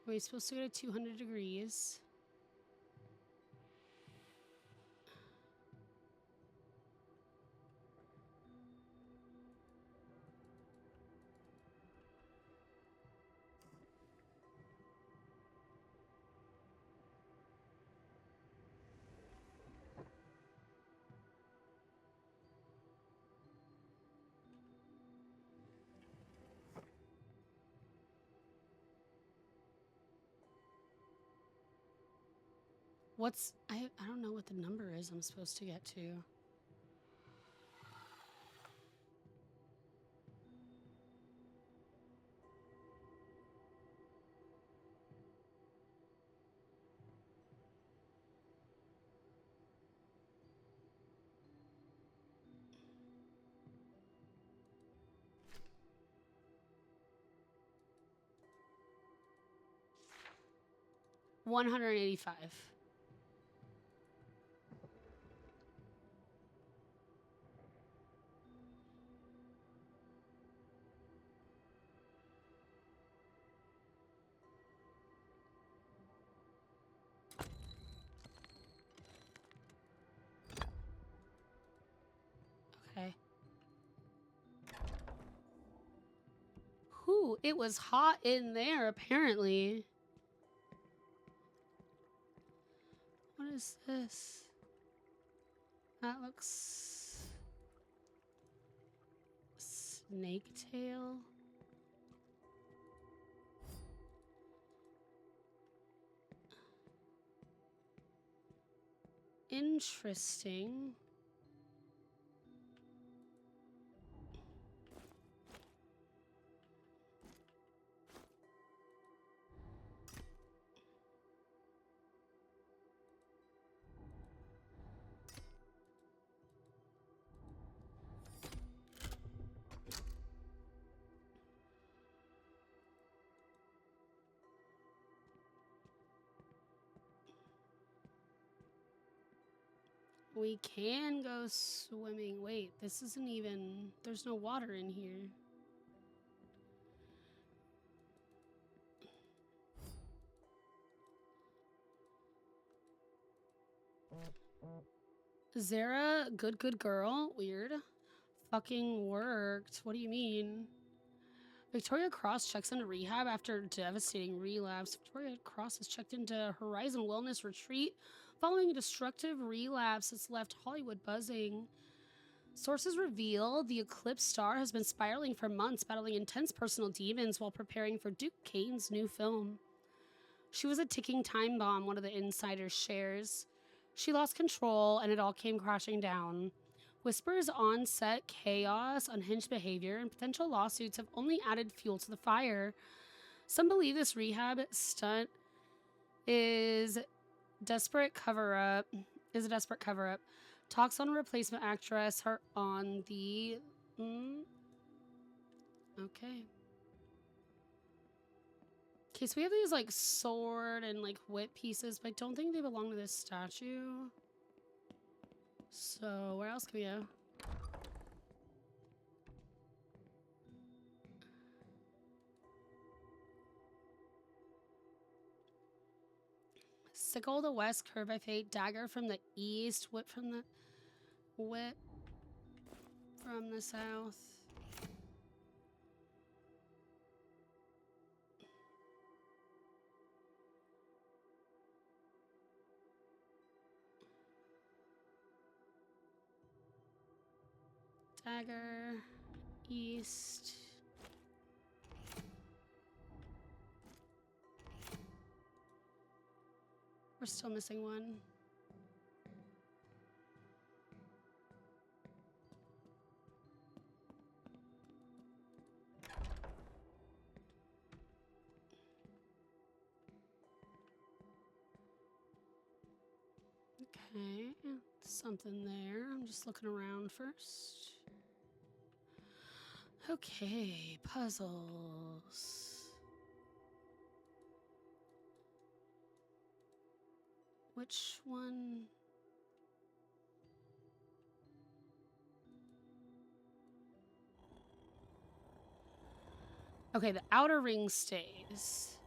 Are we supposed to go to 200 degrees? What's I don't know what the number is I'm supposed to get to. $185. Okay. Whew, it was hot in there, apparently. What is this? That looks... Snake tail? Interesting. We can go swimming. Wait, this isn't even... There's no water in here. Zara, good girl. Weird. Fucking worked. What do you mean? Victoria Cross checks into rehab after devastating relapse. Victoria Cross has checked into Horizon Wellness Retreat following a destructive relapse that's left Hollywood buzzing. Sources reveal the Eclipse star has been spiraling for months, battling intense personal demons while preparing for Duke Kane's new film. She was a ticking time bomb, one of the insiders shares. She lost control and it all came crashing down. Whispers, on-set chaos, unhinged behavior, and potential lawsuits have only added fuel to the fire. Some believe this rehab stunt is a desperate cover-up. Talks on a replacement actress are on the... Okay. Okay, so we have these, like, sword and, like, whip pieces, but I don't think they belong to this statue. So, where else can we go? Sickle the west, curve by fate, dagger from the east, whip from the south. Dagger, east. We're still missing one. Okay, something there. I'm just looking around first. Okay, puzzles. Which one? Okay, the outer ring stays.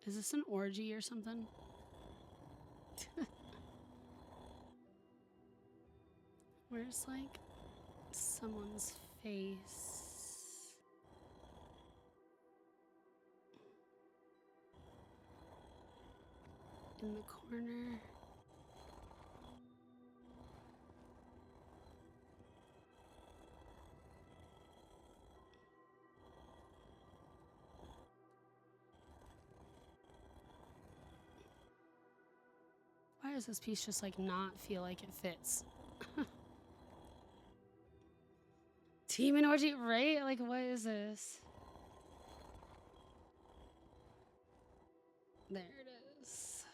Is this an orgy or something? Where's, like, someone's face? In the corner. Why does this piece just, like, not feel like it fits? Demon orgy, right? Like, what is this? There it is.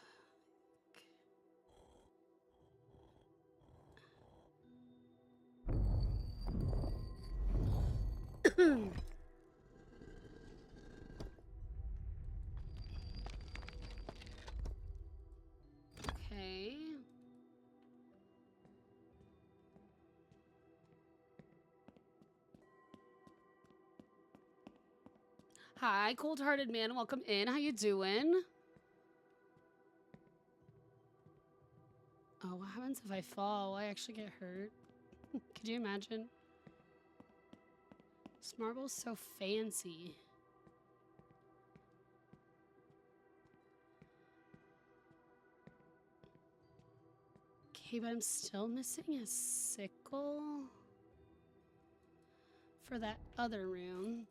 Okay. Hi, cold-hearted man. Welcome in. How you doing? Oh, what happens if I fall? Will I actually get hurt? Could you imagine? This marble's so fancy. Okay, but I'm still missing a sickle for that other room.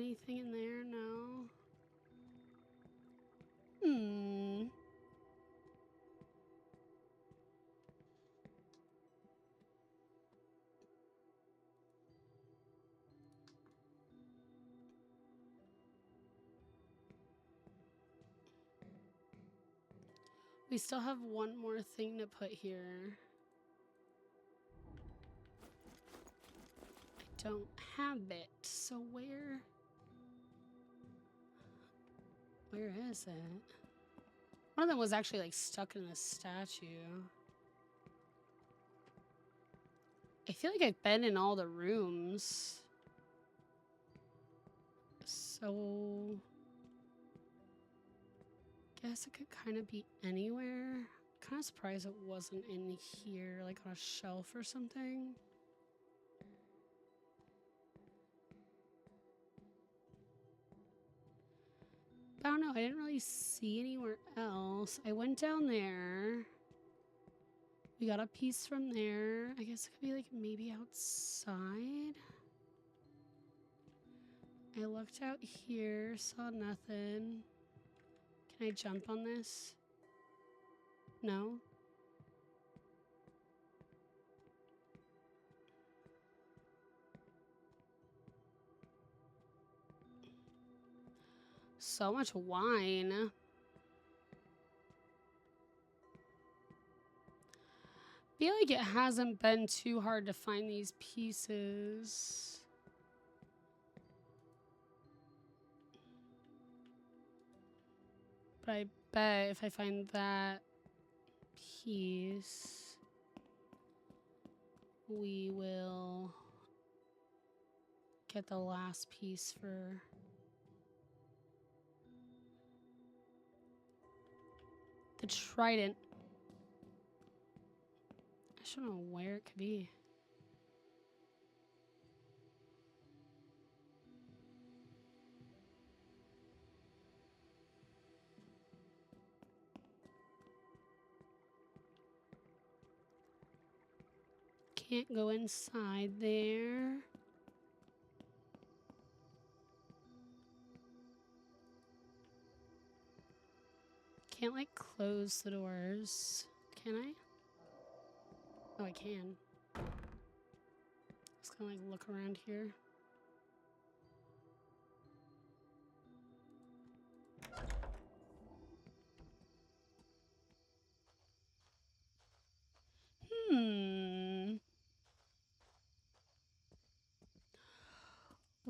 Anything in there? No. We still have one more thing to put here. don't have it. So where is it? One of them was actually like stuck in the statue. I feel like I've been in all the rooms. So guess it could kind of be anywhere. Kind of surprised it wasn't in here, like on a shelf or something. I don't know. I didn't really see anywhere else. I went down there. We got a piece from there. I guess it could be like maybe outside. I looked out here, saw nothing. Can I jump on this? No? So much wine. Feel like it hasn't been too hard to find these pieces. But I bet if I find that piece, we will get the last piece for the trident. I just don't know where it could be. Can't go inside there. Can't like close the doors. Can I? Oh, I can. Just gonna like look around here.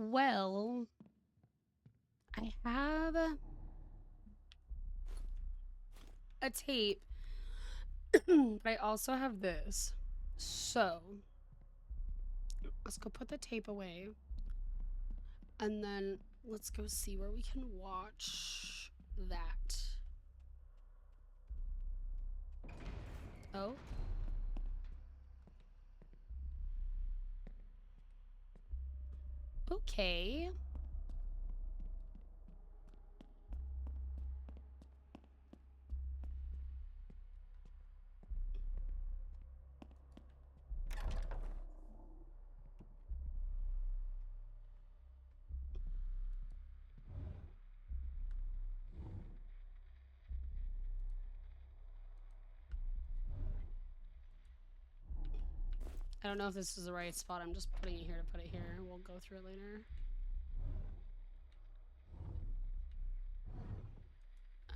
Well, I have a tape, but I also have this. So, let's go put the tape away. And then let's go see where we can watch that. Oh. Okay. I don't know if this is the right spot. I'm just putting it here to put it here. We'll go through it later.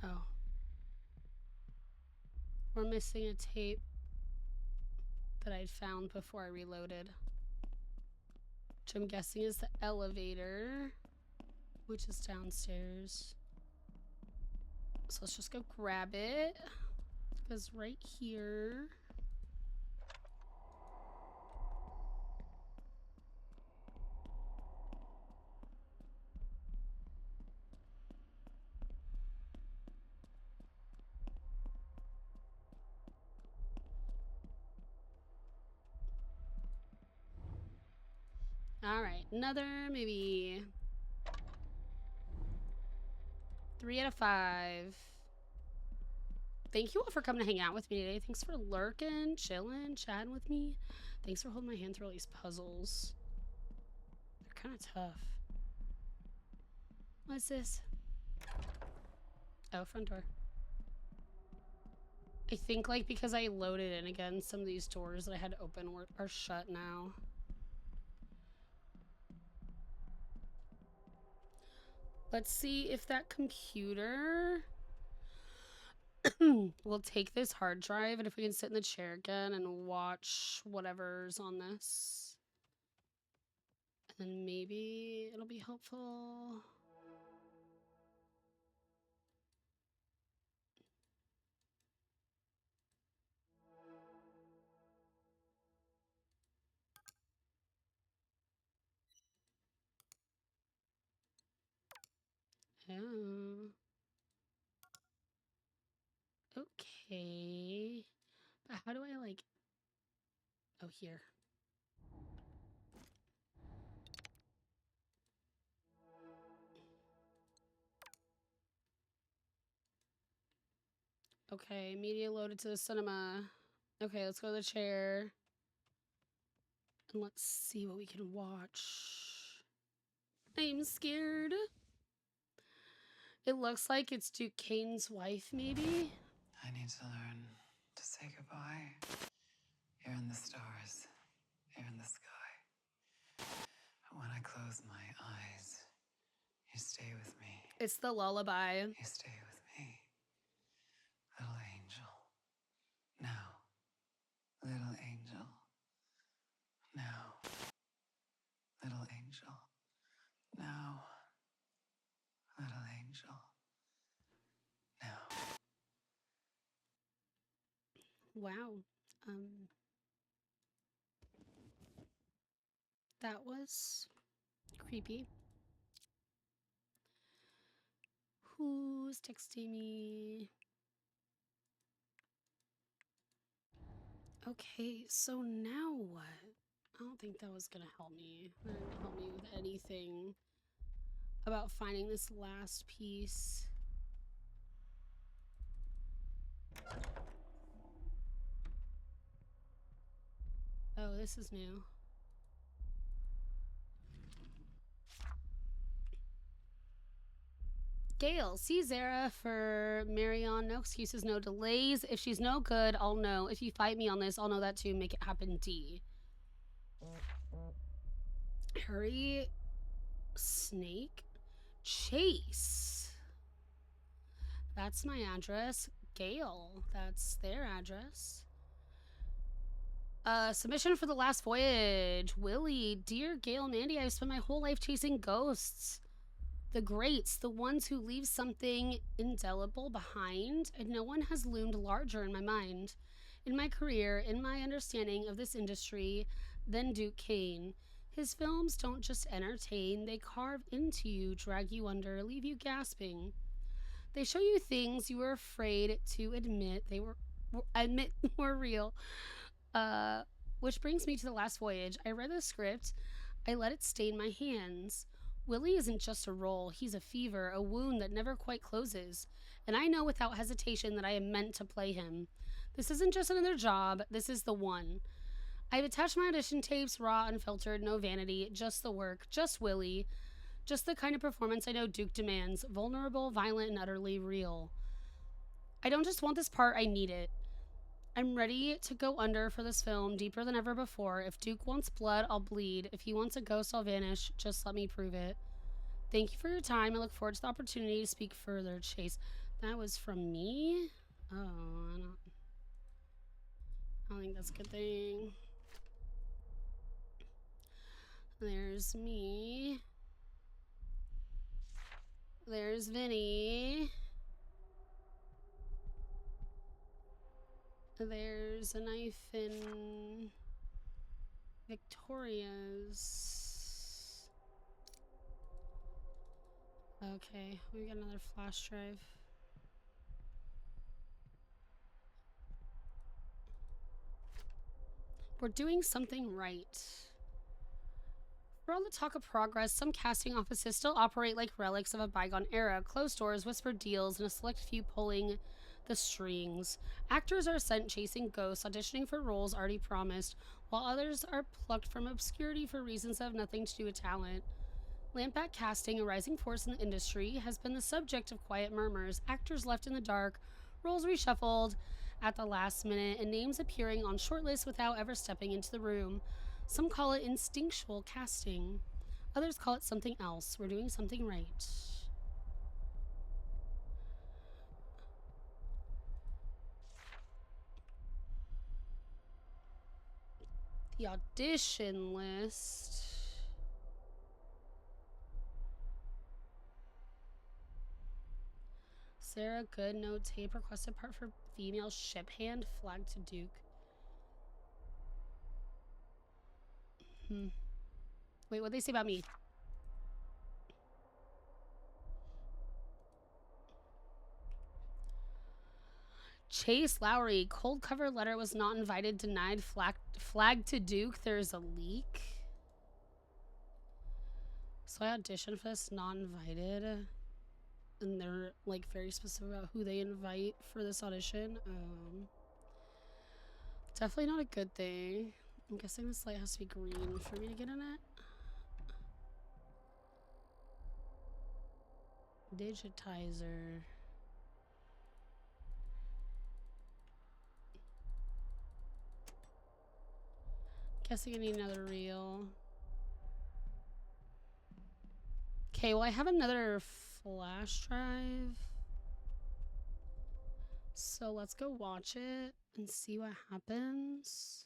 Oh. We're missing a tape that I'd found before I reloaded. Which I'm guessing is the elevator, which is downstairs. So let's just go grab it. It goes right here. All right, another maybe 3 out of 5. Thank you all for coming to hang out with me today. Thanks for lurking, chilling, chatting with me. Thanks for holding my hand through all these puzzles. They're kind of tough. What's this? Oh, front door. I think like because I loaded in again, some of these doors that I had to open are shut now. Let's see if that computer will take this hard drive, and if we can sit in the chair again and watch whatever's on this. And then maybe it'll be helpful. Oh. Okay. But how do I like... Oh, here. Okay, media loaded to the cinema. Okay, let's go to the chair. And let's see what we can watch. I'm scared. It looks like it's Duke Kane's wife, maybe? I need to learn to say goodbye. You're in the stars. You're in the sky. But when I close my eyes, you stay with me. It's the lullaby. You stay with me. Little angel. Now. Little angel. Now. Little angel. Now. Little angel. Now. Wow. That was creepy. Who's texting me? Okay, so now what? I don't think that was gonna help me. That didn't help me with anything about finding this last piece. Oh, this is new. Gail, see Zara for Marion. No excuses, no delays. If she's no good, I'll know. If you fight me on this, I'll know that too. Make it happen, D. Hurry. Snake. Chase. That's my address. Gail, that's their address. Submission for the last voyage. Willie, dear Gail, Mandy, I've spent my whole life chasing ghosts. The greats, the ones who leave something indelible behind, and no one has loomed larger in my mind, in my career, in my understanding of this industry, than Duke Kane. His films don't just entertain, they carve into you, drag you under, leave you gasping. They show you things you were afraid to admit were real. Which brings me to the last voyage. I read the script. I let it stain my hands. Willie isn't just a role. He's a fever, a wound that never quite closes. And I know without hesitation that I am meant to play him. This isn't just another job. This is the one. I've attached my audition tapes, raw, unfiltered, no vanity, just the work, just Willie. Just the kind of performance I know Duke demands. Vulnerable, violent, and utterly real. I don't just want this part, I need it. I'm ready to go under for this film, deeper than ever before. If Duke wants blood, I'll bleed. If he wants a ghost, I'll vanish. Just let me prove it. Thank you for your time. I look forward to the opportunity to speak further. Chase. That was from me? Oh, I don't think that's a good thing. There's me. There's Vinny. There's a knife in Victoria's. Okay, we got another flash drive. We're doing something right. For all the talk of progress, some casting offices still operate like relics of a bygone era. Closed doors, whispered deals, and a select few pulling the strings. Actors are sent chasing ghosts, auditioning for roles already promised, while others are plucked from obscurity for reasons that have nothing to do with talent. Lampback casting, a rising force in the industry, has been the subject of quiet murmurs, actors left in the dark, roles reshuffled at the last minute, and names appearing on shortlists without ever stepping into the room. Some call it instinctual casting. Others call it something else. We're doing something right. The audition list. Sarah, good. No tape requested part for female ship hand. Flag to Duke. Wait, what'd they say about me? Chase Lowry, cold cover letter was not invited, denied, flag to Duke. There's a leak. So I auditioned for this, not invited. And they're like very specific about who they invite for this audition. Definitely not a good thing. I'm guessing this light has to be green for me to get in it. Digitizer. Guessing I need another reel. Okay, well I have another flash drive. So let's go watch it and see what happens.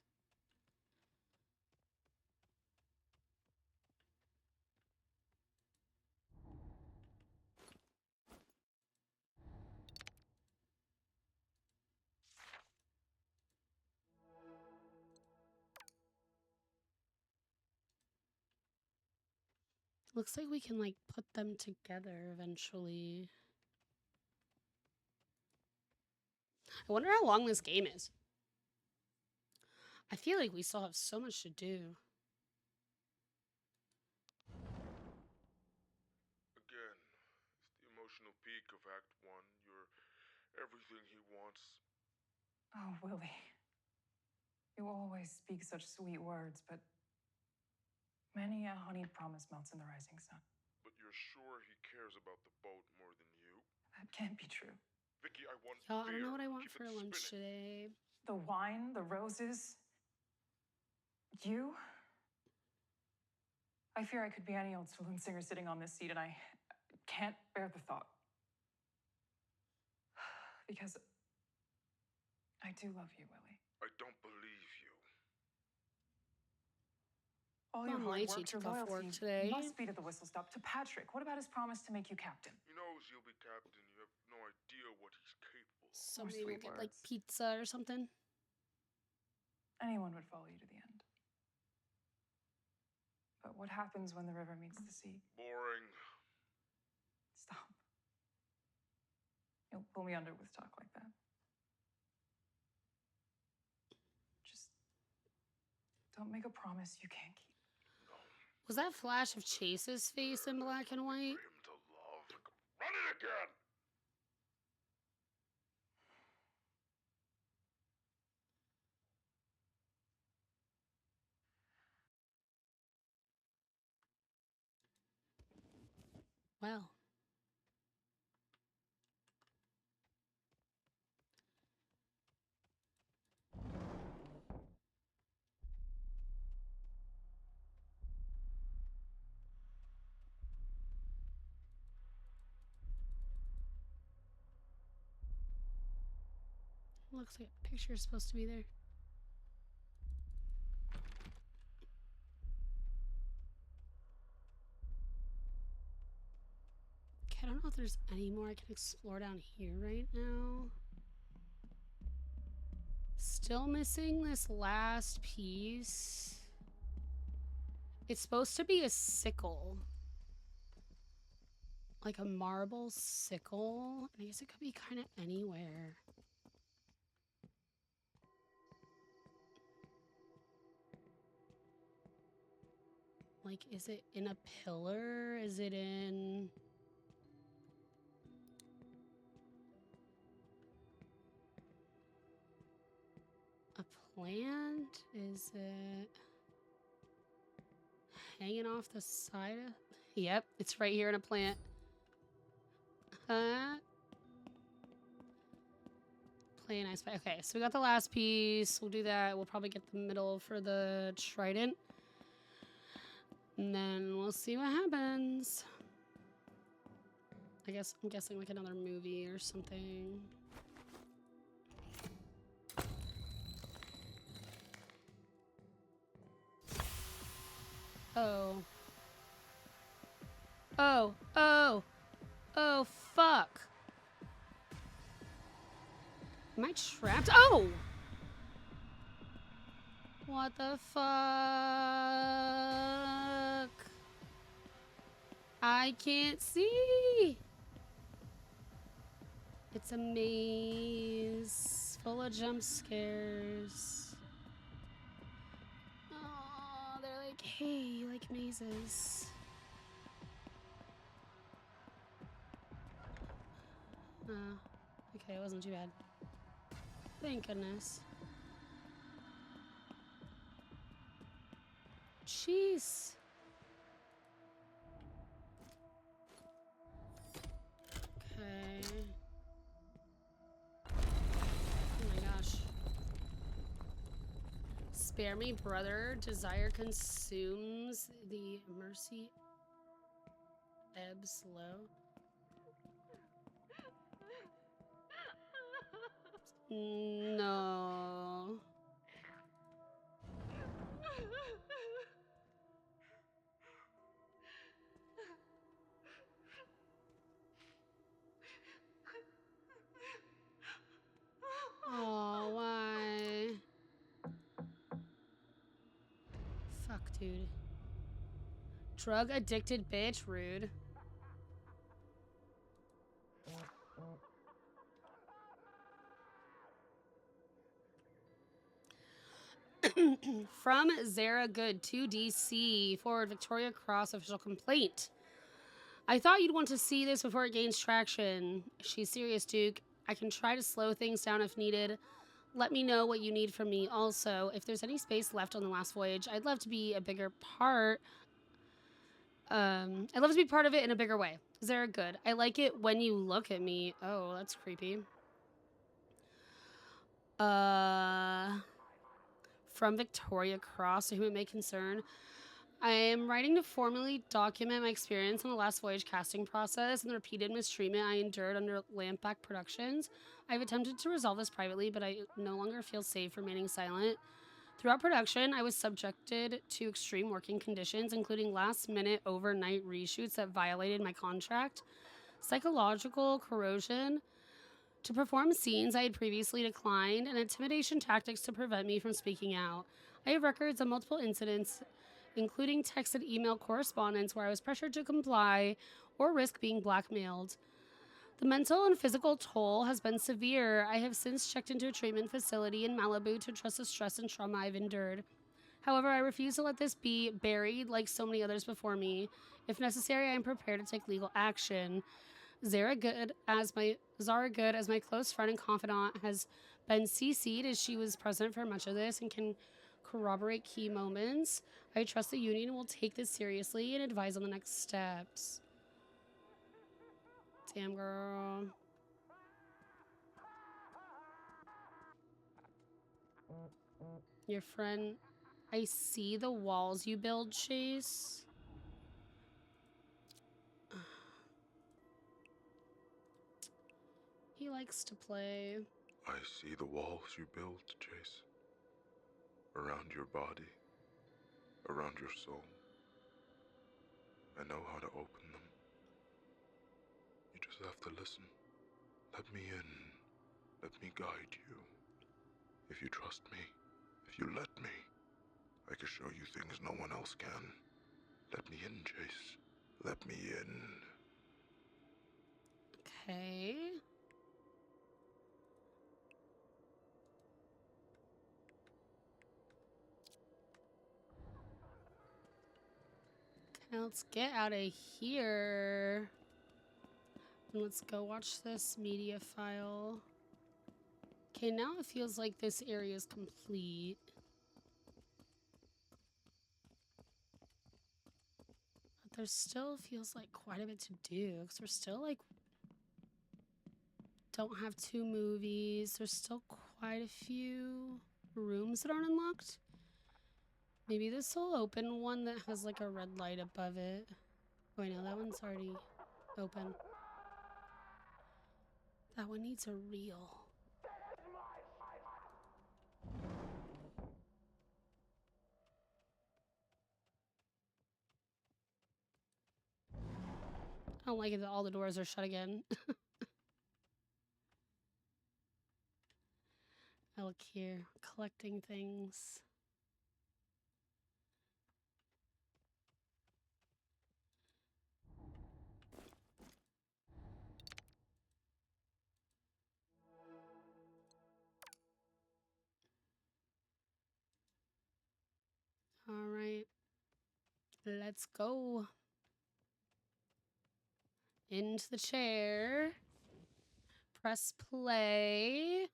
Looks like we can like put them together eventually. I wonder how long this game is. I feel like we still have so much to do. Again, it's the emotional peak of Act 1. You're everything he wants. Oh, Willie. You always speak such sweet words, but many a honeyed promise melts in the rising sun. But you're sure he cares about the boat more than you? That can't be true. Vicky, I want Y'all, I beer. don't know what I want Keep for it lunch spinning. today. The wine, the roses. You? I fear I could be any old saloon singer sitting on this seat, and I can't bear the thought. Because I do love you, Willie. I don't believe you. All your Mom hard Lychee work, your took off work loyalty today. must be to the whistle stop. To Patrick, what about his promise to make you captain? He knows you'll be captain. You have no idea what he's capable of. So More maybe we'll sweet get like words. pizza or something. Anyone would follow you to the end. But what happens when the river meets the sea? Boring. Stop. You'll pull me under with talk like that. Just don't make a promise you can't keep. Was that flash of Chase's face in black and white? For him to love. Run it again! Well. Looks like a picture is supposed to be there. Okay, I don't know if there's any more I can explore down here right now. Still missing this last piece. It's supposed to be a sickle. Like a marble sickle. I guess it could be kind of anywhere. Like, is it in a pillar? Is it in... a plant? Is it hanging off the side of... Yep, it's right here in a plant. Play an ice pipe. Okay, so we got the last piece. We'll do that. We'll probably get the middle for the trident. And then we'll see what happens. I'm guessing like another movie or something. Oh. Oh, fuck. Am I trapped? Oh! What the fuck? I can't see. It's a maze full of jump scares. Oh, they're like, hey, you like mazes. Oh, okay, it wasn't too bad. Thank goodness. Jeez. Okay. Oh my gosh. Spare me, brother. Desire consumes the mercy ebbs low. No. Oh, why? Fuck, dude. Drug addicted bitch, rude. From Zara Good to DC, forward Victoria Cross official complaint. I thought you'd want to see this before it gains traction. She's serious, Duke. I can try to slow things down if needed. Let me know what you need from me. Also, if there's any space left on the last voyage, I'd love to be a bigger part. I'd love to be part of it in a bigger way. Zara Good. I like it when you look at me. Oh, that's creepy. From Victoria Cross, to whom it may concern. I am writing to formally document my experience on the last voyage casting process and the repeated mistreatment I endured under Lampback Productions. I've attempted to resolve this privately, but I no longer feel safe remaining silent. Throughout production, I was subjected to extreme working conditions, including last-minute overnight reshoots that violated my contract, psychological corrosion to perform scenes I had previously declined, and intimidation tactics to prevent me from speaking out. I have records of multiple incidents, including text and email correspondence where I was pressured to comply or risk being blackmailed. The mental and physical toll has been severe. I have since checked into a treatment facility in Malibu to address the stress and trauma I've endured. However, I refuse to let this be buried like so many others before me. If necessary, I am prepared to take legal action. Zara Good, as my close friend and confidant, has been CC'd as she was present for much of this and can corroborate key moments. I trust the union will take this seriously and advise on the next steps. Damn, girl. Your friend... I see the walls you build, Chase. He likes to play. I see the walls you build, Chase. Around your body. Around your soul. I know how to open them. You just have to listen. Let me in. Let me guide you. If you trust me, if you let me, I can show you things no one else can. Let me in, Chase. Let me in. Okay. Okay, let's get out of here. And let's go watch this media file. Okay, now it feels like this area is complete. But there still feels like quite a bit to do. Because we're still like... don't have 2 movies. There's still quite a few rooms that aren't unlocked. Maybe this will open one that has like a red light above it. Oh, I know that one's already open. That one needs a reel. I don't like it that all the doors are shut again. look here. Collecting things. All right. Let's go. Into the chair. Press play.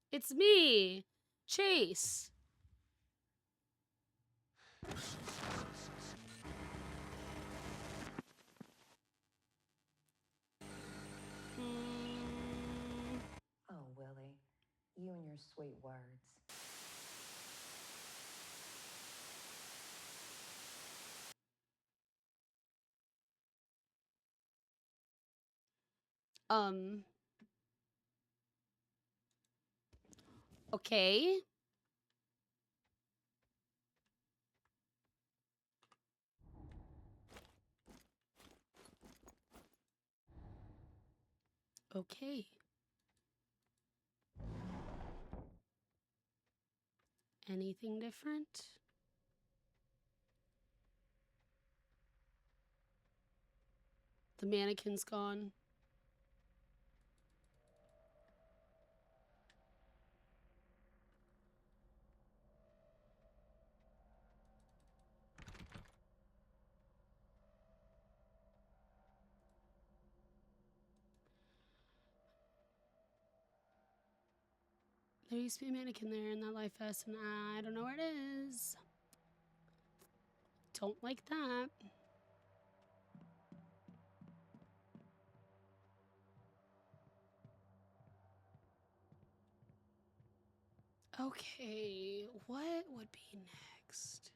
It's me, Chase. Oh, Willie, you and your sweet words. Okay. Okay. Anything different? The mannequin's gone. There used to be a mannequin there in that life vest, and I don't know where it is. Don't like that. Okay, what would be next?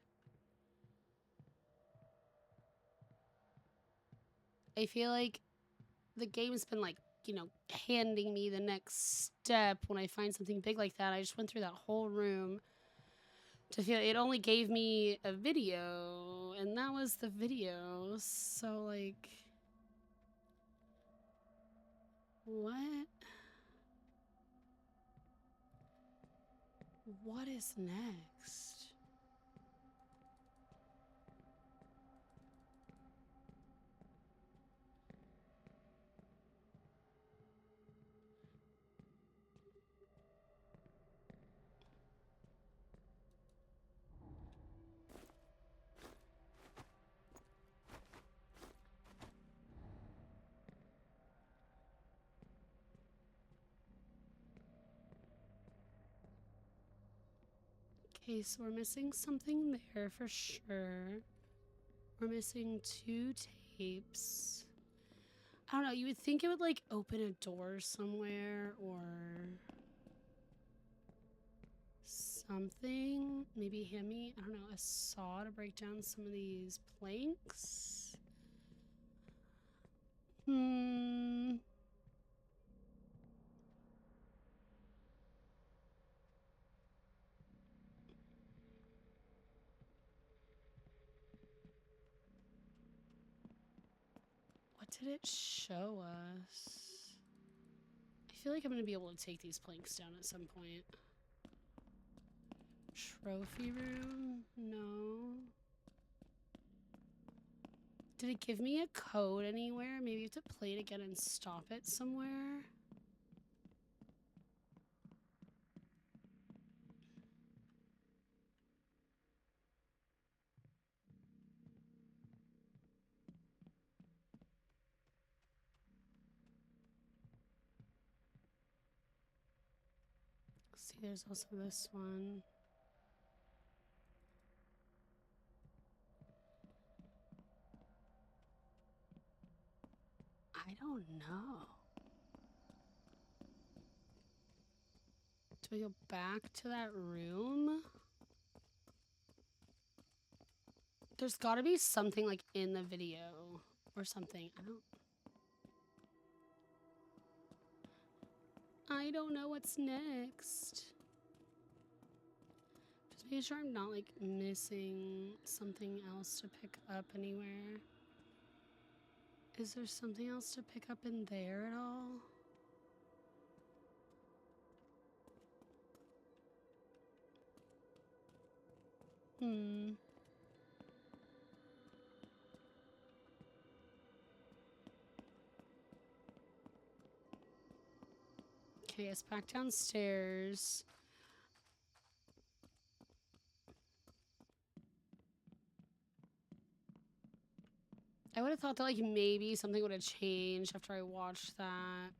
I feel like the game's been like, you know, handing me the next step when I find something big like that. I just went through that whole room to feel it only gave me a video, and that was the video. So like, what? What is next? Okay, so we're missing something there for sure. We're missing 2 tapes. I don't know, you would think it would like open a door somewhere or something. Maybe hand me, I don't know, a saw to break down some of these planks. What did it show us? I feel like I'm gonna be able to take these planks down at some point. Trophy room? No. Did it give me a code anywhere? Maybe you have to play it again and stop it somewhere? See, there's also this one. I don't know. Do I go back to that room? There's gotta be something like in the video or something. I don't know what's next. Just making sure I'm not like missing something else to pick up anywhere. Is there something else to pick up in there at all? Hmm. Okay, it's back downstairs. I would have thought that, like, maybe something would have changed after I watched that.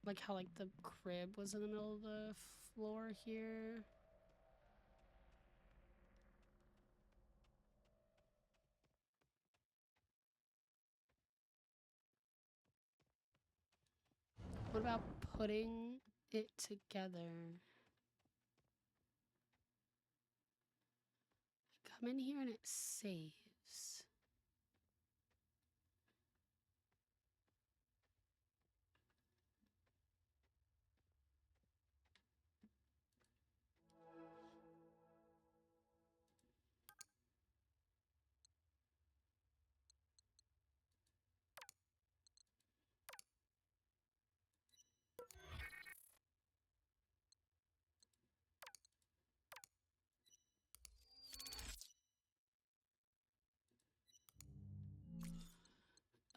Like how, like, the crib was in the middle of the floor here. What about putting it together? Come in here and it saves.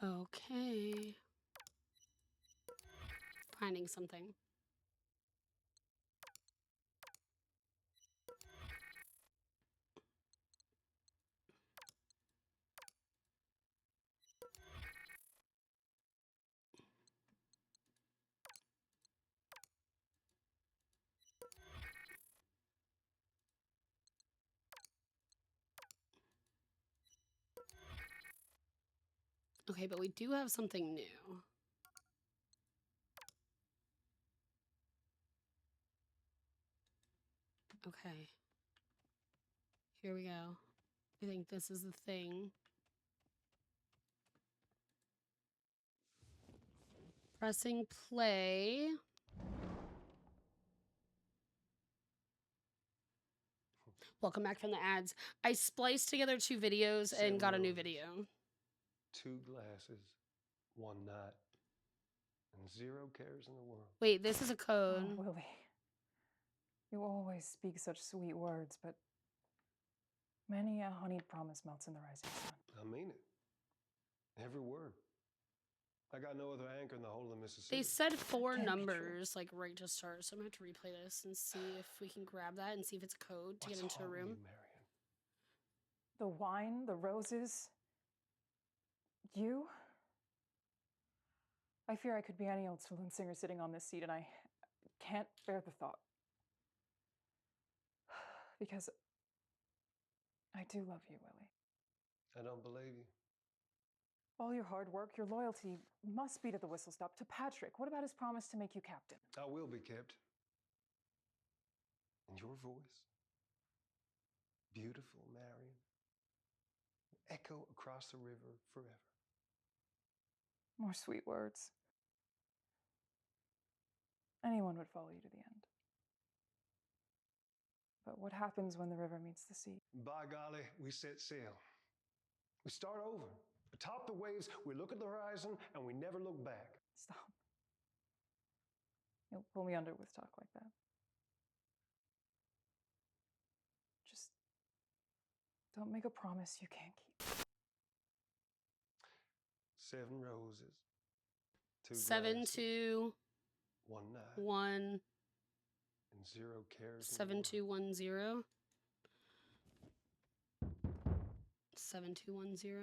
Okay. Finding something. Okay, but we do have something new. Okay. Here we go. I think this is the thing. Pressing play. Welcome back from the ads. I spliced together 2 videos and got a new video. 2 glasses, 1 night, and 0 cares in the world. Wait, this is a code. Oh, Willie. You always speak such sweet words, but many a honeyed promise melts in the rising sun. I mean it. Every word. I got no other anchor in the whole of Mississippi. They said 4 Can't be numbers, like, right to start, so I'm gonna have to replay this and see if we can grab that and see if it's a code to What's get into a haunting room. you, Marion? The wine, the roses. You? I fear I could be any old saloon singer sitting on this seat, and I can't bear the thought. Because I do love you, Willie. I don't believe you. All your hard work, your loyalty must be to the whistle stop. To Patrick, what about his promise to make you captain? I will be kept. And your voice, beautiful Marion, will echo across the river forever. More sweet words. Anyone would follow you to the end. But what happens when the river meets the sea? By golly, we set sail. We start over. Atop the waves, we look at the horizon, and we never look back. Stop. You'll pull me under with talk like that. Just don't make a promise you can't keep. 7 roses. 2 7 glasses, 2 1 night, 1 and 0 cares. 7 2 1 0. 7 2 1 0.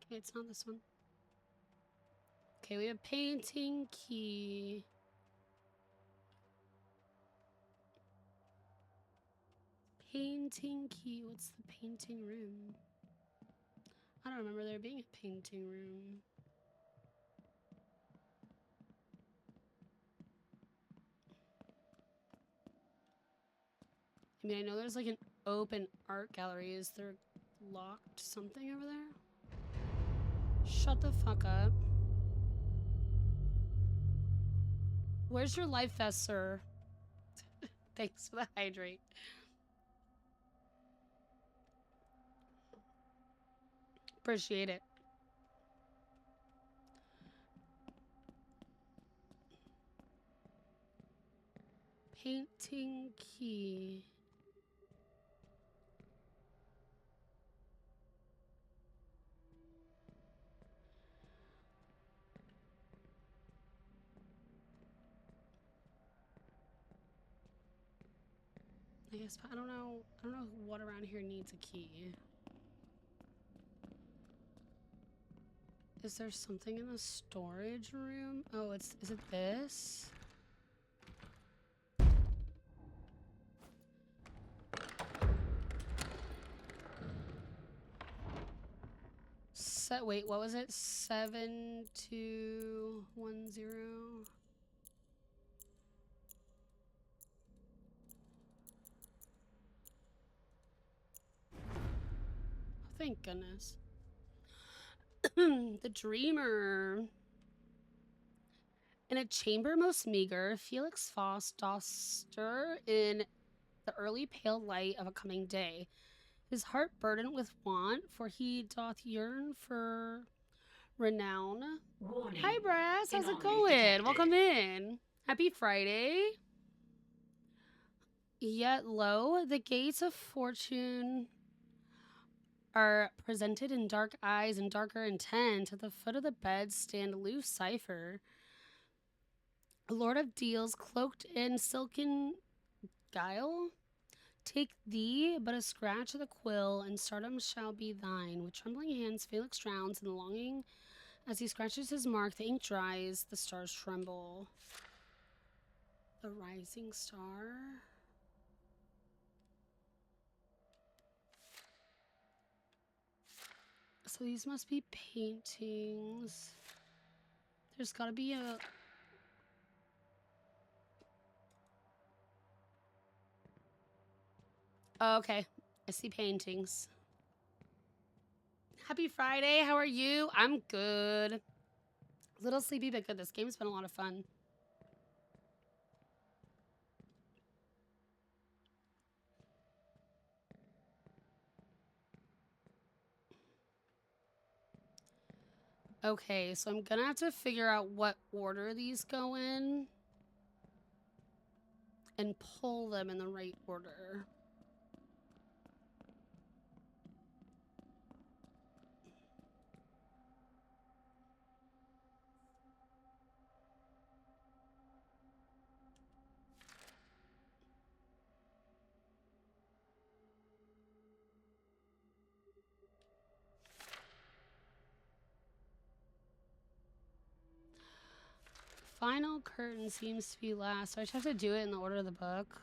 Okay, it's not this one. Okay, we have painting key. Painting key. What's the painting room? I don't remember there being a painting room. mean, I know there's like an open art gallery. Is there locked something over there? Shut the fuck up. Where's your life vest, sir? Thanks for the hydrate. Appreciate it. Painting key. I guess I don't know what around here needs a key. Is there something in the storage room? Oh, is it this? Wait, what was it? 7210. Thank goodness. The Dreamer. In a chamber most meager, Felix Faust doth stir in the early pale light of a coming day. His heart burdened with want, for he doth yearn for renown. Warning. Hi, Brass. How's it Anomaly going? detected. Welcome in. Happy Friday. Yet lo, the gates of fortune are presented in dark eyes and darker intent. At the foot of the bed stand loose cipher. Lord of deals, cloaked in silken guile. Take thee but a scratch of the quill, and stardom shall be thine. With trembling hands, Felix drowns in longing. As he scratches his mark, the ink dries, the stars tremble. The rising star. So these must be paintings. There's gotta be a... Oh, okay. I see paintings. Happy Friday. How are you? I'm good. A little sleepy, but good. This game's been a lot of fun. Okay, so I'm gonna have to figure out what order these go in and pull them in the right order. Final curtain seems to be last, so I just have to do it in the order of the book.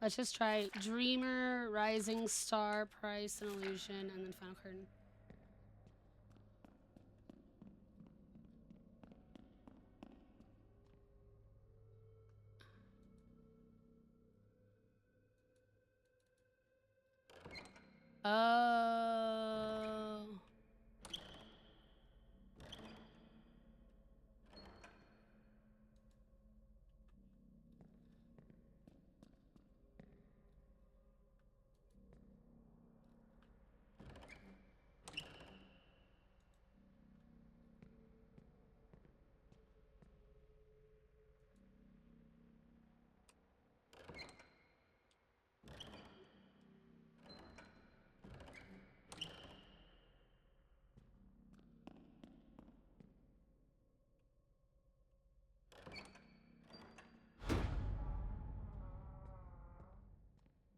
Let's just try Dreamer, Rising Star, Price, and Illusion, and then Final Curtain. Oh.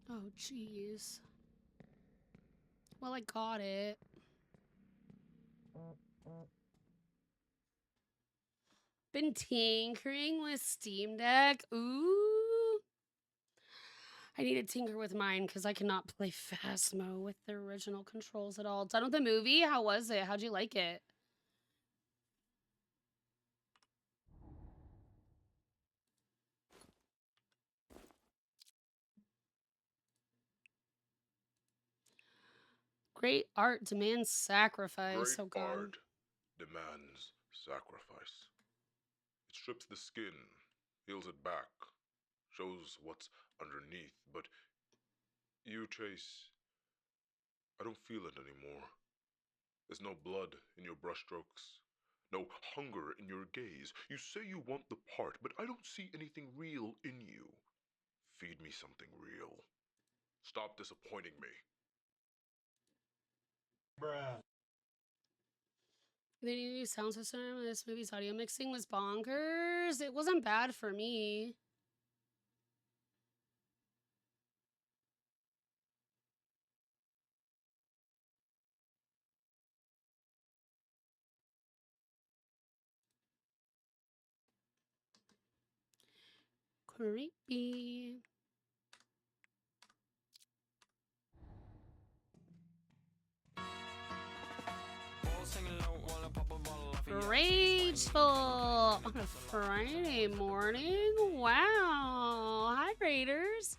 Oh, jeez. Well, I got it. Been tinkering with Steam Deck. Ooh. I need to tinker with mine because I cannot play Phasmo with the original controls at all. Done with the movie? How was it? How'd you like it? Great art demands sacrifice. Great Oh god. art demands sacrifice. It strips the skin, peels it back, shows what's underneath, but you, Chase, I don't feel it anymore. There's no blood in your brushstrokes, no hunger in your gaze. You say you want the part, but I don't see anything real in you. Feed me something real. Stop disappointing me. Bruh. The new sound system in this movie's audio mixing was bonkers. It wasn't bad for me. Creepy. Rageful on a Friday morning. Wow. Hi, Raiders.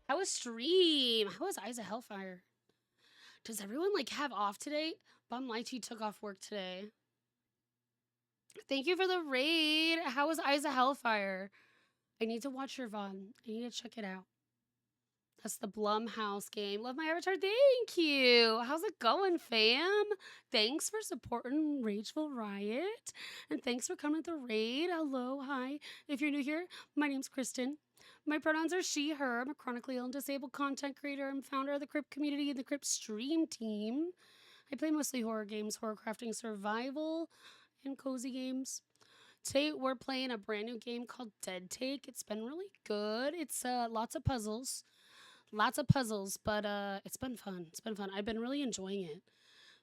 How was stream? How was Eyes of Hellfire? Does everyone like have off today? Bum Lighty took off work today. Thank you for the raid. How was Eyes of Hellfire? I need to watch your VOD. I need to check it out. That's the Blumhouse game. Love my avatar. Thank you. How's it going, fam? Thanks for supporting Rageful Riot. And thanks for coming to the raid. Hello, hi. If you're new here, my name's Kristen. My pronouns are she, her. I'm a chronically ill and disabled content creator. I'm founder of the Crypt community and the Crypt stream team. I play mostly horror games, horror crafting, survival, and cozy games. Today we're playing a brand new game called Dead Take. It's been really good. It's lots of puzzles, but it's been fun. It's been fun. I've been really enjoying it.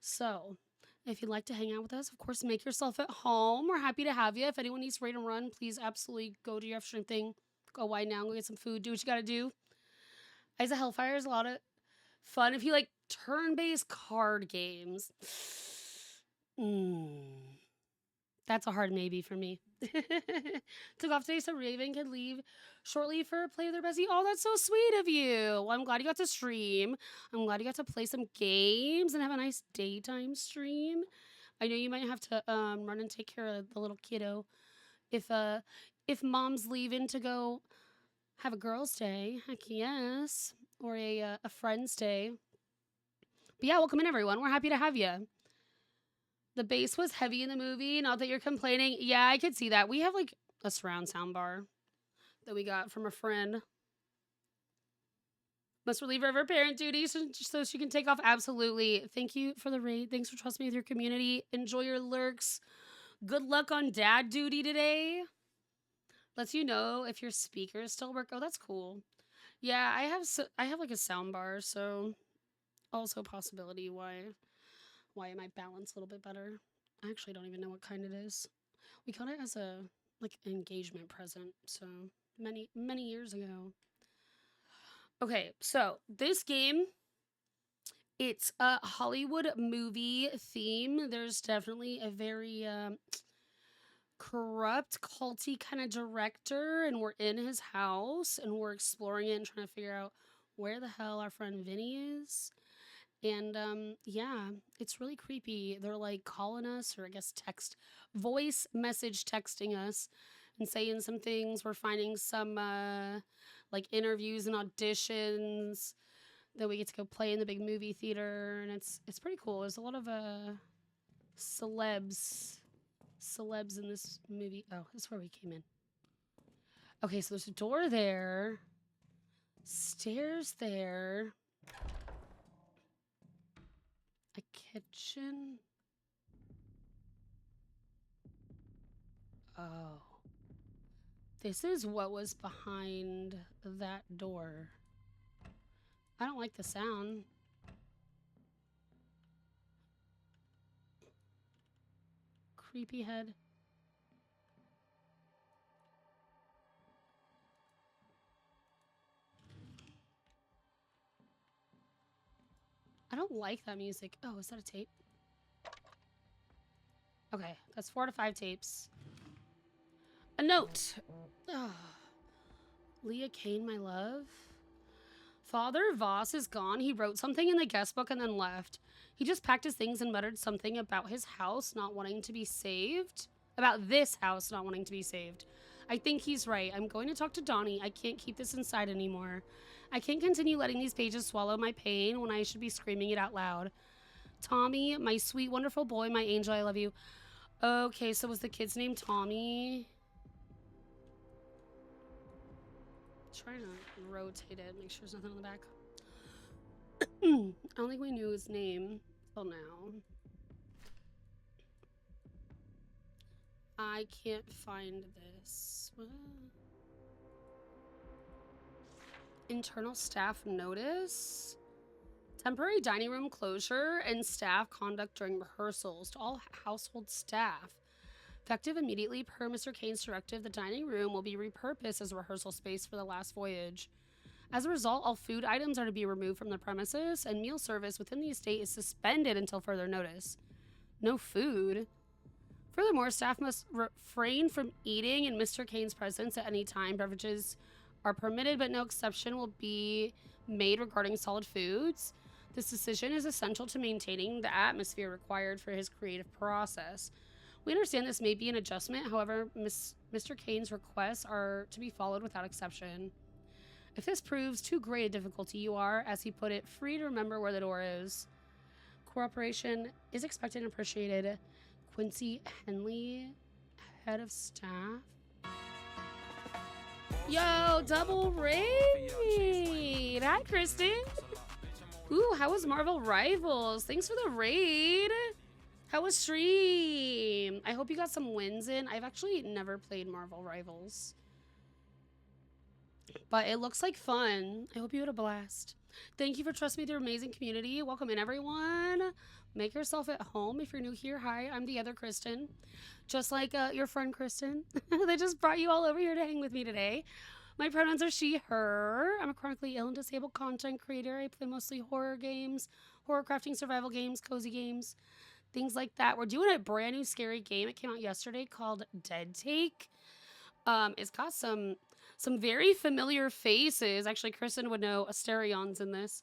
So if you'd like to hang out with us, of course, make yourself at home. We're happy to have you. If anyone needs to raid and run, please absolutely go to your stream thing. Go wide now, go get some food, do what you gotta do. Eyes of Hellfire is a lot of fun. If you like turn-based card games, that's a hard maybe for me. Took off today so Raven could leave shortly for a play with her bestie. Oh, that's so sweet of you. Well, I'm glad you got to stream. I'm glad you got to play some games and have a nice daytime stream. I know you might have to run and take care of the little kiddo if mom's leaving to go have a girls' day. Heck yes, or a friend's day. But yeah, welcome in everyone. We're happy to have you. The bass was heavy in the movie. Not that you're complaining. Yeah, I could see that. We have like a surround sound bar that we got from a friend. Must relieve her of her parent duties so she can take off. Absolutely. Thank you for the raid. Thanks for trusting me with your community. Enjoy your lurks. Good luck on dad duty today. Lets you know if your speakers still work. Oh, that's cool. Yeah, I have like a sound bar, so also a possibility why it might balance a little bit better. I actually don't even know what kind it is. We got it as a like engagement present, so many years ago. Okay, so this game, it's a Hollywood movie theme. There's definitely a very corrupt, culty kind of director, and we're in his house and we're exploring it and trying to figure out where the hell our friend Vinny is. And yeah, it's really creepy. They're like calling us, or I guess voice message texting us and saying some things. We're finding some like interviews and auditions that we get to go play in the big movie theater, and it's pretty cool. There's a lot of celebs in this movie. Oh, this is where we came in. Okay, so there's a door there, stairs there. A kitchen? Oh. This is what was behind that door. I don't like the sound. Creepy head. I don't like that music. Oh, is that a tape? Okay, that's 4 to 5 tapes. A note. Oh. Leah Kane, my love. Father Voss is gone. He wrote something in the guest book and then left. He just packed his things and muttered something about his house not wanting to be saved. About this house not wanting to be saved. I think he's right. I'm going to talk to Donnie. I can't keep this inside anymore. I can't continue letting these pages swallow my pain when I should be screaming it out loud. Tommy, my sweet, wonderful boy, my angel, I love you. Okay, so was the kid's name Tommy? Trying to rotate it, make sure there's nothing on the back. I don't think we knew his name till now. I can't find this. What? Internal staff notice. Temporary dining room closure and staff conduct during rehearsals to all household staff. Effective immediately per Mr. Kane's directive, the dining room will be repurposed as a rehearsal space for the last voyage. As a result, all food items are to be removed from the premises, and meal service within the estate is suspended until further notice. No food. Furthermore, staff must refrain from eating in Mr. Kane's presence at any time. Beverages are permitted, but no exception will be made regarding solid foods. This decision is essential to maintaining the atmosphere required for his creative process. We understand this may be an adjustment, however, Mr. Kane's requests are to be followed without exception. If this proves too great a difficulty, you are, as he put it, free to remember where the door is. Cooperation is expected and appreciated. Quincy Henley, head of staff. Yo, double raid! Hi, Kristen! Ooh, how was Marvel Rivals? Thanks for the raid! How was stream? I hope you got some wins in. I've actually never played Marvel Rivals, but it looks like fun. I hope you had a blast. Thank you for trusting me with your amazing community. Welcome in, everyone. Make yourself at home. If you're new here, hi, I'm the other Kristen. Just like your friend Kristen. They just brought you all over here to hang with me today. My pronouns are she, her. I'm a chronically ill and disabled content creator. I play mostly horror games, horror crafting, survival games, cozy games, things like that. We're doing a brand new scary game. It came out yesterday called Dead Take. It's got some very familiar faces. Actually, Kristen would know Asterion's in this.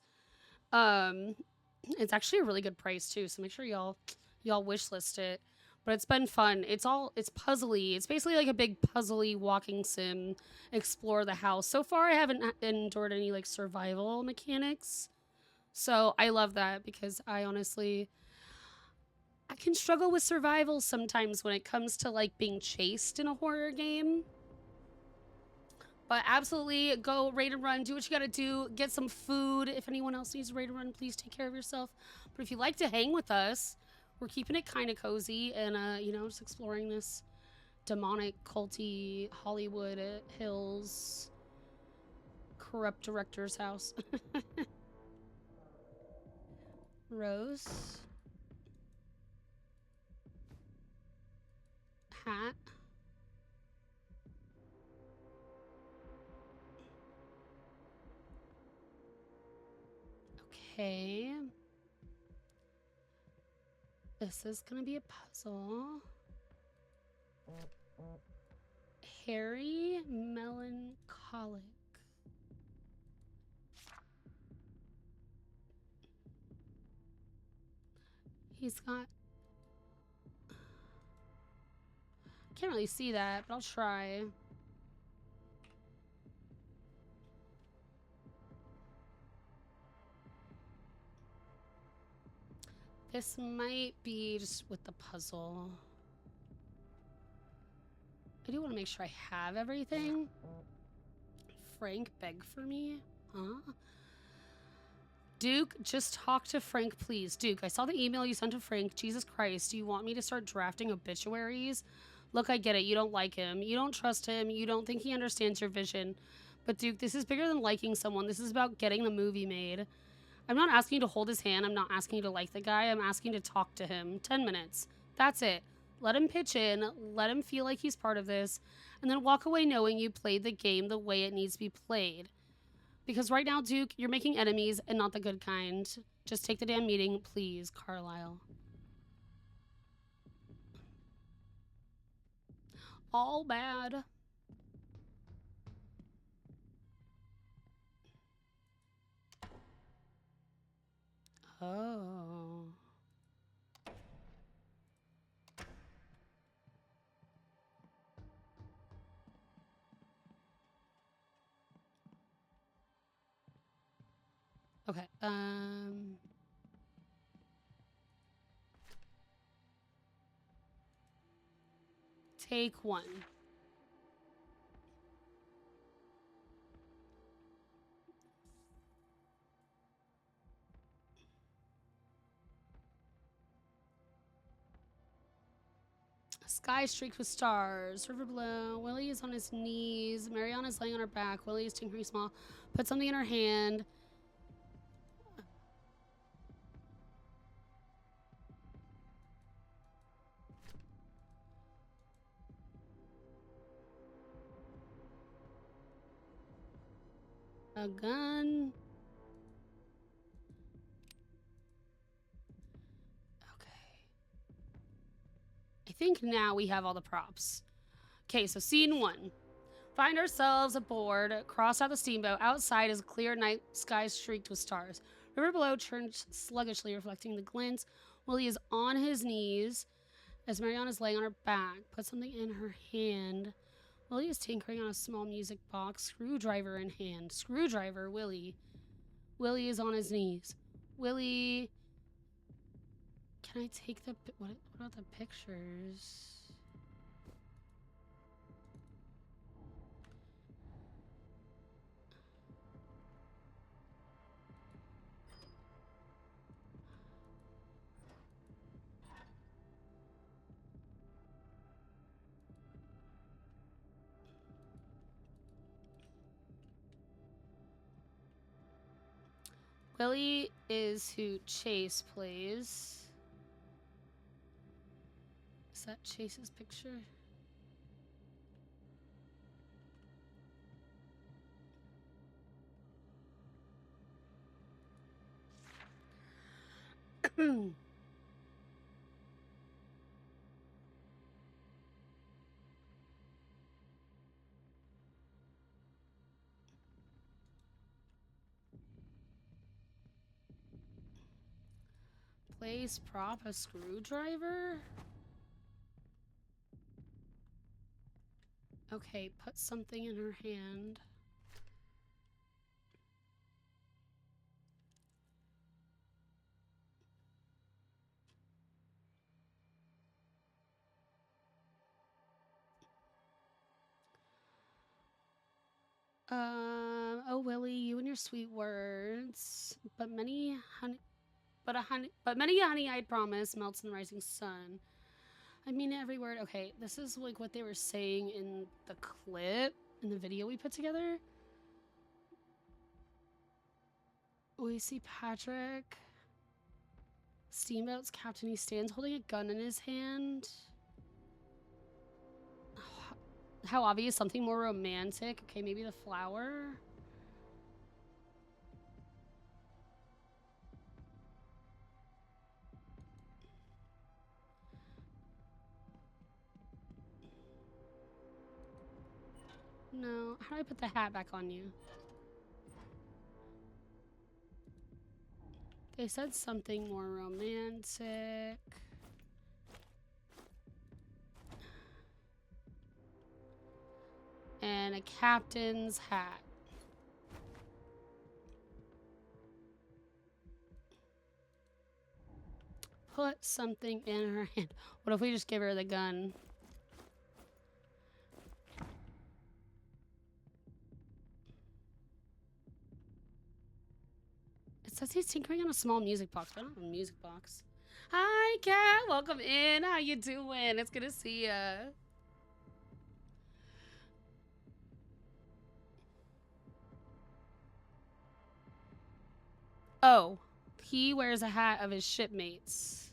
It's actually a really good price too, so make sure y'all wishlist it. But it's been fun. It's puzzly. It's basically like a big puzzly walking sim. Explore the house. So far, I haven't endured any like survival mechanics, so I love that because I can struggle with survival sometimes when it comes to like being chased in a horror game. But absolutely, go raid and run. Do what you gotta do. Get some food. If anyone else needs a raid and run, please take care of yourself. But if you like to hang with us, we're keeping it kind of cozy and, just exploring this demonic, culty, Hollywood Hills, corrupt director's house. Rose. Hat. Okay. This is gonna be a puzzle. Harry Melancholic. He's got... Can't really see that, but I'll try. This might be just with the puzzle. I do want to make sure I have everything. Frank, beg for me? Huh? Duke, just talk to Frank, please. Duke, I saw the email you sent to Frank. Jesus Christ, do you want me to start drafting obituaries? Look, I get it. You don't like him. You don't trust him. You don't think he understands your vision. But Duke, this is bigger than liking someone. This is about getting the movie made. I'm not asking you to hold his hand. I'm not asking you to like the guy. I'm asking to talk to him. 10 minutes. That's it. Let him pitch in. Let him feel like he's part of this. And then walk away knowing you played the game the way it needs to be played. Because right now, Duke, you're making enemies and not the good kind. Just take the damn meeting, please, Carlisle. All bad. Oh. Okay. Take one. Sky streaked with stars. River below. Willie is on his knees. Mariana is laying on her back. Willie is tinkering small. Put something in her hand. A gun. Okay. I think now we have all the props. Okay, so scene one. Find ourselves aboard, cross out the steamboat. Outside is a clear night sky streaked with stars. River below turns sluggishly, reflecting the glints. Willie is on his knees as Mariana is laying on her back. Put something in her hand. Willie is tinkering on a small music box, screwdriver in hand. Screwdriver, Willie. Willie is on his knees. Willie... Can I take the... What about the pictures? Willie is who Chase plays. Is that Chase's picture? Place prop a screwdriver? Okay, put something in her hand. Oh Willie, you and your sweet words, but many a honey-eyed promise melts in the rising sun. I mean every word. Okay, this is like what they were saying in the clip, in the video we put together. We see Patrick, Steamboat's captain. He stands holding a gun in his hand. How obvious, something more romantic. Okay, maybe the flower. No, how do I put the hat back on you? They said something more romantic. And a captain's hat. Put something in her hand. What if we just give her the gun? It says he's tinkering on a small music box, but I don't have a music box. Hi, Kat. Welcome in. How you doing? It's good to see ya. Oh, he wears a hat of his shipmates.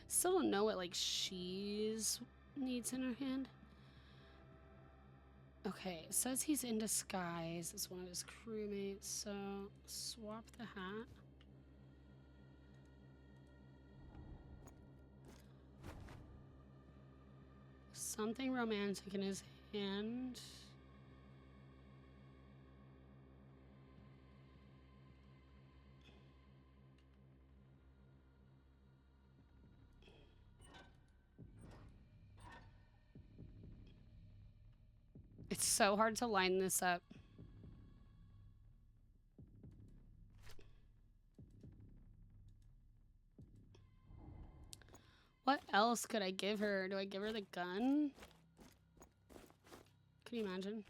Still don't know what like she's needs in her hand. Okay, it says he's in disguise as one of his crewmates, so swap the hat. Something romantic in his And it's so hard to line this up. What else could I give her? Do I give her the gun? Can you imagine?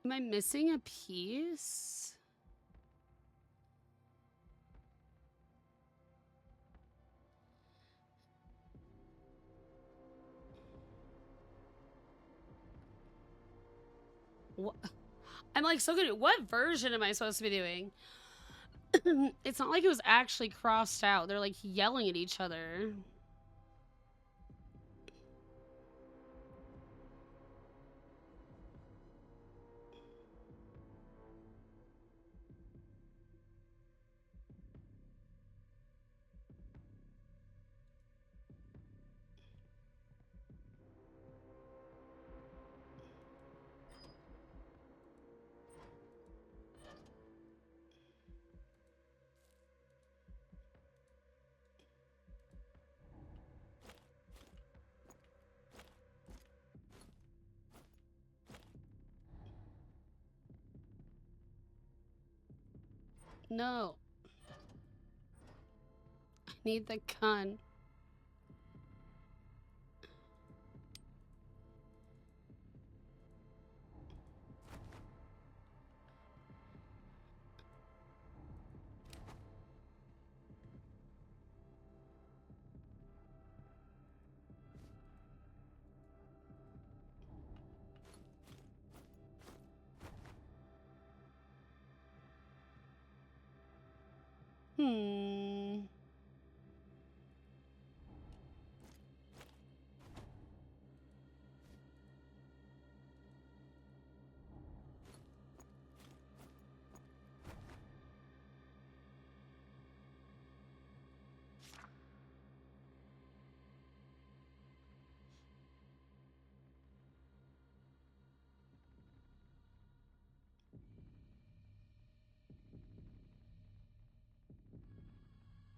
Am I missing a piece? What? I'm like so good. What version am I supposed to be doing? It's not like it was actually crossed out. They're like yelling at each other. No. I need the gun. Hmm.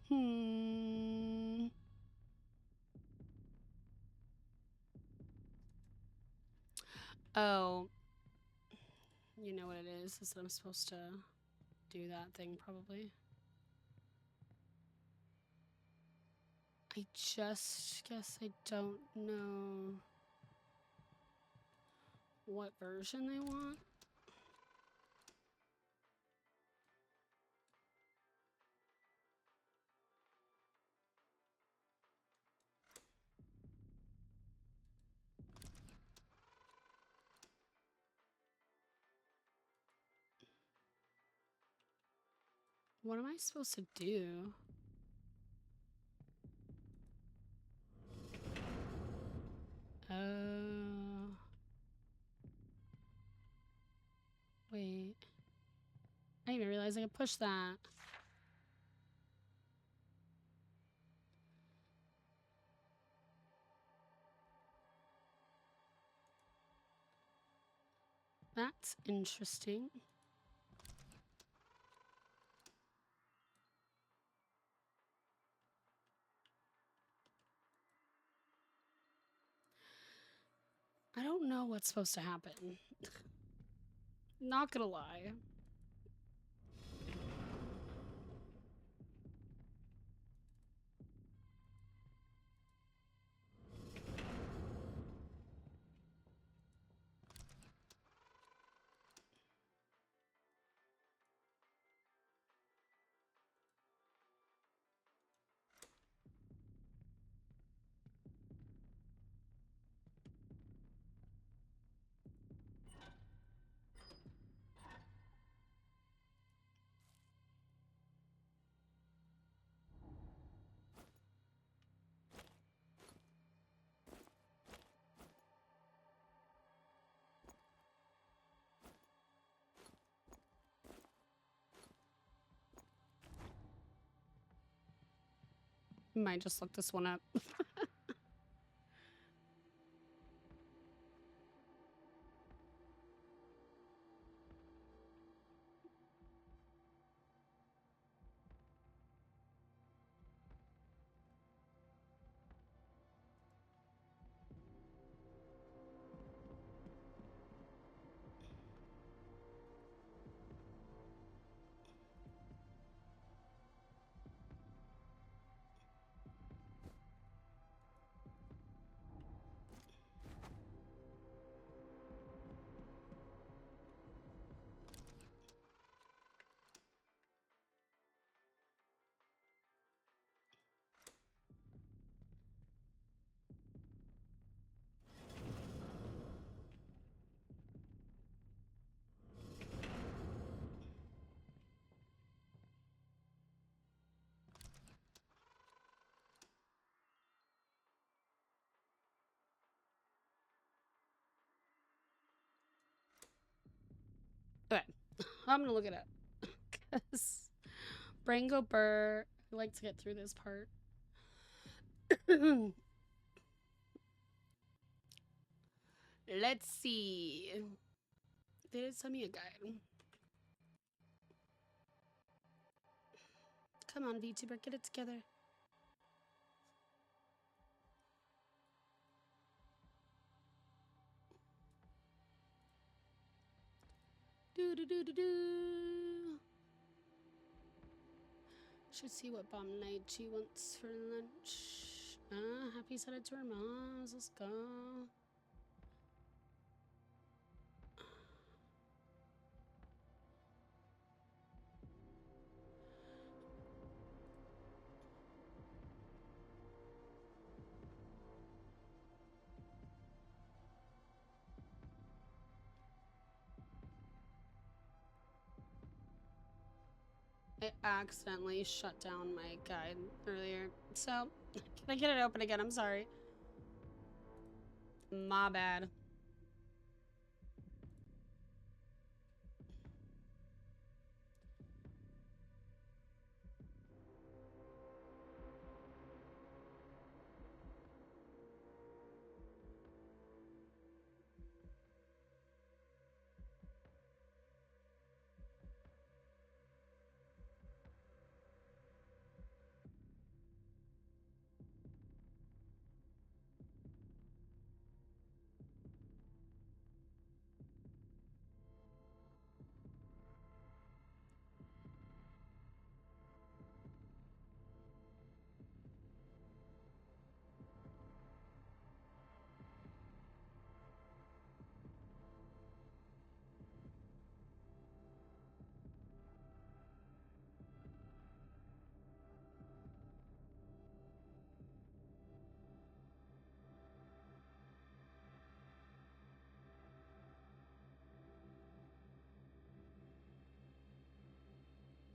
Hmm. Oh. You know what it is that I'm supposed to do that thing, probably. I just guess I don't know what version they want. What am I supposed to do? Oh. Wait. I didn't even realize I could push that. That's interesting. I don't know what's supposed to happen. Not gonna lie. Might just look this one up. Okay, I'm gonna look it up. Because Brango Burr, I like to get through this part. Let's see. They did send me a guide. Come on, VTuber, get it together. Do do do do do. Should see what Bomb Night she wants for lunch. Happy's headed to her mom's. Let's go. I accidentally shut down my guide earlier. So, can I get it open again? I'm sorry. My bad.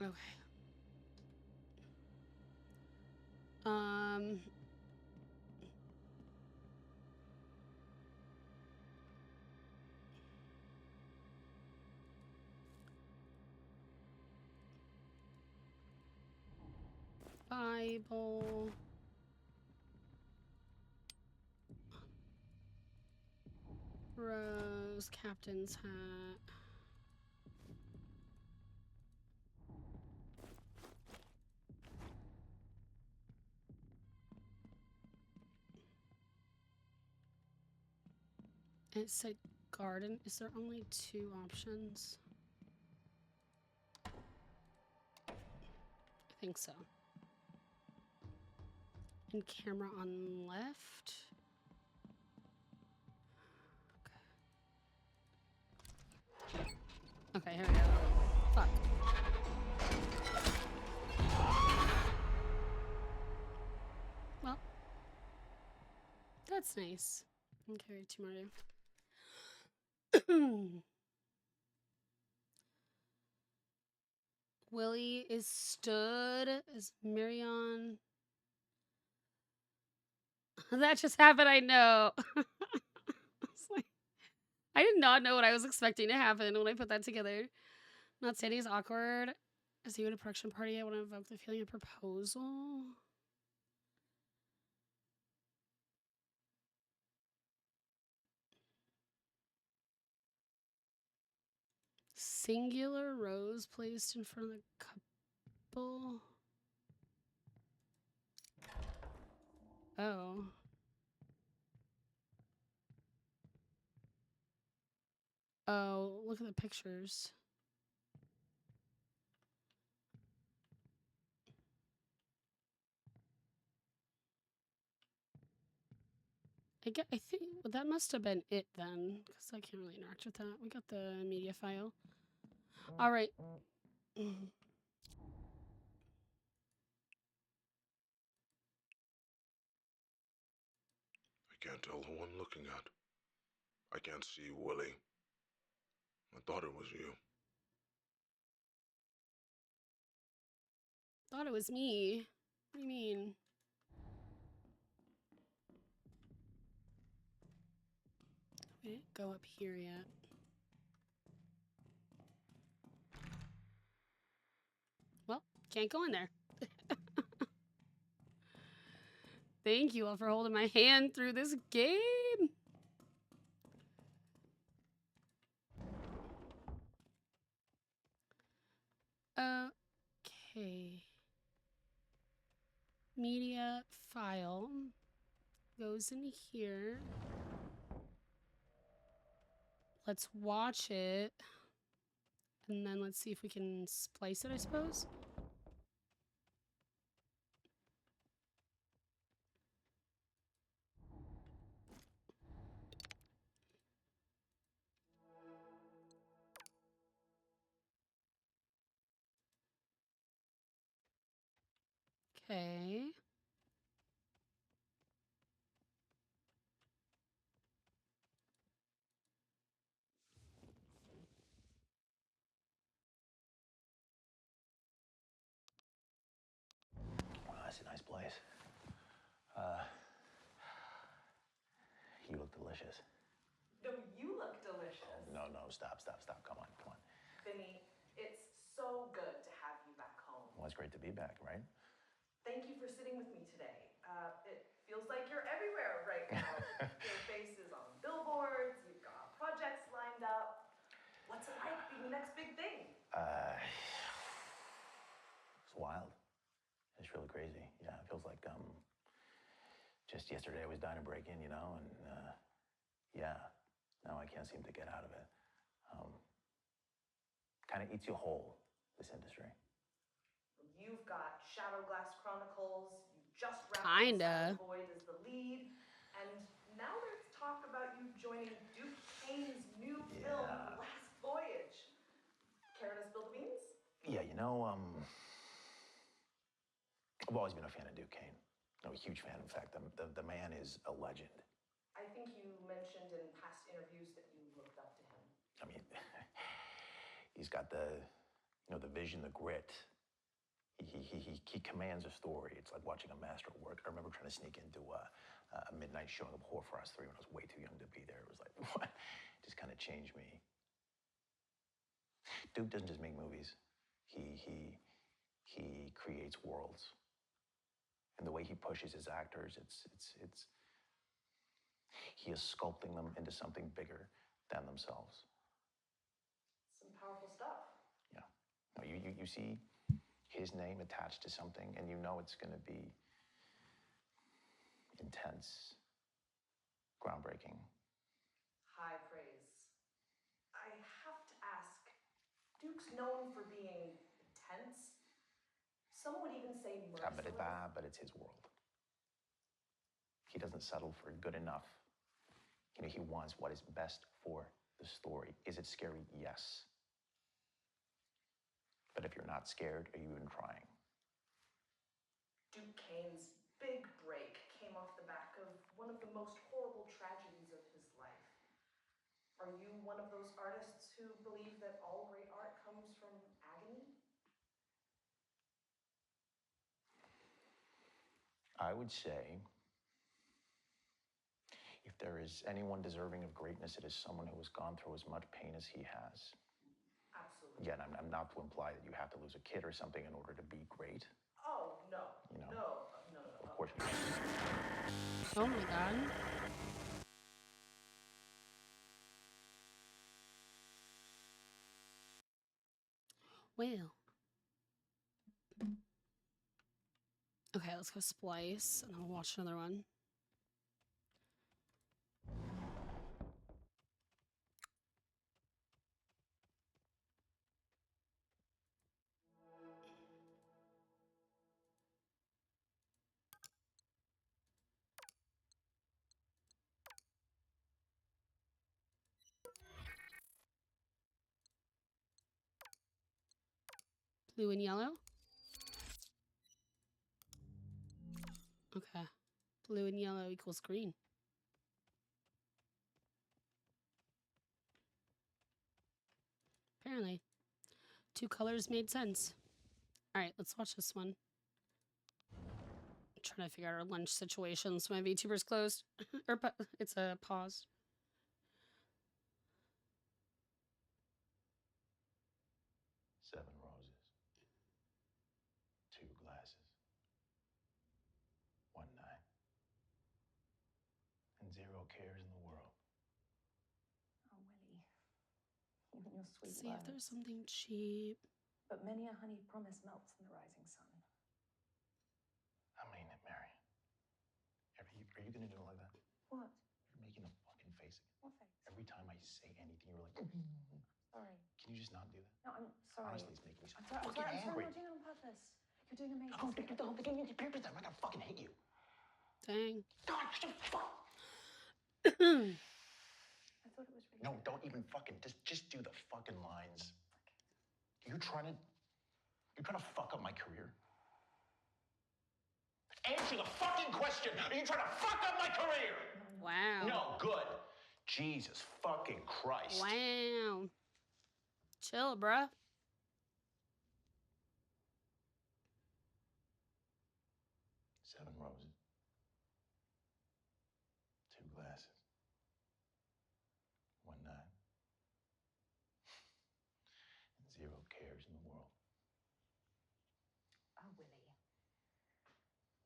Okay. Bible. Rose, captain's hat. It said garden. Is there only 2 options? I think so. And camera on left. Okay, here we go. Fuck. Well, that's nice. Okay, 2 more. Willie is stood as Marion. That just happened, I know. I did not know what I was expecting to happen when I put that together. Not standing is awkward. As you at a production party, I want to evoke the feeling of proposal. singular rose placed in front of the couple. Oh. Oh, look at the pictures. I think that must have been it then, because I can't really interact with that. We got the media file. All right. I can't tell who I'm looking at. I can't see Willie. I thought it was you. Thought it was me. What do you mean? We didn't go up here yet. Well, can't go in there. Thank you all for holding my hand through this game. Okay. Media file goes in here. Let's watch it. And then let's see if we can splice it, I suppose. Okay. Wow, that's a nice place. You look delicious. No, you look delicious. No, stop. Come on. Vinny, it's so good to have you back home. Well, it's great to be back, right? Thank you for sitting with me today. It feels like you're everywhere right now. Your face is on billboards, you've got projects lined up. What's it like being the next big thing? It's wild. It's really crazy. Yeah, it feels like just yesterday I was dying to break in, and yeah, now I can't seem to get out of it. Kind of eats you whole, this industry. You've got Shadow Glass Chronicles, you just wrapped Kinda. Void as the lead, and now there's talk about you joining Duke Kane's new film, The Last Voyage. Care to spill the beans? Yeah, I've always been a fan of Duke Kane. I'm a huge fan. In fact, the man is a legend. I think you mentioned in past interviews that you looked up to him. I mean, he's got the vision, the grit. He commands a story. It's like watching a master work. I remember trying to sneak into a midnight showing of Horror for Us 3 when I was way too young to be there. It was like, what? It just kind of changed me. Duke doesn't just make movies. He creates worlds. And the way he pushes his actors, he is sculpting them into something bigger than themselves. Some powerful stuff. Yeah. No, you see his name attached to something, and you know it's going to be intense, groundbreaking. High praise. I have to ask, Duke's known for being intense. Some would even say merciless. But it's his world. He doesn't settle for good enough. He wants what is best for the story. Is it scary? Yes. But if you're not scared, are you even trying? Duke Kane's big break came off the back of one of the most horrible tragedies of his life. Are you one of those artists who believe that all great art comes from agony? I would say if there is anyone deserving of greatness, it is someone who has gone through as much pain as he has. Absolutely. Yeah, and I'm not to imply that you have to lose a kid or something in order to be great. Oh, no. No. Of course. Oh my god. Well. Okay, let's go splice, and then we'll watch another one. Blue and yellow? Okay. Blue and yellow equals green. Apparently. 2 colors made sense. Alright, let's watch this one. I'm trying to figure out our lunch situation, so my VTuber's closed. Or it's a pause. Seven roses. 2 glasses. 1 night. And 0 cares in the world. Oh, Willie. Even your sweet See if words. there's something cheap. But many a honeyed promise melts in the rising sun. I mean it, Marion. Are you gonna do it like that? What? You're making a fucking face again. What face? Every time I say anything, you're like, Sorry. can you just not do that? No, I'm sorry. Honestly, it's making me so I'm sorry. fucking I'm angry. not doing it on purpose. You're doing amazing. Oh, get the whole thing in your papers. I'm gonna fucking hate you. Dang. God, fuck. I thought it was really No, don't even fucking just do the fucking lines. You're trying to fuck up my career. Answer the fucking question. Are you trying to fuck up my career? Wow. No, good. Jesus fucking Christ. Wow. Chill, bruh. Seven roses. 2 glasses. 1 night. And 0 cares in the world. Oh, Willie.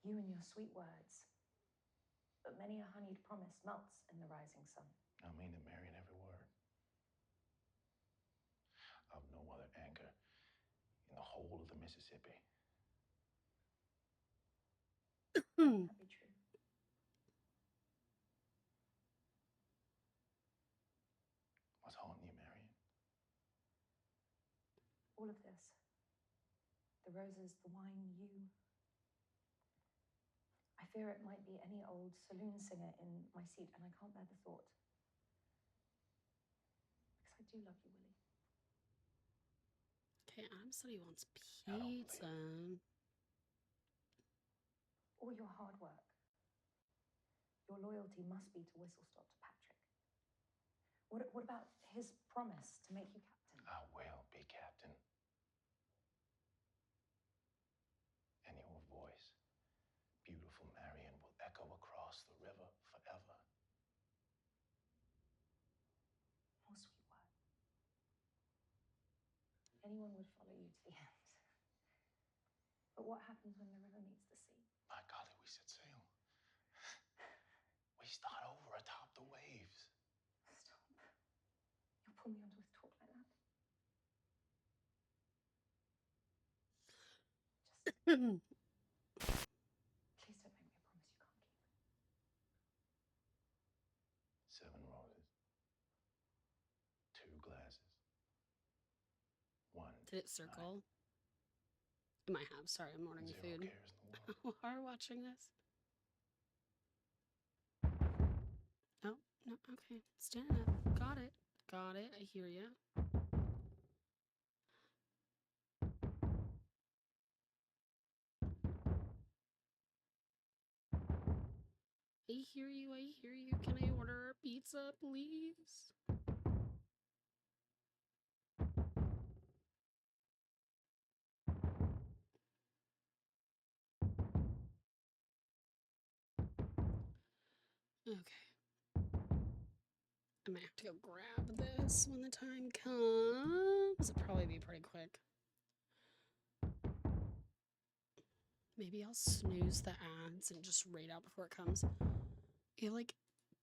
You and your sweet words. But many a honeyed promise melts in the rising sun. I mean it, Marion, every word. I've no other anchor in the whole of the Mississippi. Can that be true? What's haunting you, Marion? All of this. The roses, the wine, you. I fear it might be any old saloon singer in my seat, and I can't bear the thought. Because I do love you, Willie. Okay, Adam said he wants pizza. All your hard work. Your loyalty must be to whistle stop to Patrick. What about his promise to make you captain? I will be captain. And your voice, beautiful Marion, will echo across the river forever. More sweet word. Anyone would follow you to the end. But what happens when the river meets the sea? My golly, we set sail. We start over atop the waves. Stop. You'll pull me onto his talk like that. Please don't make me a promise you can't keep. 7 roses. 2 glasses. 1 Did it circle? It might have. Sorry, I'm ordering 0 food. cares in the world. Are watching this? Oh, no, okay. Standing up. Got it. Got it. I hear you. I hear you. I hear you. Can I order a pizza, please? Okay. I might have to go grab this when the time comes. It'll probably be pretty quick. Maybe I'll snooze the ads and just raid out before it comes. You have like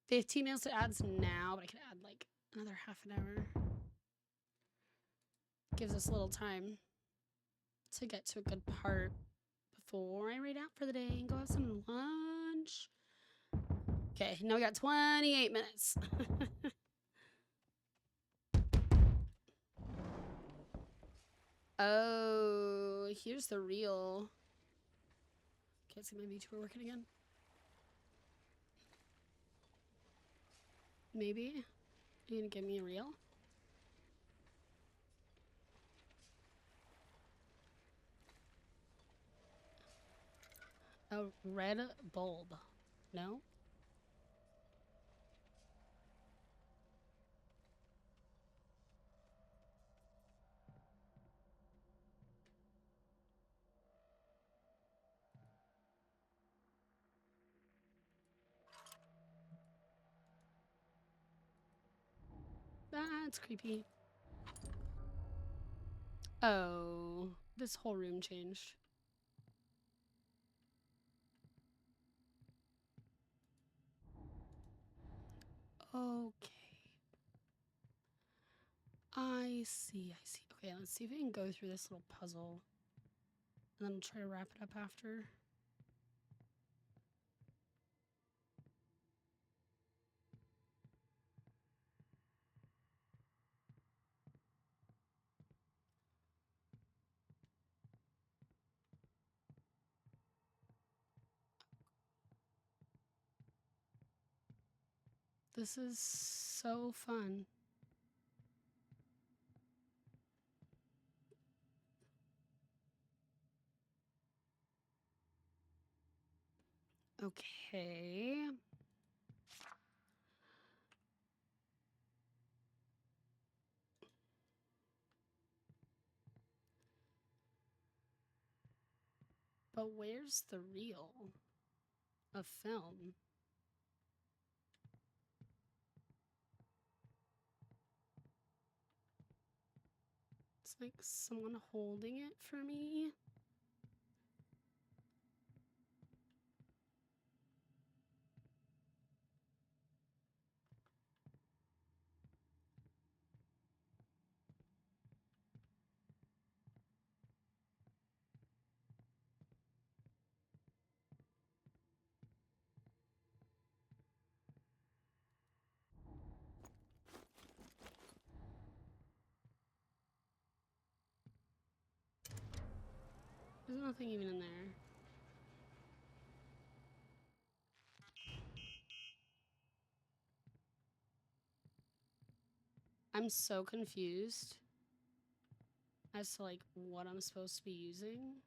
15 minutes to ads now, but I could add like another half an hour. Gives us a little time. to get to a good part before I raid out for the day and go have some lunch. Okay, now we got 28 minutes. Oh, here's the real. Can't see my VTuber working again. Maybe. Are you gonna give me a reel? A red bulb. No? That's creepy. Oh, this whole room changed. Okay. I see. Okay, let's see if we can go through this little puzzle. And then we'll try to wrap it up after. This is so fun. Okay. But where's the reel of film? It's like someone holding it for me. There's nothing even in there. I'm so confused as to like what I'm supposed to be using.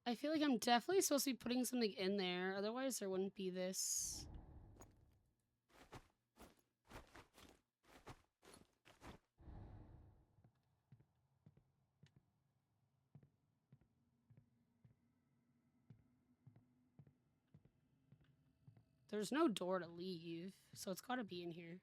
I feel like I'm definitely supposed to be putting something in there, otherwise there wouldn't be this. There's no door to leave, so it's gotta be in here.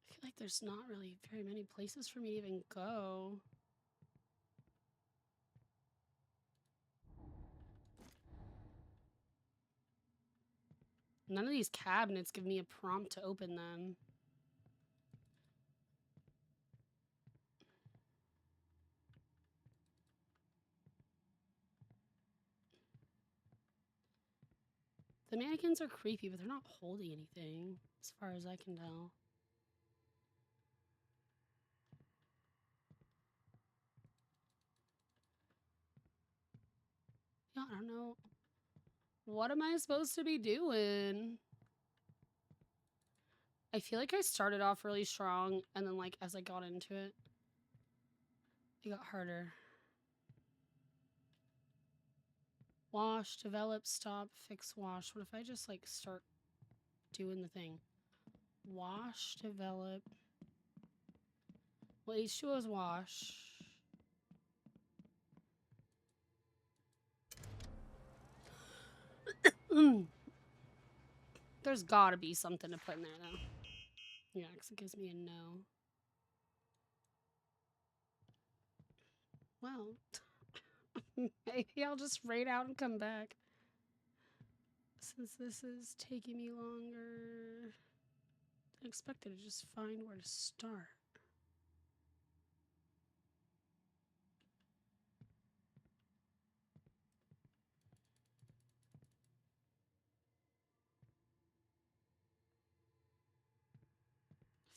I feel like there's not really very many places for me to even go. None of these cabinets give me a prompt to open them. The mannequins are creepy, but they're not holding anything, as far as I can tell. Yeah, I don't know. What am I supposed to be doing? I feel like I started off really strong, and then, like, as I got into it, it got harder. Wash, develop, stop, fix, wash. What if I just like start doing the thing? Wash, develop. Well, H2O is wash. There's gotta be something to put in there, though. Yeah, because it gives me a no. Well, maybe I'll just raid out and come back. Since this is taking me longer than expected to just find where to start.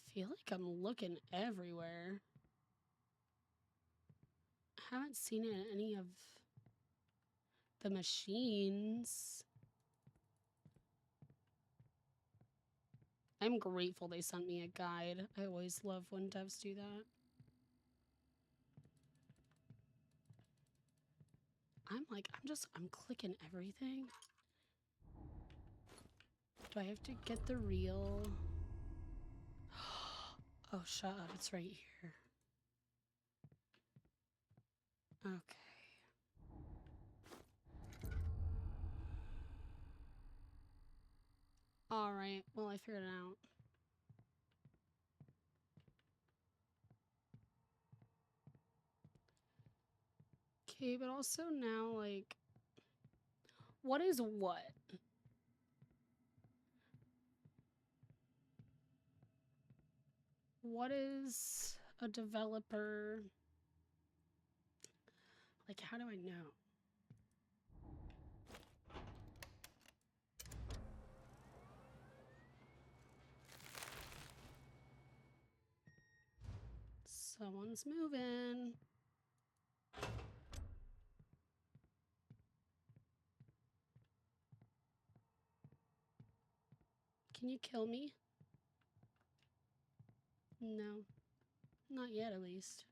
I feel like I'm looking everywhere. I haven't seen it in any of the machines. I'm grateful they sent me a guide. I always love when devs do that. I'm clicking everything. Do I have to get the real? Oh, shut up. It's right here. Okay. Alright, well, I figured it out. Okay, but also now, like, what is what? What is a developer? Like, how do I know? Someone's moving. Can you kill me? No. Not yet, at least.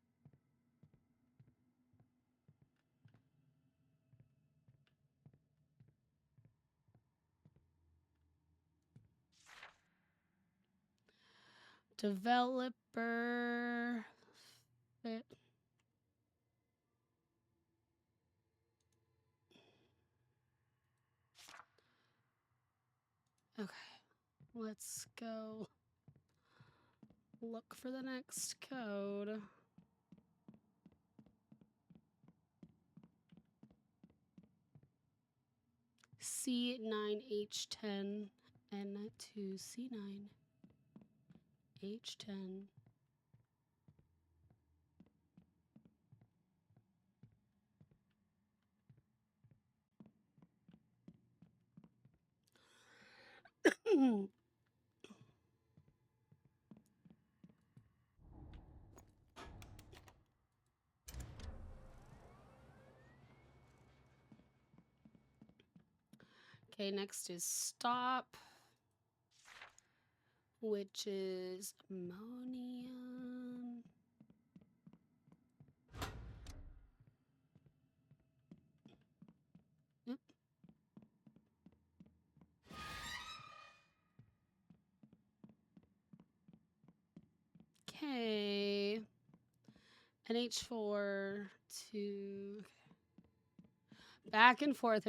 Developer. Fit. Okay. Let's go look for the next code. C9H10 N2C9H10. Okay, next is stop, which is ammonium. Yep. Okay. NH4 to back and forth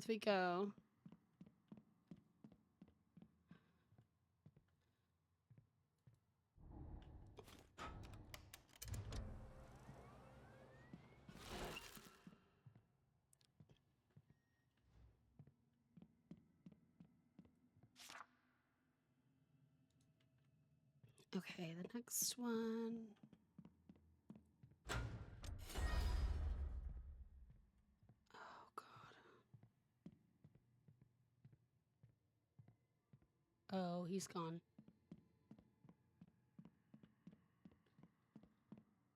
we go. Okay, the next one. Oh, God. Oh, he's gone.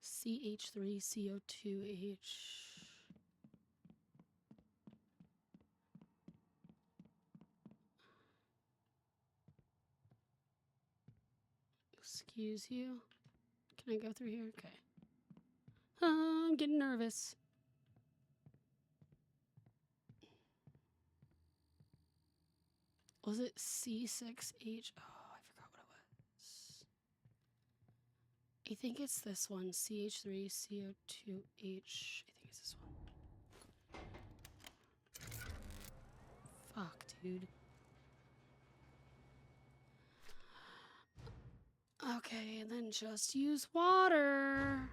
CH3CO2H. Excuse you. Can I go through here? Okay. I'm getting nervous. Was it C6H? Oh, I forgot what it was. I think it's this one. CH3CO2H. I think it's this one. Fuck, dude. Okay, and then just use water.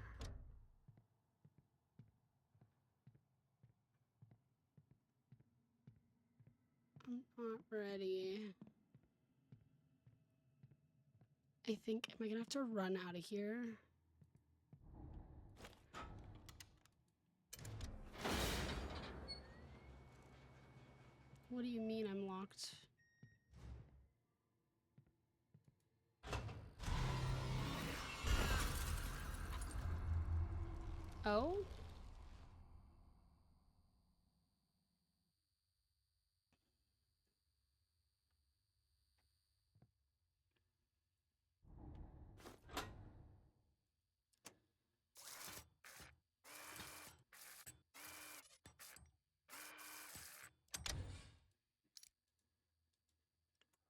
I'm not ready. I think, am I gonna have to run out of here? What do you mean I'm locked? Oh?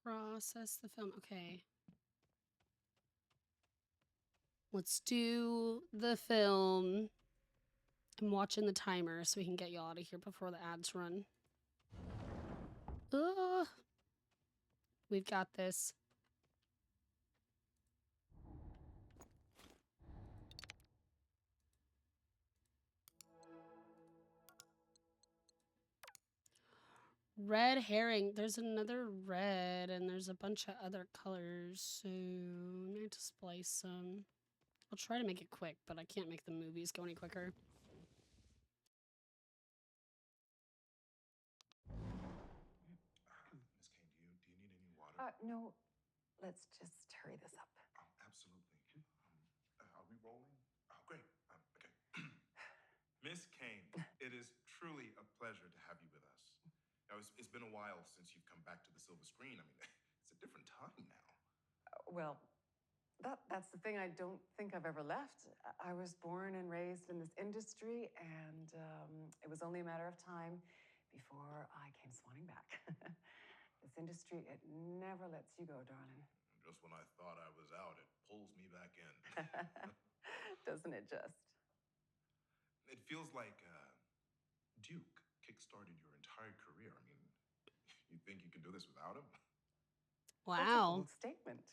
Process the film. Okay. Let's do the film. I'm watching the timer so we can get y'all out of here before the ads run. Ugh. We've got this. Red herring. There's another red and there's a bunch of other colors. So I'm going to splice some. I'll try to make it quick, but I can't make the movies go any quicker. Miss Kane, do you need any water? No, let's just hurry this up. Oh, absolutely. Are we rolling? Oh, great. Okay. Miss Kane, it is truly a pleasure to have you with us. Now, it's been a while since you've come back to the silver screen. I mean, it's a different time now. Well, that's the thing I don't think I've ever left. I was born and raised in this industry, and it was only a matter of time before I came swanning back. This industry, it never lets you go, darling. Just when I thought I was out, it pulls me back in. Doesn't it just? It feels like Duke kickstarted your entire career. I mean, you think you can do this without him? That's a Wow. bold statement.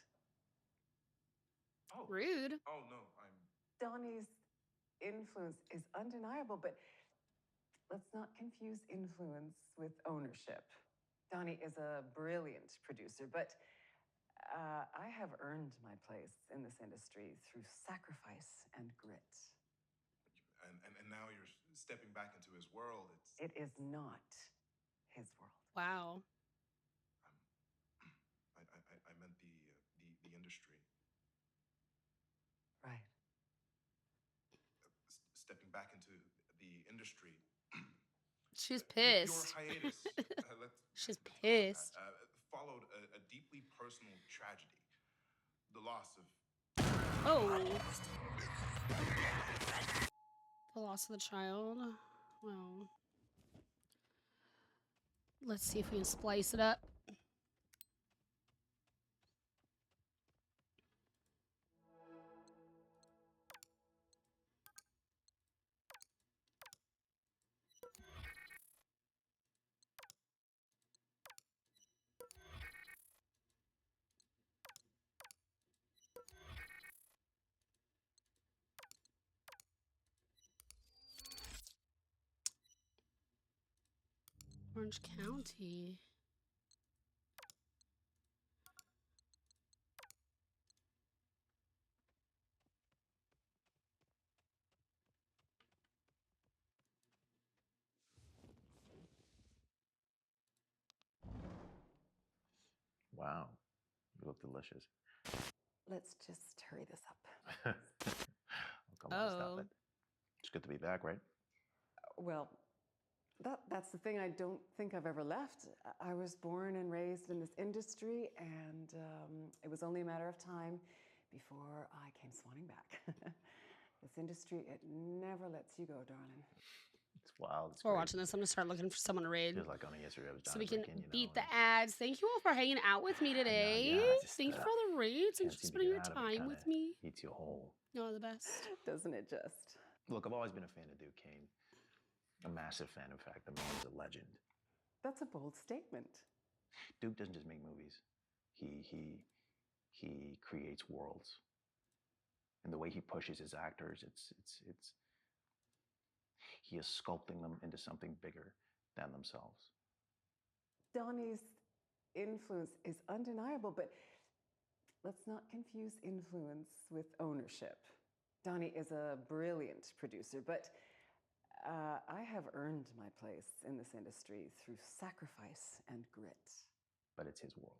Oh. Rude. Oh, no, Donnie's influence is undeniable, but let's not confuse influence with ownership. Donnie is a brilliant producer, but I have earned my place in this industry through sacrifice and grit. And now you're stepping back into his world. It is not his world. Wow. I meant the industry. Right. Stepping back into the industry. She's Your pissed. hiatus. She's let's call it that, pissed. followed a deeply personal tragedy. The loss of. Oh. The loss of the child. Well. Let's see if we can splice it up. Orange County. Wow, you look delicious. Let's just hurry this up. Come on, stop it. It's good to be back, right? Well, that's the thing I don't think I've ever left. I was born and raised in this industry, and it was only a matter of time before I came swanning back. This industry, it never lets you go, darling. It's wild. It's We're crazy. watching this. I'm gonna start looking for someone to raid. Feels like only yesterday I was So John we can Lincoln, you know. beat the and- ads. Thank you all for hanging out with me today. just, Thank you for all the raids. can't Thanks for seem to spending get your out of it, time kinda with me. eats you whole. You're the best. Doesn't it just? Look, I've always been a fan of Duke Kane. A massive fan, in fact. The man is a legend. That's a bold statement. Duke doesn't just make movies. He creates worlds. And the way he pushes his actors, he is sculpting them into something bigger than themselves. Donnie's influence is undeniable, but let's not confuse influence with ownership. Donnie is a brilliant producer, but I have earned my place in this industry through sacrifice and grit. But it's his world.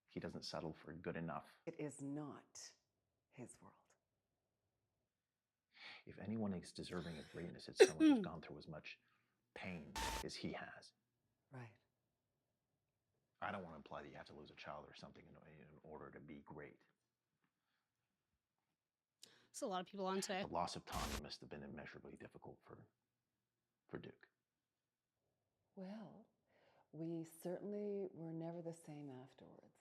He doesn't settle for good enough. It is not his world. If anyone is deserving of greatness, it's someone who's gone through as much pain as he has. Right. I don't want to imply that you have to lose a child or something in order to be great. There's a lot of people on today. The loss of Tommy must have been immeasurably difficult for Duke. Well, we certainly were never the same afterwards.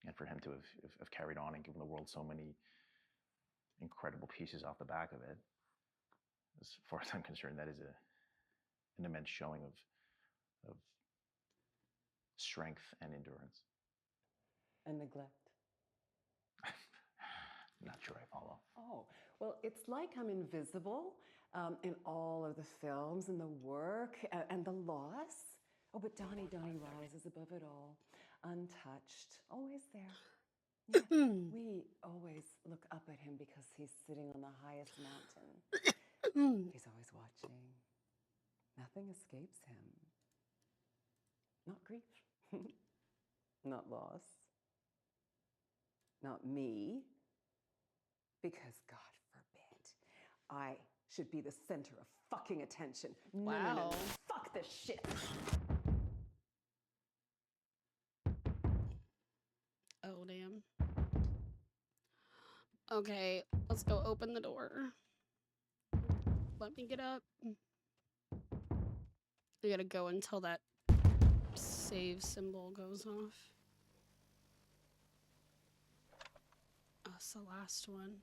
And for him to have carried on and given the world so many incredible pieces off the back of it, as far as I'm concerned, that is an immense showing of strength and endurance. And neglect. Not sure I follow. Oh, well, it's like I'm invisible in all of the films and the work and the loss. Oh, but Donnie rises above it all, untouched, always there. Yes, we always look up at him because he's sitting on the highest mountain. He's always watching. Nothing escapes him. Not grief, not loss, not me, because God forbid I should be the center of fucking attention. No. Fuck this shit. Oh, damn. Okay, let's go open the door. Let me get up. I gotta go until that save symbol goes off. Oh, it's the last one.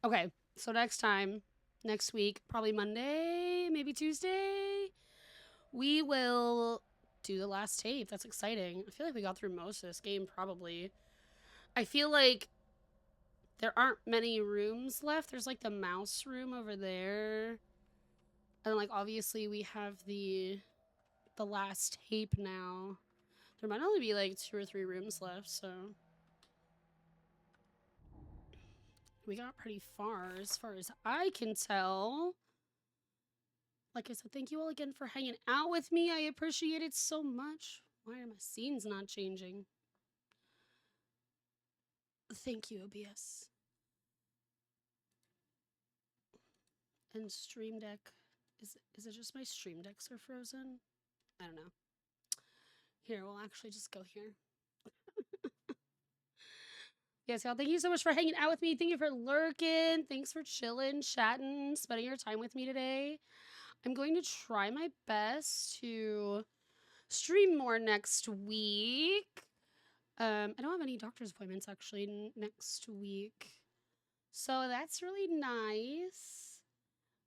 Okay, so next week, probably Monday, maybe Tuesday, we will do the last tape. That's exciting. I feel like we got through most of this game, probably. I feel like there aren't many rooms left. There's like the mouse room over there. And like obviously we have the last tape now. There might only be like 2 or 3 rooms left, so we got pretty far as I can tell. Like I said, thank you all again for hanging out with me. I appreciate it so much. Why are my scenes not changing? Thank you, OBS. And Stream Deck. Is it just my Stream Decks are frozen? I don't know. Here, we'll actually just go here. Yes, y'all, thank you so much for hanging out with me. Thank you for lurking. Thanks for chilling, chatting, spending your time with me today. I'm going to try my best to stream more next week. I don't have any doctor's appointments actually next week. So that's really nice.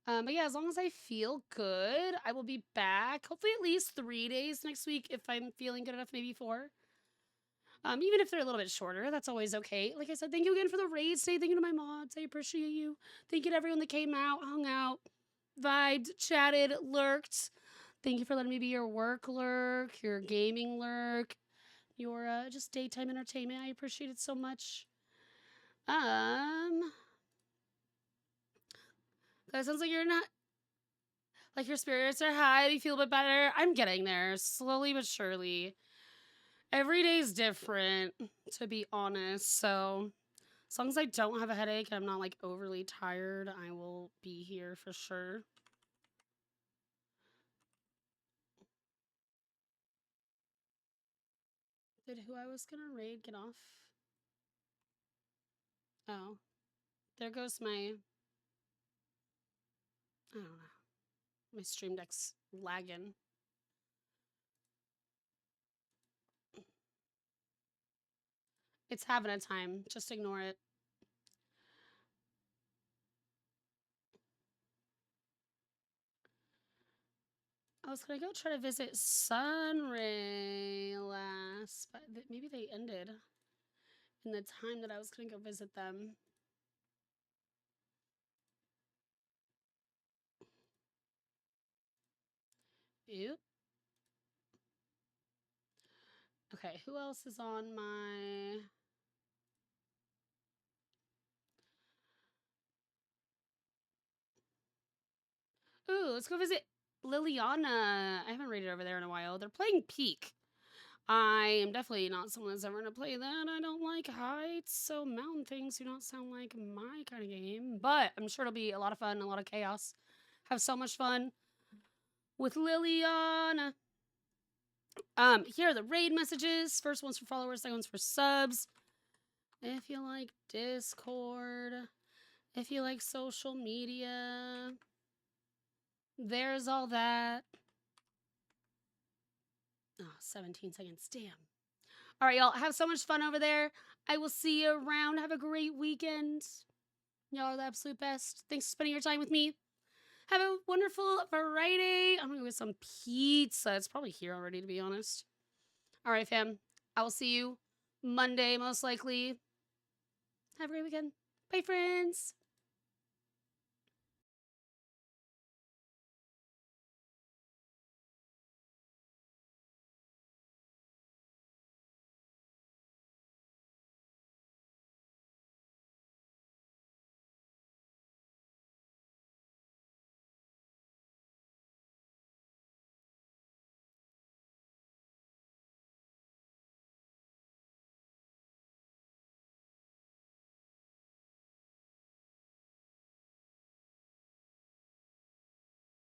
But yeah, as long as I feel good, I will be back. Hopefully at least 3 days next week if I'm feeling good enough, maybe 4. Even if they're a little bit shorter, that's always okay. Like I said, thank you again for the raids today. Thank you to my mods. I appreciate you. Thank you to everyone that came out, hung out, vibed, chatted, lurked. Thank you for letting me be your work lurk, your gaming lurk, your just daytime entertainment. I appreciate it so much. That sounds like you're not, like your spirits are high, you feel a bit better. I'm getting there, slowly but surely. Every day is different, to be honest, so as long as I don't have a headache and I'm not like overly tired, I will be here for sure. Did who I was gonna raid get off? Oh, there goes my I don't know. My stream deck's lagging. It's having a time. Just ignore it. I was gonna go try to visit Sunray last, but maybe they ended in the time that I was gonna go visit them. Ew. Okay, who else is on my... Ooh, let's go visit Liliana. I haven't raided over there in a while. They're playing Peak. I am definitely not someone that's ever gonna play that. I don't like heights, so mountain things do not sound like my kind of game. But I'm sure it'll be a lot of fun, a lot of chaos. Have so much fun with Liliana. Here are the raid messages. First one's for followers, second one's for subs. If you like Discord, if you like social media, there's all that. Oh, 17 seconds. Damn. All right, y'all. Have so much fun over there. I will see you around. Have a great weekend. Y'all are the absolute best. Thanks for spending your time with me. Have a wonderful Friday. I'm going to go get some pizza. It's probably here already, to be honest. All right, fam. I will see you Monday, most likely. Have a great weekend. Bye, friends.